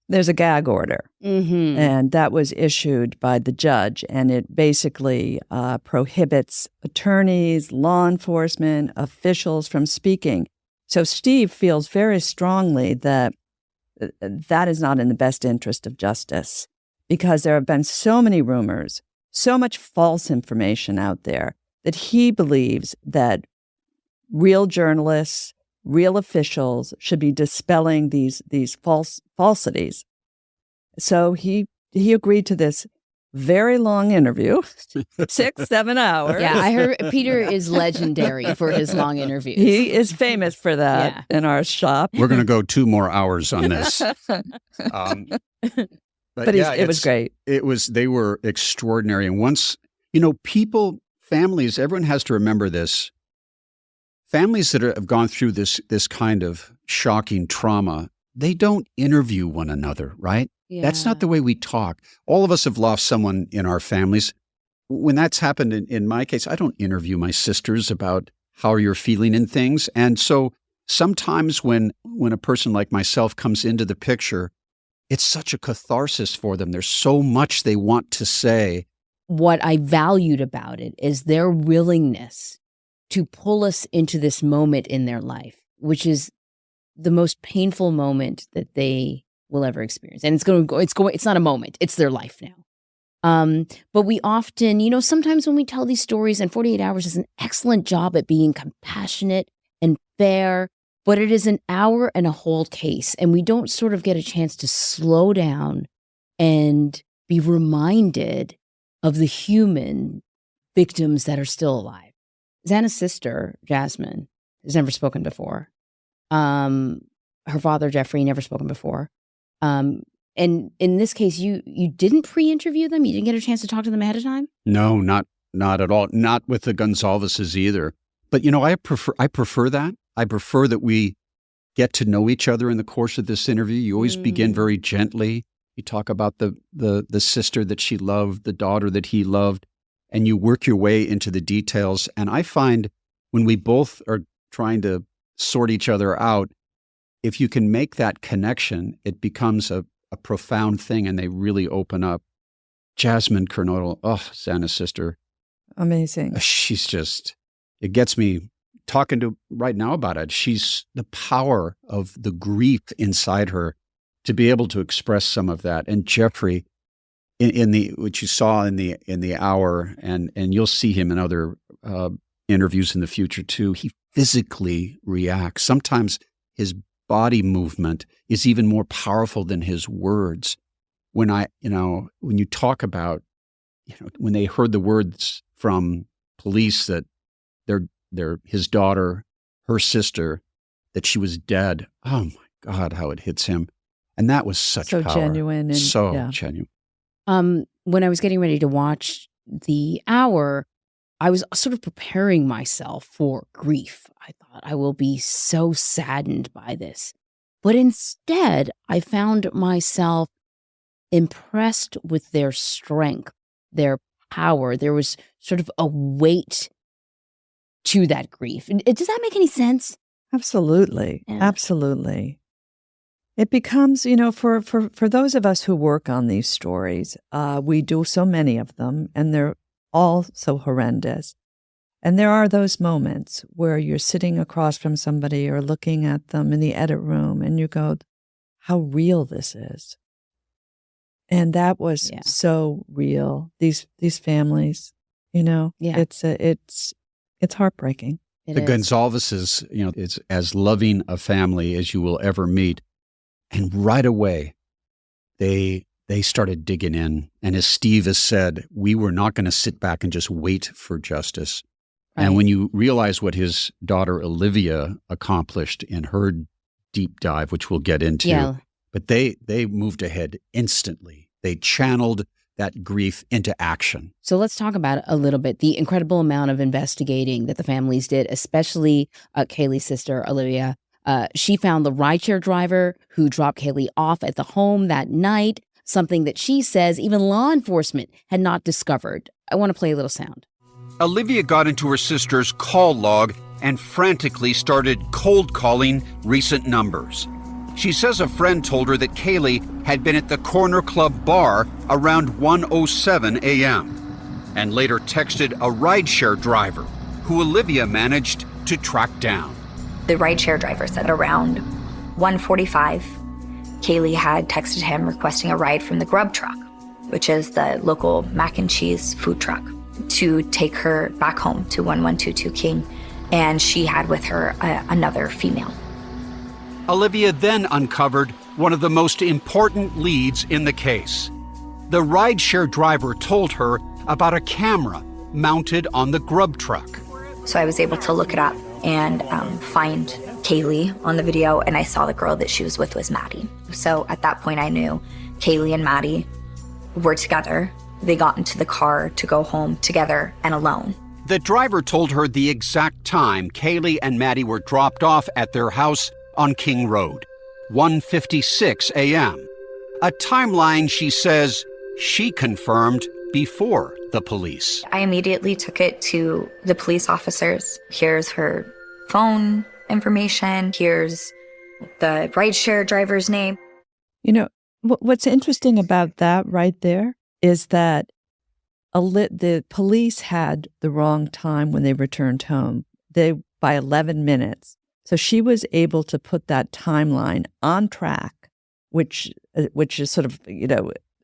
There's a gag order, and that was issued by the judge, and it basically prohibits attorneys, law enforcement, officials from speaking. So Steve feels very strongly that that is not in the best interest of justice, because there have been so many rumors, so much false information out there, that he believes that real journalists, real officials should be dispelling these falsities. So he agreed to this very long interview, 6-7 hours. Yeah, I heard Peter is legendary for his long interviews. He is famous for that in our shop. We're going to go 2 more hours on this. But yeah, it was great. They were extraordinary. And once, people, families, everyone has to remember this. Families that have gone through this kind of shocking trauma, they don't interview one another, right? Yeah. That's not the way we talk. All of us have lost someone in our families. When that's happened in my case, I don't interview my sisters about how you're feeling in things. And so sometimes when a person like myself comes into the picture, it's such a catharsis for them. There's so much they want to say. What I valued about it is their willingness to pull us into this moment in their life, which is the most painful moment that they will ever experience. And it's not a moment, it's their life now. But we often, sometimes when we tell these stories, and 48 Hours does an excellent job at being compassionate and fair, but it is an hour and a whole case. And we don't sort of get a chance to slow down and be reminded of the human victims that are still alive. Xana's sister, Jasmine, has never spoken before. Her father, Jeffrey, never spoken before. And in this case, you didn't pre-interview them? You didn't get a chance to talk to them ahead of time? No, not at all. Not with the Gonsalveses either. But, I prefer that. I prefer that we get to know each other in the course of this interview. You always begin very gently. You talk about the sister that she loved, the daughter that he loved, and you work your way into the details. And I find when we both are trying to sort each other out, if you can make that connection, it becomes a profound thing, and they really open up. Jasmine Kernodle, Xana's sister. Amazing. She's just, it gets me talking to right now about it. She's the power of the grief inside her to be able to express some of that. And Jeffrey, in the which you saw in the hour, and you'll see him in other interviews in the future too. He physically reacts. Sometimes his body movement is even more powerful than his words. When when you talk about, when they heard the words from police that his daughter, her sister, that she was dead. Oh my God, how it hits him. And that was such so power. Genuine and Genuine. When I was getting ready to watch the hour, I was sort of preparing myself for grief. I thought I will be so saddened by this. But instead, I found myself impressed with their strength, their power. There was sort of a weight to that grief. Does that make any sense? Absolutely. Yeah. Absolutely. It becomes, for those of us who work on these stories, we do so many of them, and they're all so horrendous. And there are those moments where you're sitting across from somebody or looking at them in the edit room and you go, how real this is. And that was so real. These families, it's heartbreaking. The Gonzalez's, it's as loving a family as you will ever meet. And right away, they started digging in. And as Steve has said, we were not going to sit back and just wait for justice. Right. And when you realize what his daughter Olivia accomplished in her deep dive, which we'll get into, but they moved ahead instantly. They channeled that grief into action. So let's talk about a little bit the incredible amount of investigating that the families did, especially Kaylee's sister, Olivia. She found the rideshare driver who dropped Kaylee off at the home that night, something that she says even law enforcement had not discovered. I want to play a little sound. Olivia got into her sister's call log and frantically started cold calling recent numbers. She says a friend told her that Kaylee had been at the Corner Club bar around 1:07 a.m. and later texted a rideshare driver who Olivia managed to track down. The rideshare driver said around 1:45, Kaylee had texted him requesting a ride from the Grub Truck, which is the local mac and cheese food truck, to take her back home to 1122 King, and she had with her another female. Olivia then uncovered one of the most important leads in the case. The rideshare driver told her about a camera mounted on the Grub Truck. So I was able to look it up and find Kaylee on the video, and I saw the girl that she was with was Maddie. So at that point I knew Kaylee and Maddie were together. They got into the car to go home together and alone. The driver told her the exact time Kaylee and Maddie were dropped off at their house on King Road, 1:56 a.m. A timeline she says she confirmed before the police. I immediately took it to the police officers. Here's her phone information. Here's the rideshare driver's name. What's interesting about that right there is that the police had the wrong time when they returned home. By 11 minutes. So she was able to put that timeline on track, which is sort of,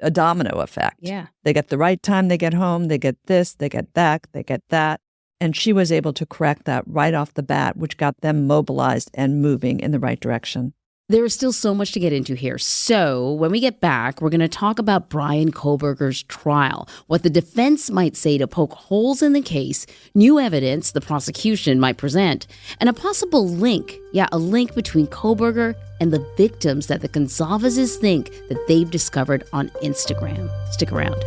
a domino effect. Yeah. They get the right time, they get home, they get this, they get that, they get that. And she was able to correct that right off the bat, which got them mobilized and moving in the right direction. There is still so much to get into here. So when we get back, we're going to talk about Bryan Kohberger's trial, what the defense might say to poke holes in the case, new evidence the prosecution might present, and a possible link, a link between Kohberger and the victims that the Gonzalez's think that they've discovered on Instagram. Stick around.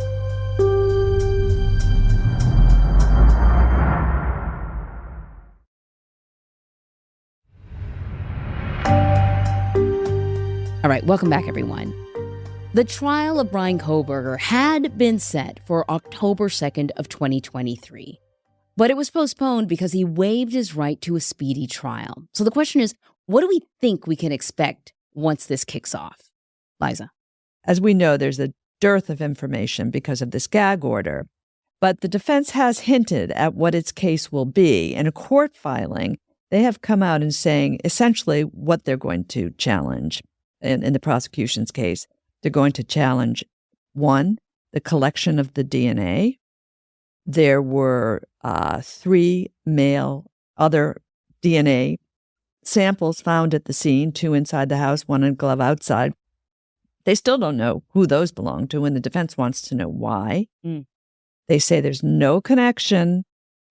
All right, welcome back, everyone. The trial of Bryan Kohberger had been set for October 2nd of 2023, but it was postponed because he waived his right to a speedy trial. So the question is, what do we think we can expect once this kicks off? Liza. As we know, there's a dearth of information because of this gag order, but the defense has hinted at what its case will be. In a court filing, they have come out and saying essentially what they're going to challenge. In the prosecution's case, they're going to challenge, 1, the collection of the DNA. There were 3 male other DNA samples found at the scene, 2 inside the house, 1 in a glove outside. They still don't know who those belong to, and the defense wants to know why. They say there's no connection,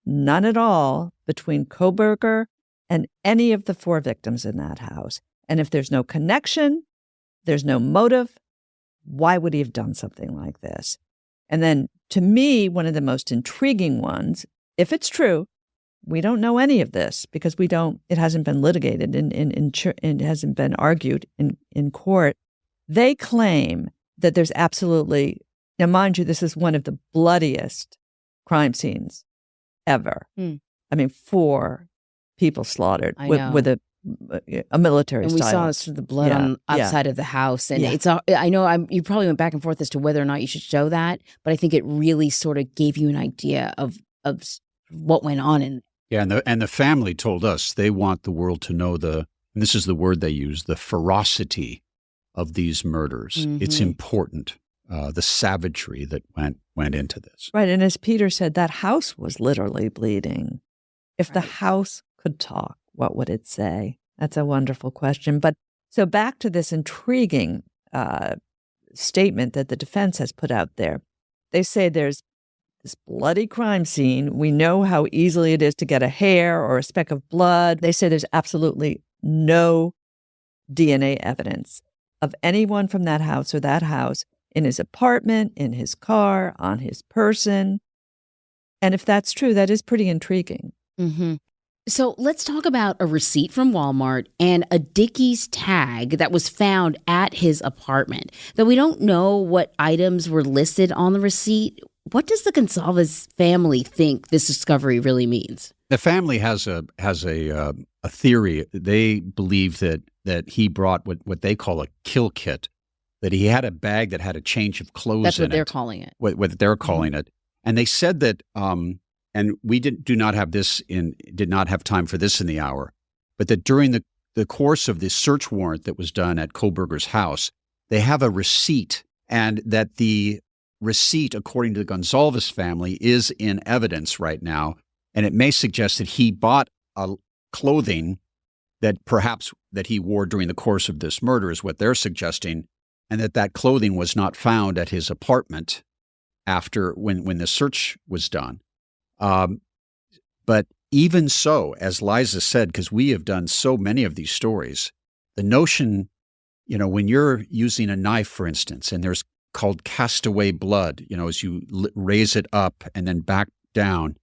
none at all, between Kohberger and any of the 4 victims in that house. And if there's no connection, there's no motive, why would he have done something like this? And then, to me, one of the most intriguing ones, if it's true, we don't know any of this because it hasn't been litigated and it hasn't been argued in court. They claim that there's absolutely, now mind you, this is one of the bloodiest crime scenes ever. I mean, 4 people slaughtered with a military and style. we saw sort of the blood on outside of the house. And it's I know you probably went back and forth as to whether or not you should show that, but I think it really sort of gave you an idea of what went on in. Yeah, and the family told us they want the world to know and this is the word they use, the ferocity of these murders. It's important, the savagery that went into this. Right, and as Peter said, that house was literally bleeding. If the house could talk, what would it say? That's a wonderful question. But so back to this intriguing statement that the defense has put out there. They say there's this bloody crime scene. We know how easily it is to get a hair or a speck of blood. They say there's absolutely no DNA evidence of anyone from that house or that house in his apartment, in his car, on his person. And if that's true, that is pretty intriguing. Mm-hmm. So let's talk about a receipt from Walmart and a Dickies tag that was found at his apartment. Though we don't know what items were listed on the receipt, what does the Gonzalez family think this discovery really means? The family has a theory. They believe that he brought what they call a kill kit, that he had a bag that had a change of clothes in it. That's what they're calling it. What they're calling it. And they said that, and we did not have time for this in the hour, but that during the course of the search warrant that was done at Kohberger's house, they have a receipt, and that the receipt, according to the Gonzalez family, is in evidence right now. And it may suggest that he bought clothing that perhaps that he wore during the course of this murder is what they're suggesting, and that clothing was not found at his apartment after when the search was done. But even so, as Liza said, because we have done so many of these stories, the notion, when you're using a knife, for instance, and there's called castaway blood, as you raise it up and then back down,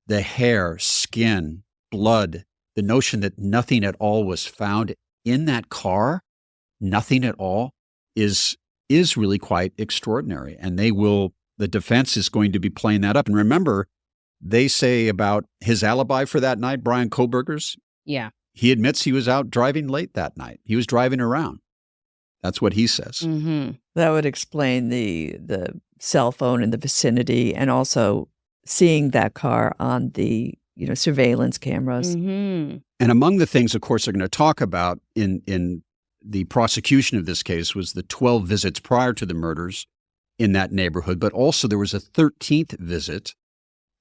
the hair, skin, blood, the notion that nothing at all was found in that car, nothing at all, is really quite extraordinary. And the defense is going to be playing that up. And remember, they say about his alibi for that night, Bryan Kohberger's. Yeah. He admits he was out driving late that night. He was driving around. That's what he says. Mm-hmm. That would explain the cell phone in the vicinity, and also seeing that car on the surveillance cameras. Mm-hmm. And among the things, of course, they're going to talk about in the prosecution of this case was the 12 visits prior to the murders in that neighborhood, but also there was a 13th visit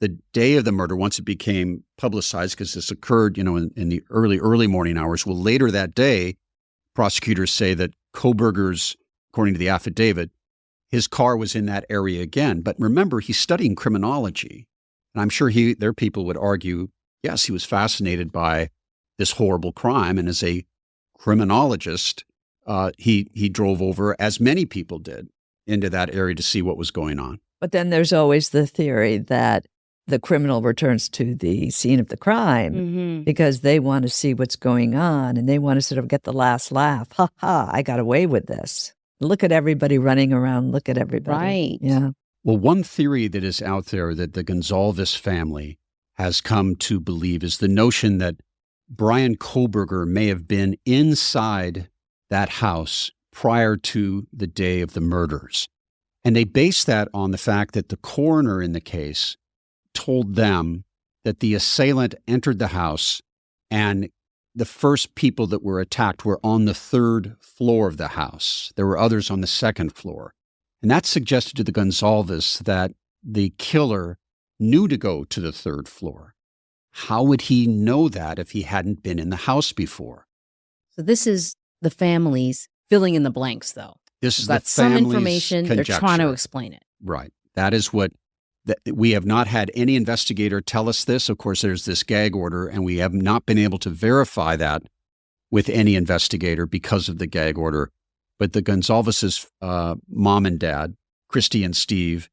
the day of the murder, once it became publicized, because this occurred, in the early morning hours. Well, later that day, prosecutors say that Kohberger's, according to the affidavit, his car was in that area again. But remember, he's studying criminology. And I'm sure their people would argue, yes, he was fascinated by this horrible crime. And as a criminologist, he drove over, as many people did, into that area to see what was going on. But then there's always the theory that the criminal returns to the scene of the crime because they want to see what's going on, and they want to sort of get the last laugh. Ha ha, I got away with this. Look at everybody running around. Look at everybody. Right. Yeah. Well, one theory that is out there that the Gonzalez family has come to believe is the notion that Bryan Kohberger may have been inside that house prior to the day of the murders. And they base that on the fact that the coroner in the case told them that the assailant entered the house and the first people that were attacked were on the 3rd floor of the house. There were others on the 2nd floor. And that suggested to the Gonzalez that the killer knew to go to the 3rd floor. How would he know that if he hadn't been in the house before? So this is the family's filling in the blanks, though. This is got the some family's information. conjecture. They're trying to explain it. Right. That is what we have not had any investigator tell us this. Of course, there's this gag order, and we have not been able to verify that with any investigator because of the gag order. But the Gonzalez's mom and dad, Christy and Steve,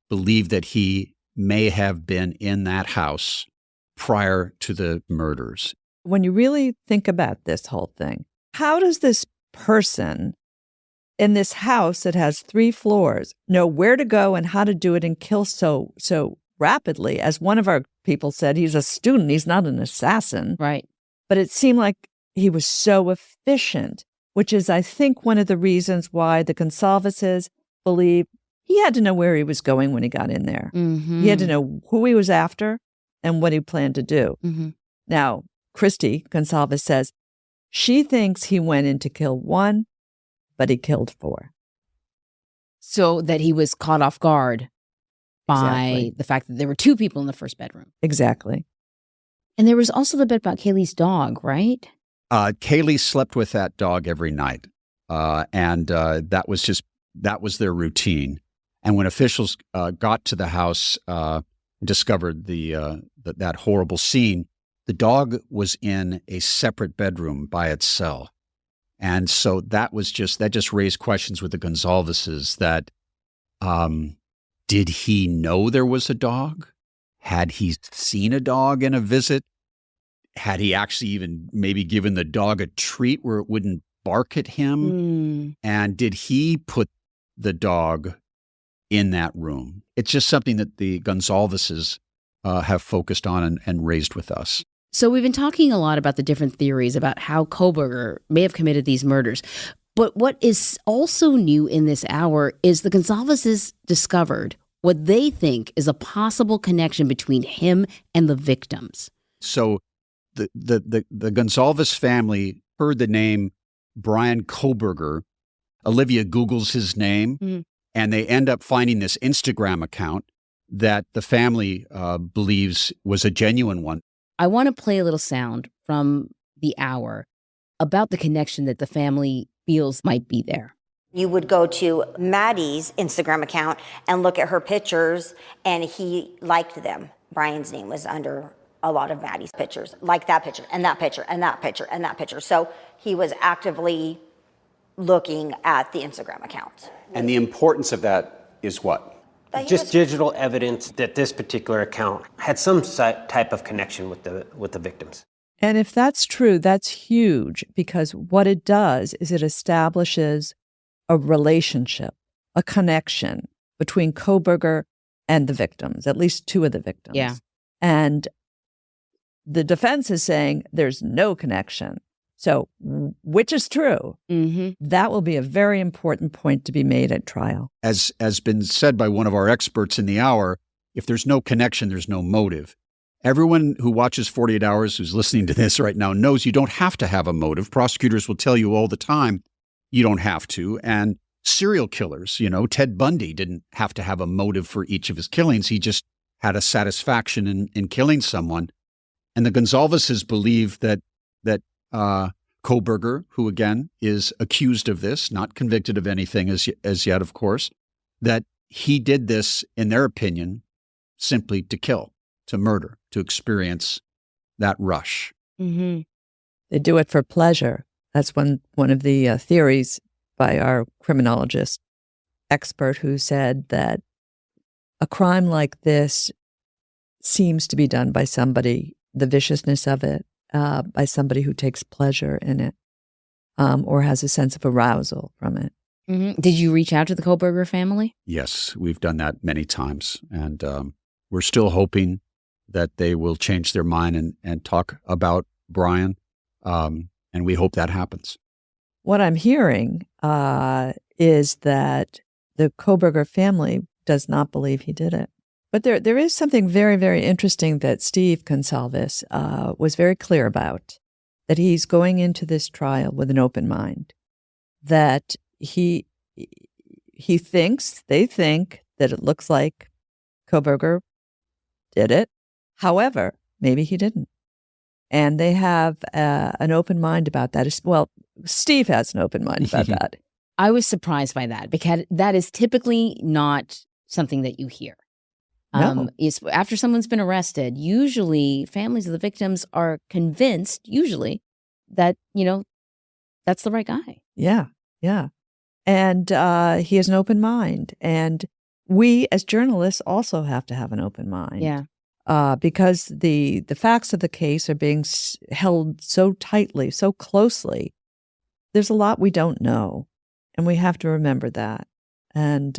believe that he may have been in that house prior to the murders. When you really think about this whole thing, how does this person in this house that has 3 floors know where to go and how to do it and kill so rapidly? As one of our people said, he's a student. He's not an assassin. Right. But it seemed like he was so efficient, which is, I think, one of the reasons why the Gonsalveses believe he had to know where he was going when he got in there. Mm-hmm. He had to know who he was after and what he planned to do. Mm-hmm. Now, Christy Gonsalves says she thinks he went in to kill one, but he killed four. So that he was caught off guard by Exactly. the fact that there were two people in the first bedroom. Exactly. And there was also the bit about Kaylee's dog, right? Kaylee slept with that dog every night. And that was their routine. And when officials got to the house, discovered that horrible scene, the dog was in a separate bedroom by itself. And so that just raised questions with the Gonsalveses that, did he know there was a dog? Had he seen a dog in a visit? Had he actually even maybe given the dog a treat where it wouldn't bark at him? And did he put the dog in that room? It's just something that the Gonsalveses have focused on and raised with us. So we've been talking a lot about the different theories about how Kohberger may have committed these murders. But what is also new in this hour is the Gonsalveses discovered what they think is a possible connection between him and the victims. So the Gonsalves family heard the name Bryan Kohberger. Olivia Googles his name, and they end up finding this Instagram account that the family believes was a genuine one. I want to play a little sound from the hour about the connection that the family feels might be there. You would go to Maddie's Instagram account and look at her pictures, and he liked them. Brian's name was under a lot of Maddie's pictures, like that picture, and that picture, and that picture, and that picture. So he was actively looking at the Instagram account. And the importance of that is what? Just digital evidence that this particular account had some type of connection with the victims. And if that's true, that's huge, because what it does is it establishes a relationship, a connection between Kohberger and the victims, at least two of the victims. Yeah. And the defense is saying there's no connection. So which is true? Mm-hmm. That will be a very important point to be made at trial. As has been said by one of our experts in the hour, if there's no connection, there's no motive. Everyone who watches 48 Hours, who's listening to this right now, knows you don't have to have a motive. Prosecutors will tell you all the time you don't have to. And serial killers, Ted Bundy didn't have to have a motive for each of his killings. He just had a satisfaction in killing someone. And the Gonsalveses believe that Kohberger, who again is accused of this, not convicted of anything as yet, of course, that he did this, in their opinion, simply to kill, to murder, to experience that rush. Mm-hmm. They do it for pleasure. That's one of the theories by our criminologist expert, who said that a crime like this seems to be done by somebody, the viciousness of it, by somebody who takes pleasure in it, or has a sense of arousal from it. Mm-hmm. Did you reach out to the Kohberger family? Yes, we've done that many times. And we're still hoping that they will change their mind and talk about Bryan. And we hope that happens. What I'm hearing is that the Kohberger family does not believe he did it. But there is something very, very interesting that Steve Gonsalves was very clear about, that he's going into this trial with an open mind, that they think that it looks like Kohberger did it. However, maybe he didn't. And they have an open mind about that. Well, Steve has an open mind about that. I was surprised by that, because that is typically not something that you hear. No. Is after someone's been arrested, usually families of the victims are convinced, usually, that, that's the right guy. Yeah, yeah. And he has an open mind. And we as journalists also have to have an open mind. Yeah. Because the facts of the case are being held so tightly, so closely. There's a lot we don't know, and we have to remember that. And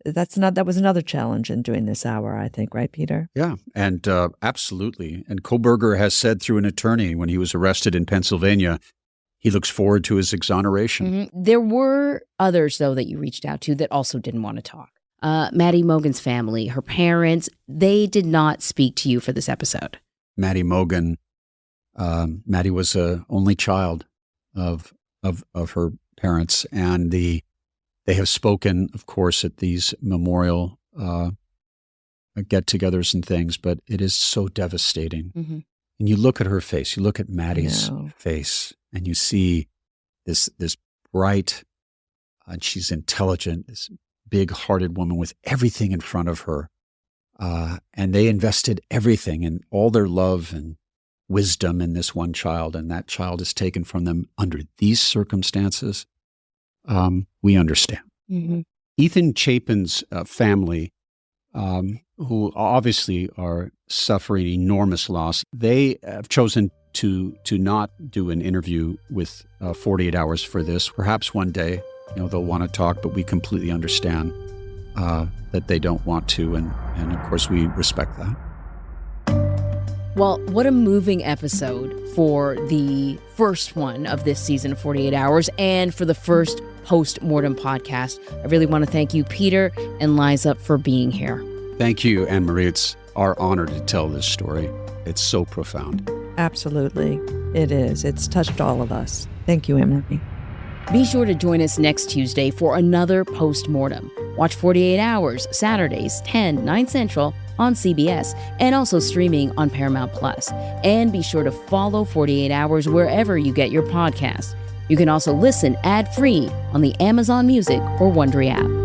That was another challenge in doing this hour, I think, right, Peter? Yeah, and absolutely. And Kohberger has said through an attorney when he was arrested in Pennsylvania, he looks forward to his exoneration. There were others, though, that you reached out to that also didn't want to talk. Maddie Mogen's family, her parents, they did not speak to you for this episode. Maddie Mogen, Maddie was an only child of her parents, and they have spoken, of course, at these memorial get-togethers and things, but it is so devastating. Mm-hmm. And you look at her face, you look at Maddie's face, and you see this bright, and she's intelligent, this big-hearted woman with everything in front of her. And they invested everything and all their love and wisdom in this one child, and that child is taken from them under these circumstances. We understand. Mm-hmm. Ethan Chapin's family, who obviously are suffering enormous loss, they have chosen to not do an interview with 48 Hours for this. Perhaps one day, they'll want to talk, but we completely understand that they don't want to, and of course we respect that. Well, what a moving episode for the first one of this season of 48 Hours and for the first post-mortem podcast. I really want to thank you, Peter and Liza, for being here. Thank you, Anne-Marie. It's our honor to tell this story. It's so profound. Absolutely. It is. It's touched all of us. Thank you, Anne-Marie. Be sure to join us next Tuesday for another post-mortem. Watch 48 Hours, Saturdays, 10, 9 Central on CBS, and also streaming on Paramount+. And be sure to follow 48 Hours wherever you get your podcasts. You can also listen ad-free on the Amazon Music or Wondery app.